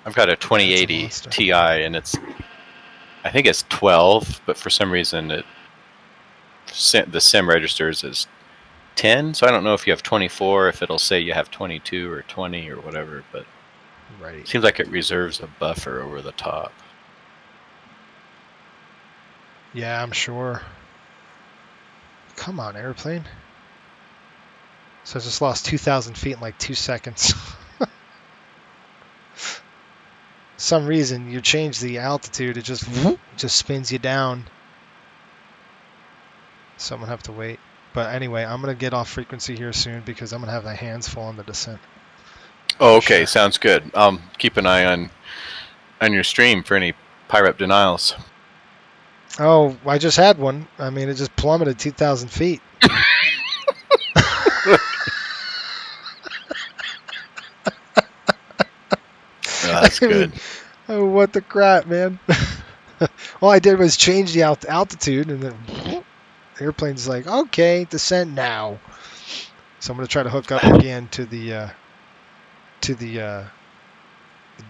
[SPEAKER 6] I've got a 2080
[SPEAKER 2] monster.
[SPEAKER 6] Ti, and I think it's 12, but for some reason the sim registers as 10, so I don't know if you have 24, if it'll say you have 22 or 20 or whatever, but
[SPEAKER 2] Right.
[SPEAKER 6] it seems like it reserves a buffer over the top.
[SPEAKER 2] Yeah, I'm sure. Come on, airplane. So I just lost 2,000 feet in like 2 seconds. Some reason you change the altitude, it just spins you down. So I'm gonna have to wait. But anyway, I'm gonna get off frequency here soon because I'm gonna have my hands full on the descent.
[SPEAKER 6] Oh, okay,
[SPEAKER 2] Sure.
[SPEAKER 6] sounds good. Keep an eye on your stream for any pirate denials.
[SPEAKER 2] Oh, I just had one. I mean, it just plummeted 2,000 feet.
[SPEAKER 6] That's good.
[SPEAKER 2] Oh, what the crap, man. All I did was change the altitude, and then the airplane's like, okay, descend now. So I'm going to try to hook up again to the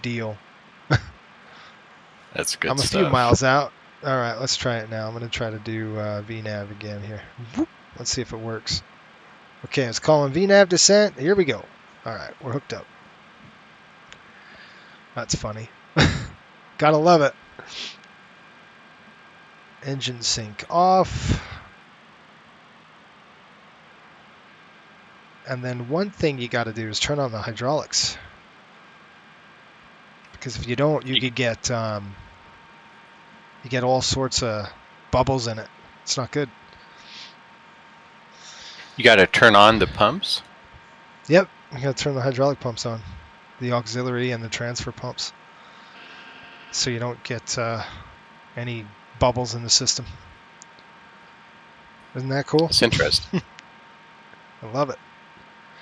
[SPEAKER 2] deal.
[SPEAKER 6] That's good
[SPEAKER 2] I'm a
[SPEAKER 6] stuff.
[SPEAKER 2] few miles out. All right, let's try it now. I'm going to try to do VNAV again here. Let's see if it works. Okay, it's calling VNAV descent. Here we go. All right, we're hooked up. That's funny. Gotta love it. Engine sync off. And then one thing you got to do is turn on the hydraulics. Because if you don't, you could get all sorts of bubbles in it. It's not good.
[SPEAKER 6] You got to turn on the pumps?
[SPEAKER 2] Yep, you got to turn the hydraulic pumps on. The auxiliary and the transfer pumps. So you don't get any bubbles in the system. Isn't that cool?
[SPEAKER 6] It's interesting.
[SPEAKER 2] I love it.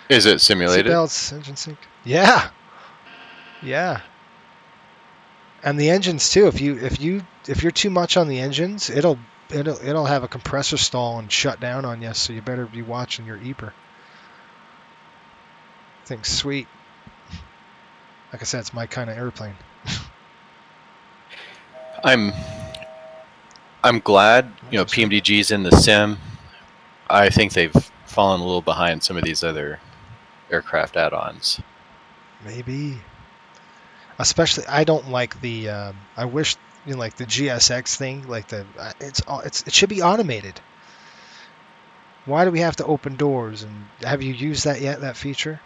[SPEAKER 6] Is it simulated?
[SPEAKER 2] Seatbelts, engine sync. Yeah. Yeah. And the engines too. If you're too much on the engines, it'll have a compressor stall and shut down on you. So you better be watching your EPR. Thing's sweet. Like I said, it's my kind of airplane.
[SPEAKER 6] I'm glad PMDG's in the sim. I think they've fallen a little behind some of these other aircraft add-ons.
[SPEAKER 2] Maybe. Especially, I don't like the. I wish like the GSX thing, like it should be automated. Why do we have to open doors? And have you used that yet? That feature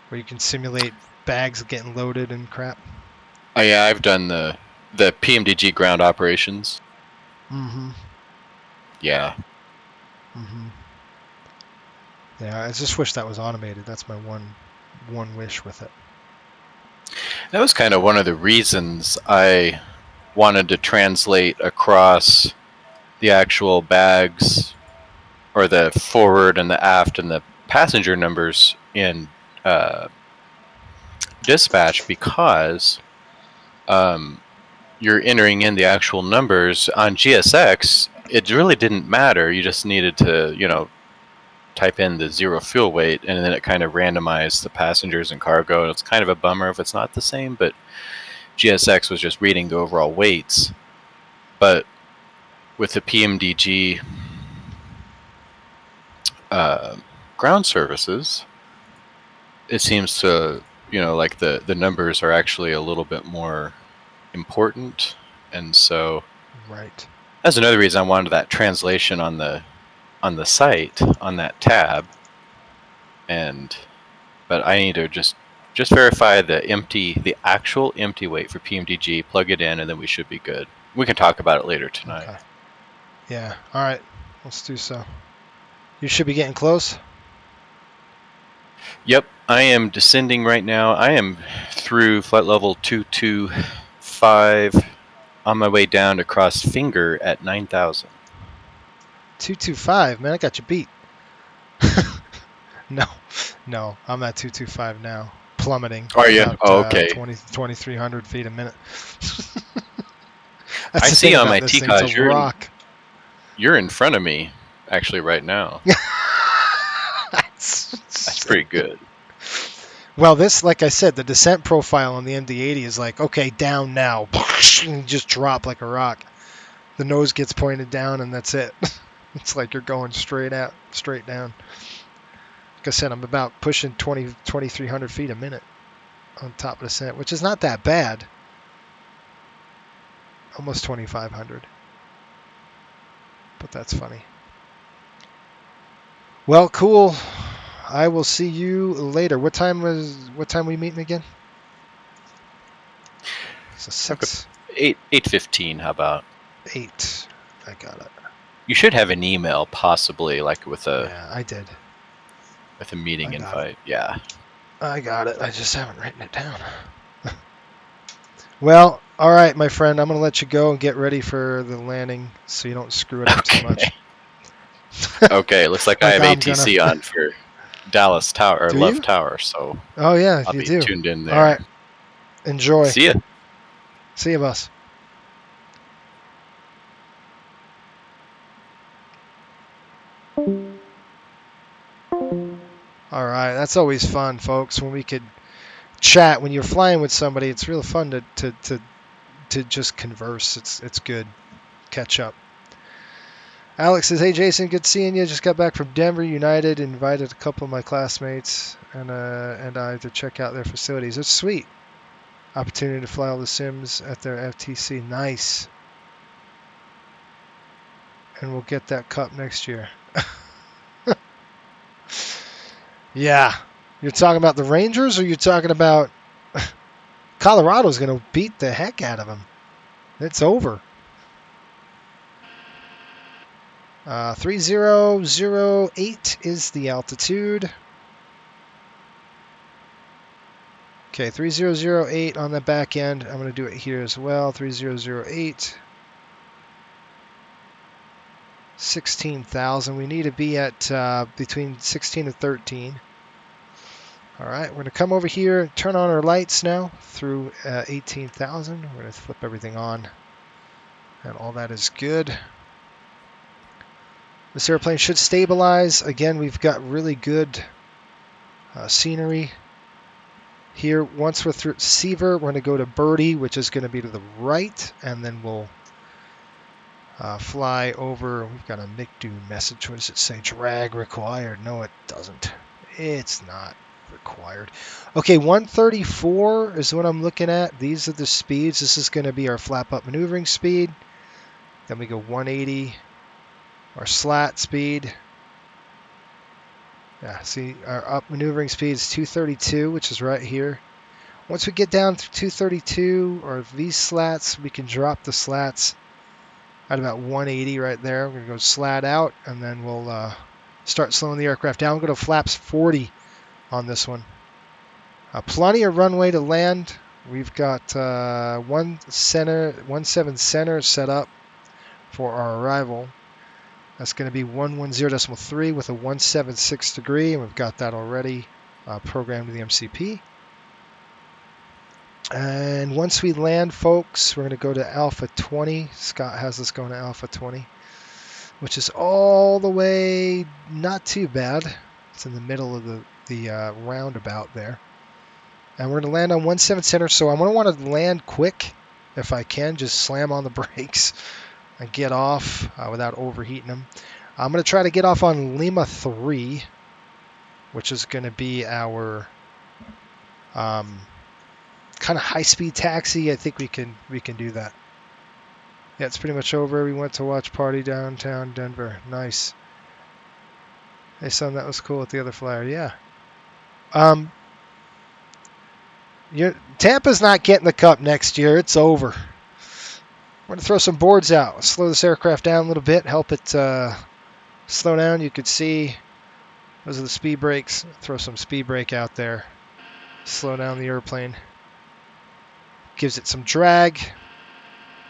[SPEAKER 2] where you can simulate bags getting loaded and crap.
[SPEAKER 6] Oh yeah, I've done the PMDG ground operations.
[SPEAKER 2] Mm-hmm.
[SPEAKER 6] Yeah.
[SPEAKER 2] Mm-hmm. Yeah, I just wish that was automated. That's my one wish with it.
[SPEAKER 6] That was kind of one of the reasons I wanted to translate across the actual bags, or the forward and the aft and the passenger numbers in dispatch, because you're entering in the actual numbers on GSX. It really didn't matter. You just needed to, type in the zero fuel weight, and then it kind of randomized the passengers and cargo. And it's kind of a bummer if it's not the same, but GSX was just reading the overall weights. But with the PMDG ground services, it seems to, like the numbers are actually a little bit more important. And so
[SPEAKER 2] Right.
[SPEAKER 6] That's another reason I wanted that translation on the site, on that tab. But I need to just verify the actual empty weight for PMDG, plug it in, and then we should be good. We can talk about it later tonight.
[SPEAKER 2] Okay. Yeah. All right. Let's do so. You should be getting close.
[SPEAKER 6] Yep, I am descending right now. I am through flight level 225, on my way down to cross finger at 9,000.
[SPEAKER 2] 225, man, I got you beat. No, I'm at 225 now, plummeting.
[SPEAKER 6] Are you?
[SPEAKER 2] About,
[SPEAKER 6] okay.
[SPEAKER 2] 2,300 feet a minute.
[SPEAKER 6] I see on my
[SPEAKER 2] TCAS rock.
[SPEAKER 6] You're in front of me, actually, right now. That's pretty good.
[SPEAKER 2] Well, this, like I said, the descent profile on the MD-80 is like, okay, down now. And you just drop like a rock. The nose gets pointed down, and that's it. It's like you're going straight down. Like I said, I'm about pushing 2,300 feet a minute on top of the descent, which is not that bad. Almost 2,500. But that's funny. Well, cool. I will see you later. What time we meeting again? So 6.
[SPEAKER 6] 8:15. How about
[SPEAKER 2] 8? I got it.
[SPEAKER 6] You should have an email, possibly, like with a.
[SPEAKER 2] Yeah, I did.
[SPEAKER 6] With a meeting invite. Yeah.
[SPEAKER 2] I got it. I just haven't written it down. Well, all right, my friend. I'm gonna let you go and get ready for the landing, so you don't screw it up too much.
[SPEAKER 6] Okay. Looks like I have ATC on for Dallas Tower or Love Tower, so.
[SPEAKER 2] Oh yeah,
[SPEAKER 6] I'll
[SPEAKER 2] you
[SPEAKER 6] be
[SPEAKER 2] do.
[SPEAKER 6] tuned in there.
[SPEAKER 2] All right. Enjoy.
[SPEAKER 6] See ya.
[SPEAKER 2] See you, boss. All right, that's always fun, folks. When we could chat when you're flying with somebody, it's really fun to just converse. It's good. Catch up. Alex says, "Hey Jason, good seeing you. Just got back from Denver United. Invited a couple of my classmates and I to check out their facilities. It's sweet. Opportunity to fly all the sims at their FTC. Nice. And we'll get that cup next year." Yeah. You're talking about the Rangers, or you're talking about Colorado's going to beat the heck out of them? It's over. 3008 is the altitude. Okay, 3008 on the back end. I'm going to do it here as well. 3008. 16,000. We need to be at between 16 and 13. All right, we're going to come over here and turn on our lights now through 18,000. We're going to flip everything on, and all that is good. This airplane should stabilize. Again, we've got really good scenery here. Once we're through Seaver, we're going to go to Birdie, which is going to be to the right, and then we'll fly over. We've got a MD-82 message. What does it say? Drag required. No, it doesn't. It's not required. Okay, 134 is what I'm looking at. These are the speeds. This is going to be our flap up maneuvering speed. Then we go 180, our slat speed. Yeah, see, our up maneuvering speed is 232, which is right here. Once we get down to 232, or these slats, we can drop the slats at about 180 right there. We're going to go slat out, and then we'll start slowing the aircraft down. We'll go to flaps 40 on this one. Plenty of runway to land. We've got 17 center set up for our arrival. That's going to be 110.3 with a 176 degree, and we've got that already programmed to the MCP. And once we land, folks, we're going to go to Alpha 20. Scott has us going to Alpha 20, which is all the way not too bad. It's in the middle of the roundabout there. And we're going to land on 17 center, so I'm going to want to land quick if I can. Just slam on the brakes and get off without overheating them. I'm going to try to get off on Lima 3, which is going to be our kind of high-speed taxi. I think we can do that. Yeah, it's pretty much over. We went to watch Party downtown Denver. Nice. Hey, son, that was cool with the other flyer. Yeah. Tampa's not getting the cup next year. It's over. We're going to throw some boards out. Slow this aircraft down a little bit. Help it slow down. You could see those are the speed brakes. Throw some speed brake out there. Slow down the airplane. Gives it some drag.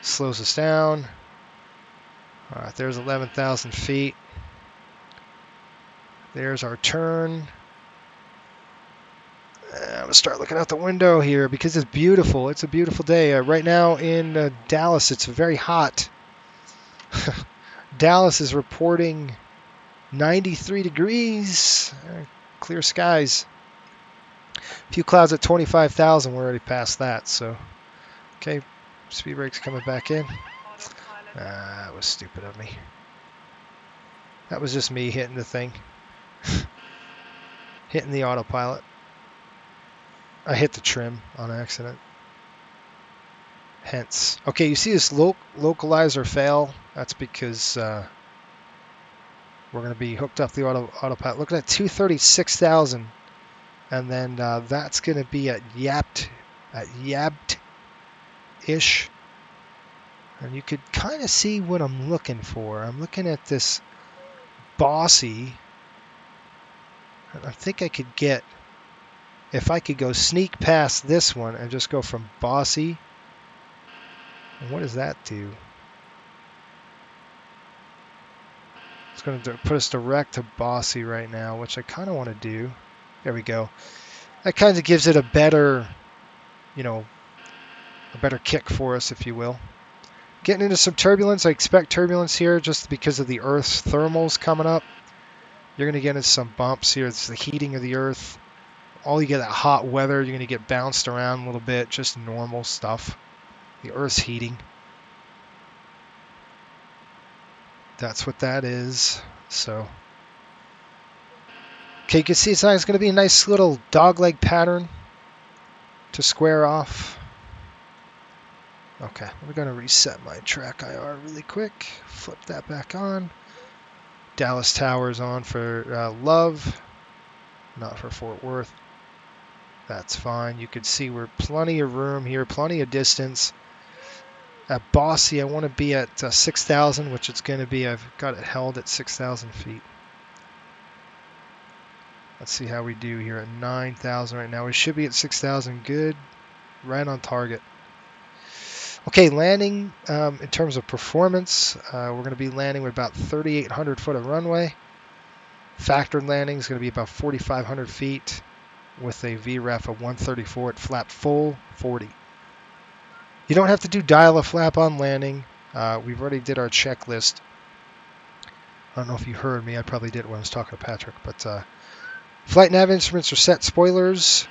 [SPEAKER 2] Slows us down. All right, there's 11,000 feet. There's our turn. I'm going to start looking out the window here because it's beautiful. It's a beautiful day. Right now in Dallas, it's very hot. Dallas is reporting 93 degrees, clear skies. A few clouds at 25,000. We're already past that. So, okay, speed brakes coming back in. That was stupid of me. That was just me hitting the thing. Hitting the autopilot. I hit the trim on accident. Hence. Okay, you see this localizer fail? That's because we're going to be hooked up the autopilot. Look at that, 236,000. And then that's going to be at yabbed-ish. And you could kind of see what I'm looking for. I'm looking at this bossy. And I think I could get... If I could go sneak past this one and just go from bossy, and what does that do? It's going to put us direct to bossy right now, which I kind of want to do. There we go. That kind of gives it a better, a better kick for us, if you will. Getting into some turbulence. I expect turbulence here just because of the Earth's thermals coming up. You're going to get into some bumps here. It's the heating of the Earth. All you get that hot weather, you're going to get bounced around a little bit, just normal stuff. The Earth's heating. That's what that is. So, okay, you can see it's going to be a nice little dogleg pattern to square off. Okay, we're going to reset my track IR really quick. Flip that back on. Dallas Tower's on for Love, not for Fort Worth. That's fine. You can see we're plenty of room here, plenty of distance. At Bossy, I want to be at 6,000, which it's going to be. I've got it held at 6,000 feet. Let's see how we do here at 9,000 right now. We should be at 6,000. Good. Right on target. Okay, landing in terms of performance, we're going to be landing with about 3,800 foot of runway. Factored landing is going to be about 4,500 feet with a VREF of 134 at flap full 40. You don't have to do dial a flap on landing. We've already did our checklist. I don't know if you heard me. I probably did when I was talking to Patrick. But flight nav instruments are set. Spoilers.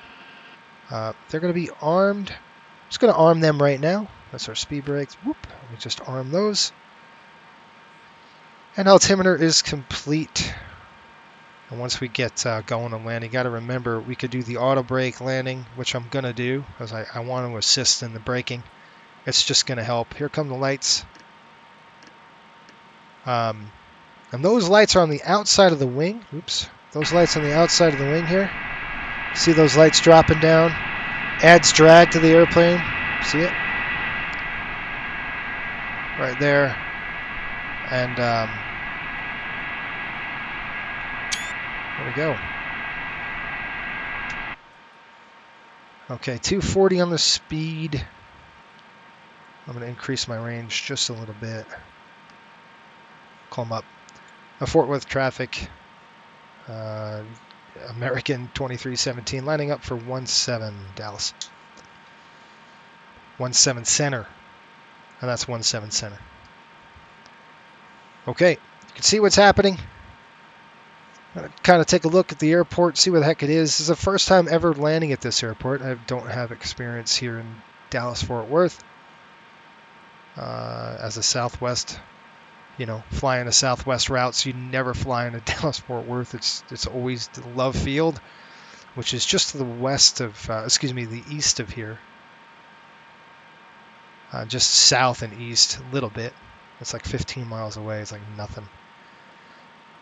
[SPEAKER 2] They're going to be armed. I'm just going to arm them right now. That's our speed brakes. Whoop. We just arm those. And altimeter is complete. And once we get going on landing, got to remember we could do the auto brake landing, which I'm going to do because I want to assist in the braking. It's just going to help. Here come the lights. And those lights are on the outside of the wing. Oops. Those lights on the outside of the wing here. See those lights dropping down? Adds drag to the airplane. See it? Right there. And there we go. Okay, 240 on the speed. I'm going to increase my range just a little bit. Calm up. Fort Worth traffic. American 2317 lining up for 17 Dallas. 17 center. And that's 17 center. Okay, you can see what's happening. I'm going to kind of take a look at the airport, see what the heck it is. This is the first time ever landing at this airport. I don't have experience here in Dallas-Fort Worth. As a Southwest, you know, flying a Southwest routes, you never fly in a Dallas-Fort Worth. It's always the Love Field, which is just to the west of, the east of here. Just south and east a little bit. It's like 15 miles away. It's like nothing.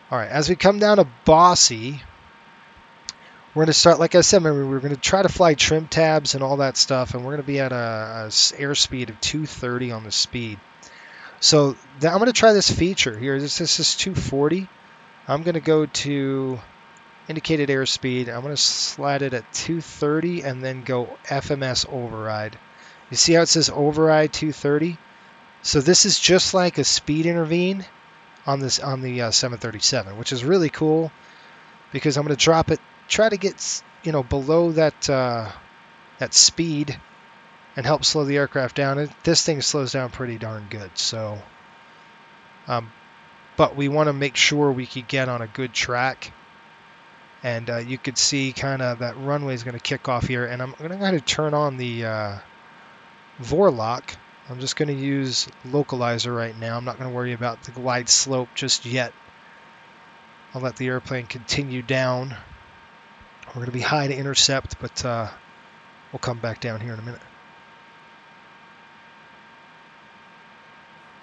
[SPEAKER 2] All right, as we come down to Boise, we're going to start, like I said, remember, we're going to try to fly trim tabs and all that stuff, and we're going to be at a airspeed of 230 on the speed. So I'm going to try this feature here. This is 240. I'm going to go to indicated airspeed. I'm going to slide it at 230 and then go FMS override. You see how it says override 230? So this is just like a speed intervene on the 737, which is really cool because I'm going to drop it, try to get below that that speed and help slow the aircraft down. This thing slows down pretty darn good. So, but we want to make sure we could get on a good track. And you could see kind of that runway is going to kick off here, and I'm going to kind of turn on the Vorlock. I'm just going to use localizer right now. I'm not going to worry about the glide slope just yet. I'll let the airplane continue down. We're going to be high to intercept, but we'll come back down here in a minute.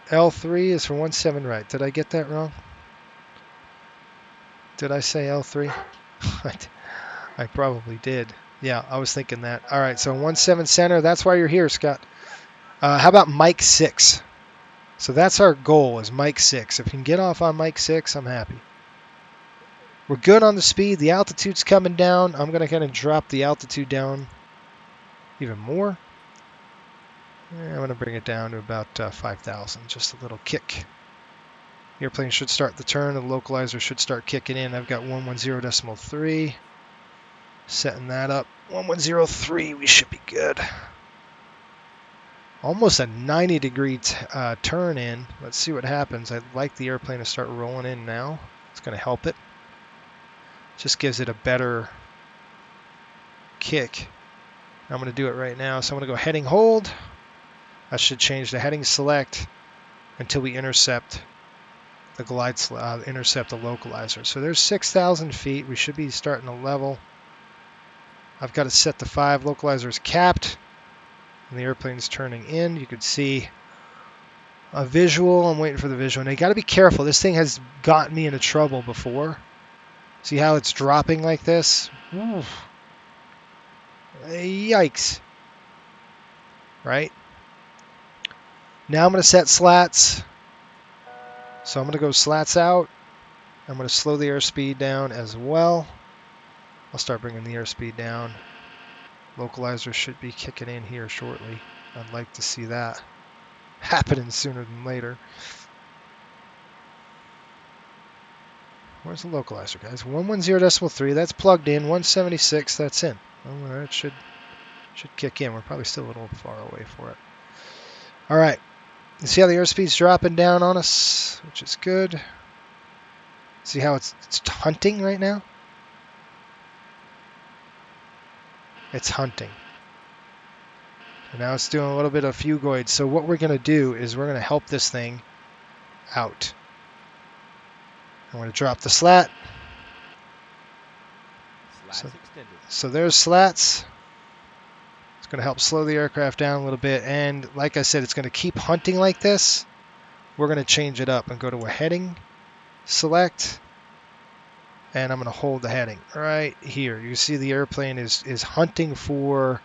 [SPEAKER 2] L3 is for 17 right. Did I get that wrong? Did I say L3? I probably did. Yeah, I was thinking that. All right, so 17 center. That's why you're here, Scott. How about Mike 6? So that's our goal, is Mike 6. If we can get off on Mike 6, I'm happy. We're good on the speed. The altitude's coming down. I'm going to kind of drop the altitude down even more. I'm going to bring it down to about 5,000, just a little kick. The airplane should start the turn. The localizer should start kicking in. I've got 110.3. Setting that up. 1103, we should be good. Almost a 90-degree turn in. Let's see what happens. I'd like the airplane to start rolling in now. It's going to help it. Just gives it a better kick. I'm going to do it right now. So I'm going to go heading hold. I should change the heading select until we intercept the intercept the localizer. So there's 6,000 feet. We should be starting to level. I've got it set to 5. Localizer is capped. And the airplane's turning in. You could see a visual. I'm waiting for the visual. And you got to be careful. This thing has gotten me into trouble before. See how it's dropping like this? Oof. Yikes. Right? Now I'm going to set slats. So I'm going to go slats out. I'm going to slow the airspeed down as well. I'll start bringing the airspeed down. Localizer should be kicking in here shortly. I'd like to see that. happening sooner than later. Where's the localizer, guys? 110.3, that's plugged in. 176, that's in. Well, that should kick in. We're probably still a little far away for it. All right. You see how the airspeed's dropping down on us, which is good. See how it's hunting right now? It's hunting. And now it's doing a little bit of fugoid. So what we're going to do is we're going to help this thing out. I'm going to drop the slat. So there's slats. It's going to help slow the aircraft down a little bit. And like I said, it's going to keep hunting like this. We're going to change it up and go to a heading. Select. And I'm going to hold the heading right here. You see the airplane is hunting for...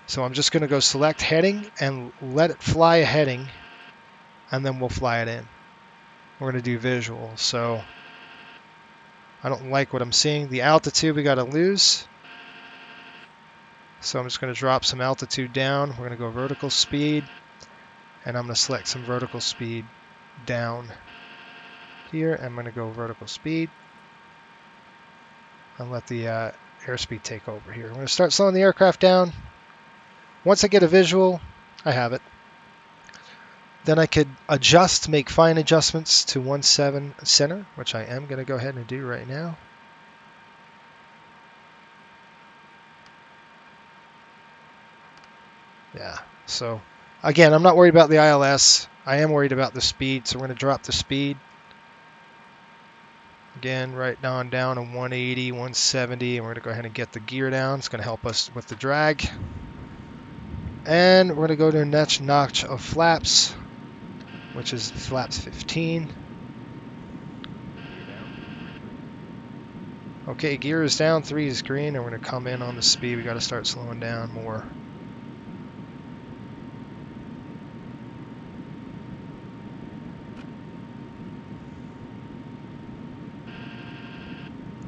[SPEAKER 2] So I'm just going to go select heading and let it fly a heading. And then we'll fly it in. We're going to do visual. So I don't like what I'm seeing. The altitude we got to lose. So I'm just going to drop some altitude down. We're going to go vertical speed. And I'm going to select some vertical speed down here. I'm going to go vertical speed. And let the airspeed take over here. I'm going to start slowing the aircraft down. Once I get a visual, I have it. Then I could adjust, make fine adjustments to 1.7 center, which I am going to go ahead and do right now. Yeah, so again, I'm not worried about the ILS. I am worried about the speed, so we're going to drop the speed. Again, right down to 180, 170, and we're going to go ahead and get the gear down. It's going to help us with the drag. And we're going to go to a next notch of flaps, which is flaps 15. Okay, gear is down, 3 is green, and we're going to come in on the speed. We got to start slowing down more.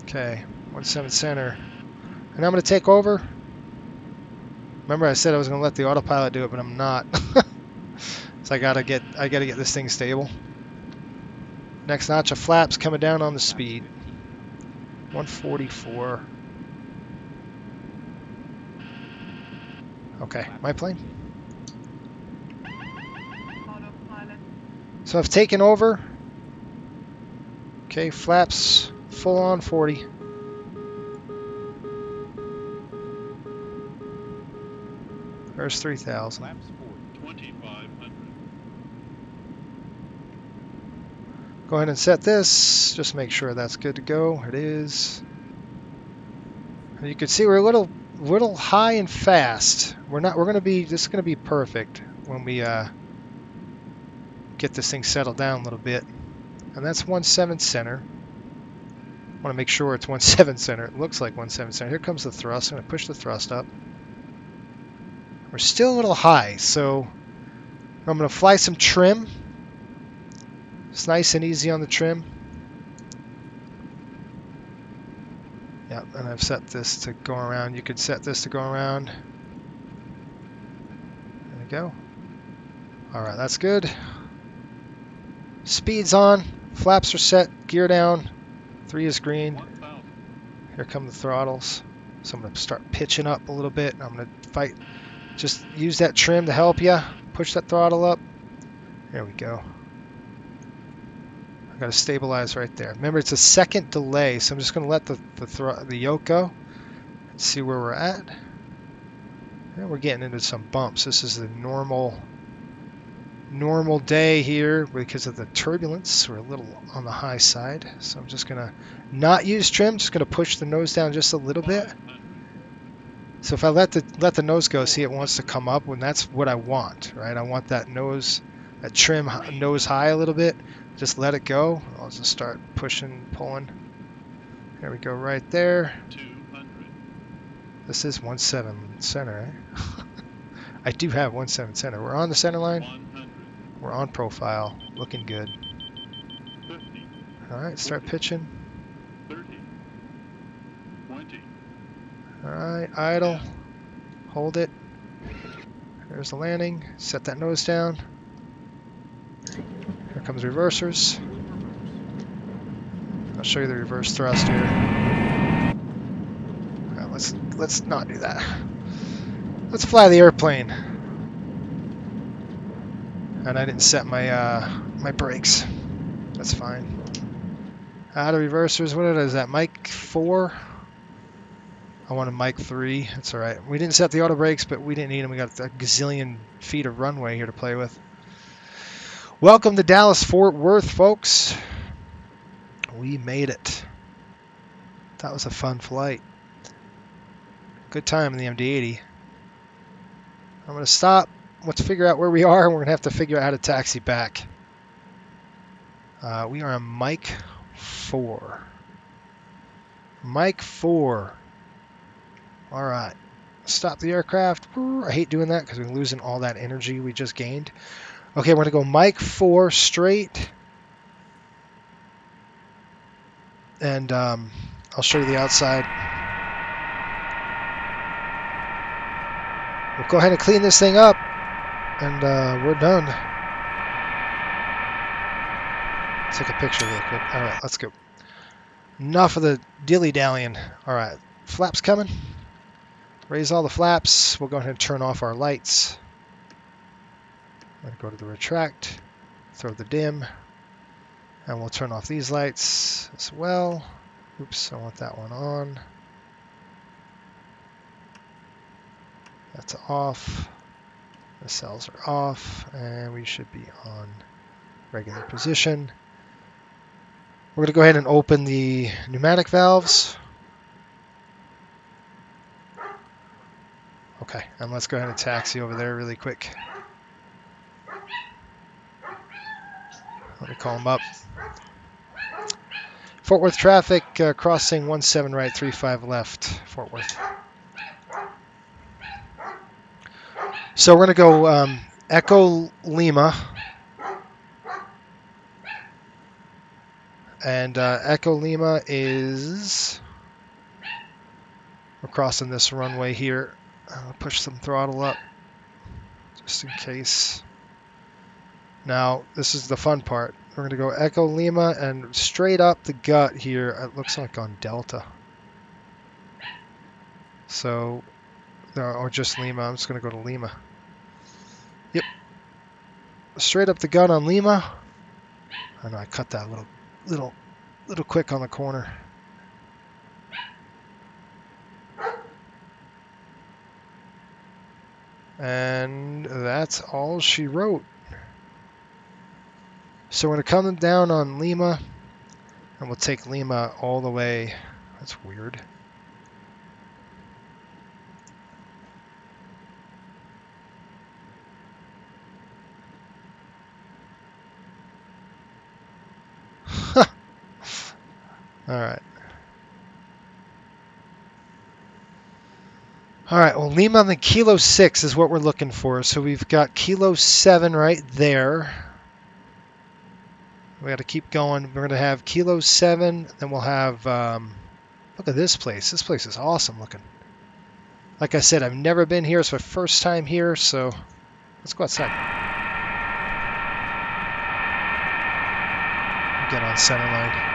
[SPEAKER 2] Okay, 1.7 center. And I'm going to take over. Remember I said I was going to let the autopilot do it, but I'm not. So I gotta get this thing stable. Next notch of flaps coming down on the speed. 144. Okay, my plane. So I've taken over. Okay, flaps full on 40. There's 3,000.
[SPEAKER 3] 2,500.
[SPEAKER 2] Go ahead and set this. Just make sure that's good to go. It is. And you can see we're a little high and fast. This is gonna be perfect when we get this thing settled down a little bit. And that's 1.7 center. I want to make sure it's 1.7 center. It looks like 1.7 center. Here comes the thrust. I'm gonna push the thrust up. We're still a little high, so I'm going to fly some trim. It's nice and easy on the trim. Yep, and I've set this to go around. You could set this to go around. There we go. Alright, that's good. Speed's on. Flaps are set. Gear down. 3 is green.
[SPEAKER 3] 1,000.
[SPEAKER 2] Here come the throttles. So I'm going to start pitching up a little bit. I'm going to fight. Just use that trim to help you. Push that throttle up. There we go. I got to stabilize right there. Remember, it's a second delay, so I'm just going to let the yoke go and see where we're at. And we're getting into some bumps. This is the normal day here because of the turbulence. We're a little on the high side, so I'm just going to not use trim. Just going to push the nose down just a little bit. So if I let the nose go, see, it wants to come up, and that's what I want, right? I want that trim nose high a little bit. Just let it go. I'll just start pushing, pulling. There we go, right there.
[SPEAKER 3] 200.
[SPEAKER 2] This is 1.7 center, right? I do have 1.7 center. We're on the center line.
[SPEAKER 3] 100.
[SPEAKER 2] We're on profile. Looking good.
[SPEAKER 3] 50.
[SPEAKER 2] All right, start pitching.
[SPEAKER 3] 30. 20.
[SPEAKER 2] All right, idle. Hold it. There's the landing. Set that nose down. Here comes reversers. I'll show you the reverse thrust here. Right, let's not do that. Let's fly the airplane. And I didn't set my my brakes. That's fine. Out of reversers. What is that? Mic 4. I wanted mic 3. That's all right. We didn't set the auto brakes, but we didn't need them. We got a gazillion feet of runway here to play with. Welcome to Dallas-Fort Worth, folks. We made it. That was a fun flight. Good time in the MD-80. I'm going to stop. Let's figure out where we are, and we're going to have to figure out how to taxi back. We are on mic 4. Mic 4. All right. Stop the aircraft. I hate doing that because we're losing all that energy we just gained. Okay, we're going to go mic 4 straight. And I'll show you the outside. We'll go ahead and clean this thing up. And we're done. Take a picture real quick. All right, let's go. Enough of the dilly-dallying. All right, flaps coming. Raise all the flaps. We'll go ahead and turn off our lights. I'm going to go to the retract, throw the dim, and we'll turn off these lights as well. Oops, I want that one on. That's off. The cells are off, and we should be on regular position. We're going to go ahead and open the pneumatic valves. Okay, and let's go ahead and taxi over there really quick. Let me call them up. Fort Worth traffic, crossing 17 right, 35 left, Fort Worth. So we're going to go Echo Lima. And Echo Lima is... We're crossing this runway here. I'll push some throttle up just in case. Now, this is the fun part. We're going to go Echo Lima and straight up the gut here. It looks like on Delta. So, or just Lima. I'm just going to go to Lima. Yep. Straight up the gut on Lima. I know I cut that little quick on the corner. And that's all she wrote. So we're going to come down on Lima, and we'll take Lima all the way. That's weird. All right. All right, well, Lima and then Kilo 6 is what we're looking for. So we've got Kilo 7 right there. We got to keep going. We're going to have Kilo 7, then we'll have, look at this place. This place is awesome looking. Like I said, I've never been here. It's my first time here, so let's go outside. Get on center line.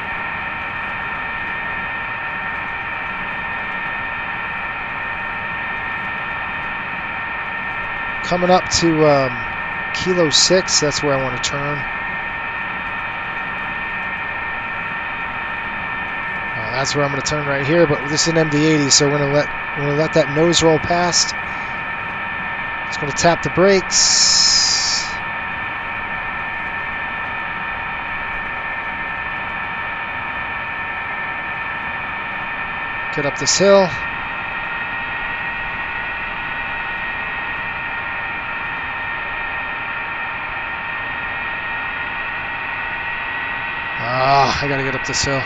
[SPEAKER 2] Coming up to Kilo 6, that's where I want to turn. That's where I'm going to turn right here, but this is an MD-80, so we're going to let that nose roll past. It's going to tap the brakes. Get up this hill. I gotta get up this hill.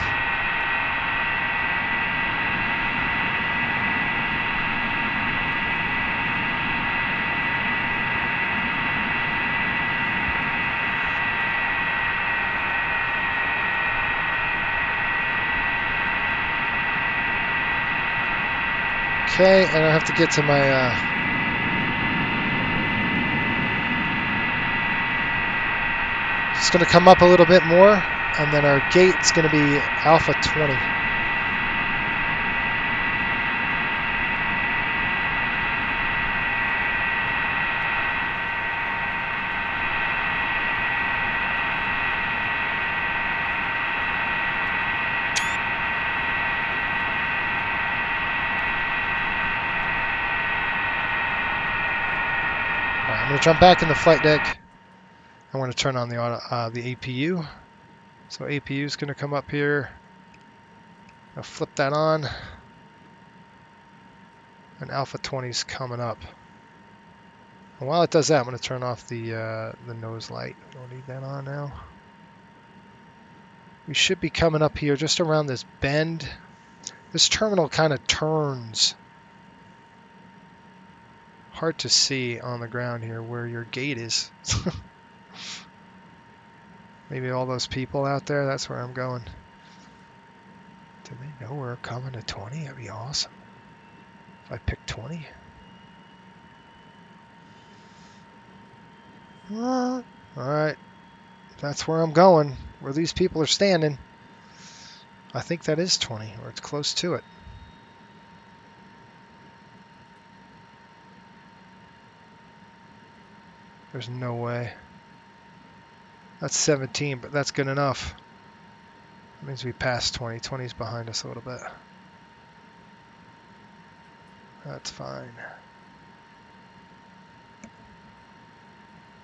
[SPEAKER 2] Okay, and I have to get to my It's going to come up a little bit more, and then our gate's going to be Alpha 20. I'm going to jump back in the flight deck. I want to turn on the APU. So APU is going to come up here. I'll flip that on. And Alpha 20 is coming up. And while it does that, I'm going to turn off the nose light. Don't need that on now. We should be coming up here just around this bend. This terminal kind of turns. Hard to see on the ground here where your gate is. Maybe all those people out there, that's where I'm going. Do they know we're coming to 20? That'd be awesome. If I pick 20. Alright. That's where I'm going. Where these people are standing. I think that is 20, or it's close to it. There's no way. That's 17, but that's good enough. That means we passed 20. 20's behind us a little bit. That's fine.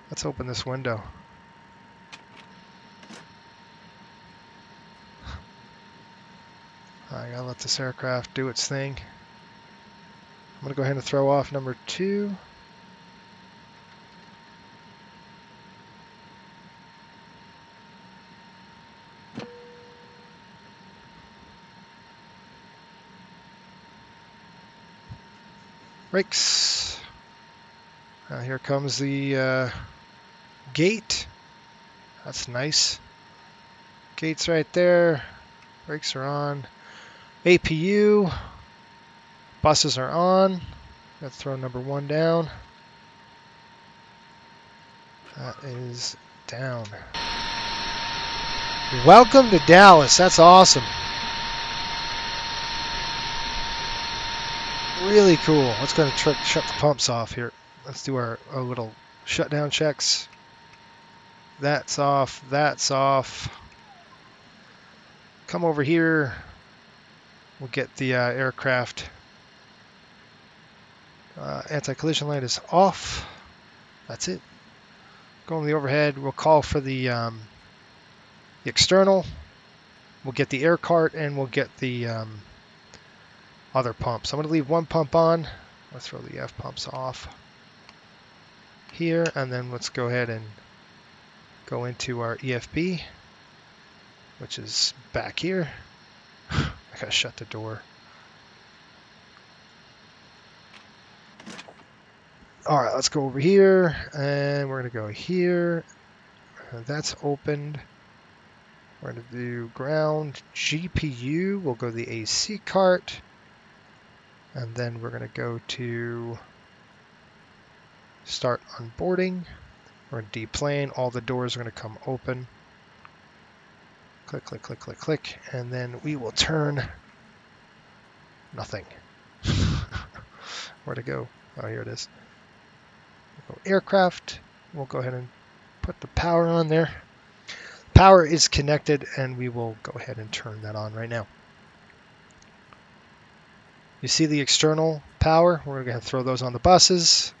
[SPEAKER 2] Let's open this window. I gotta let this aircraft do its thing. I'm gonna go ahead and throw off number 2. Brakes. Now here comes the gate. That's nice. Gate's right there. Brakes are on. APU. Buses are on. Let's throw number 1 down. That is down. Welcome to Dallas. That's awesome. Really cool. Let's go and shut the pumps off here. Let's do our little shutdown checks. That's off. That's off. Come over here. We'll get the aircraft. Anti-collision light is off. That's it. Go on the overhead. We'll call for the external. We'll get the air cart, and we'll get the other pumps. I'm going to leave 1 pump on. Let's throw the F pumps off here, and then let's go ahead and go into our EFB, which is back here. I gotta shut the door. All right, let's go over here, and we're gonna go here. That's opened. We're gonna do ground GPU. We'll go to the AC cart. And then we're going to go to start onboarding. We're going to deplane. All the doors are going to come open. Click, click, click, click, click. And then we will turn nothing. Where to go? Oh, here it is. We'll go aircraft. We'll go ahead and put the power on there. Power is connected, and we will go ahead and turn that on right now. You see the external power? We're going to throw those on the buses.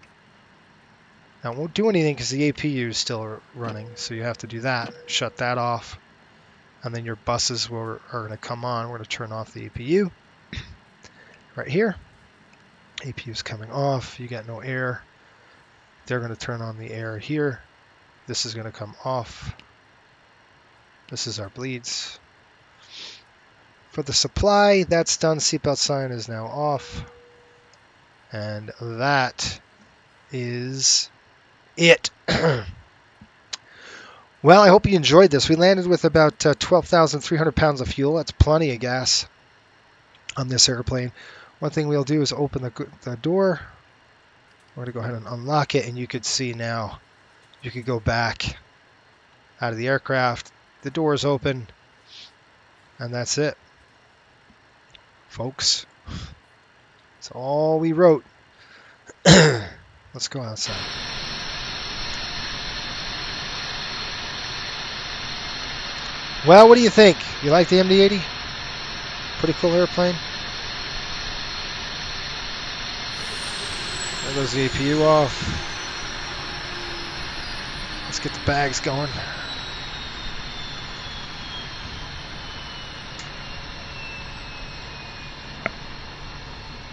[SPEAKER 2] Now it won't do anything because the APU is still running, so you have to do that. Shut that off. And then your buses are going to come on. We're going to turn off the APU. Right here. APU is coming off. You got no air. They're going to turn on the air here. This is going to come off. This is our bleeds. For the supply, that's done. Seatbelt sign is now off. And that is it. Well, I hope you enjoyed this. We landed with about 12,300 pounds of fuel. That's plenty of gas on this airplane. One thing we'll do is open the door. We're going to go ahead and unlock it, and you could see now, you could go back out of the aircraft. The doors open, and that's it, folks. That's all we wrote. Let's go outside. Well, what do you think? You like the MD-80? Pretty cool airplane. There goes the APU off. Let's get the bags going.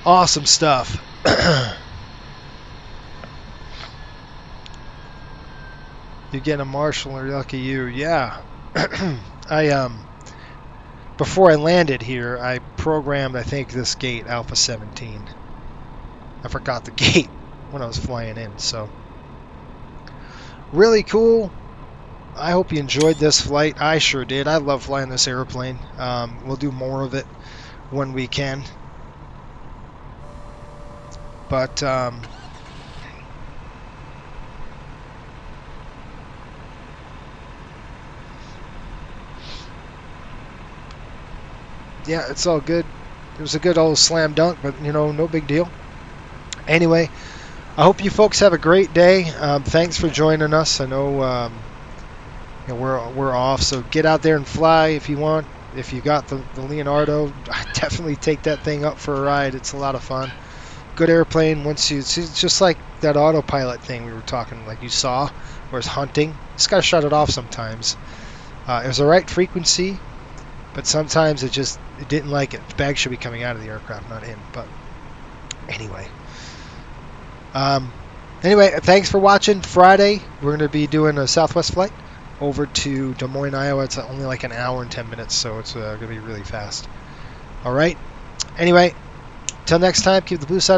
[SPEAKER 2] Awesome stuff. You're getting a Marshall, or lucky you. Yeah. Before I landed here, I programmed, I think, this gate Alpha 17. I forgot the gate when I was flying in, so really cool. I hope you enjoyed this flight. I sure did. I love flying this airplane. We'll do more of it when we can. But yeah, it's all good. It was a good old slam dunk, but you know, no big deal. Anyway, I hope you folks have a great day. Thanks for joining us. I know, you know, we're off, so get out there and fly if you want. If you got the Leonardo, definitely take that thing up for a ride. It's a lot of fun. Good airplane. Once you, it's just like that autopilot thing we were talking, like you saw, where it's hunting. Just gotta shut it off sometimes. It was the right frequency, but sometimes it didn't like it. The bag should be coming out of the aircraft, not in. But anyway. Anyway, thanks for watching. Friday, we're going to be doing a Southwest flight over to Des Moines, Iowa. It's only like an hour and 10 minutes, so it's going to be really fast. All right. Anyway, till next time, keep the blue side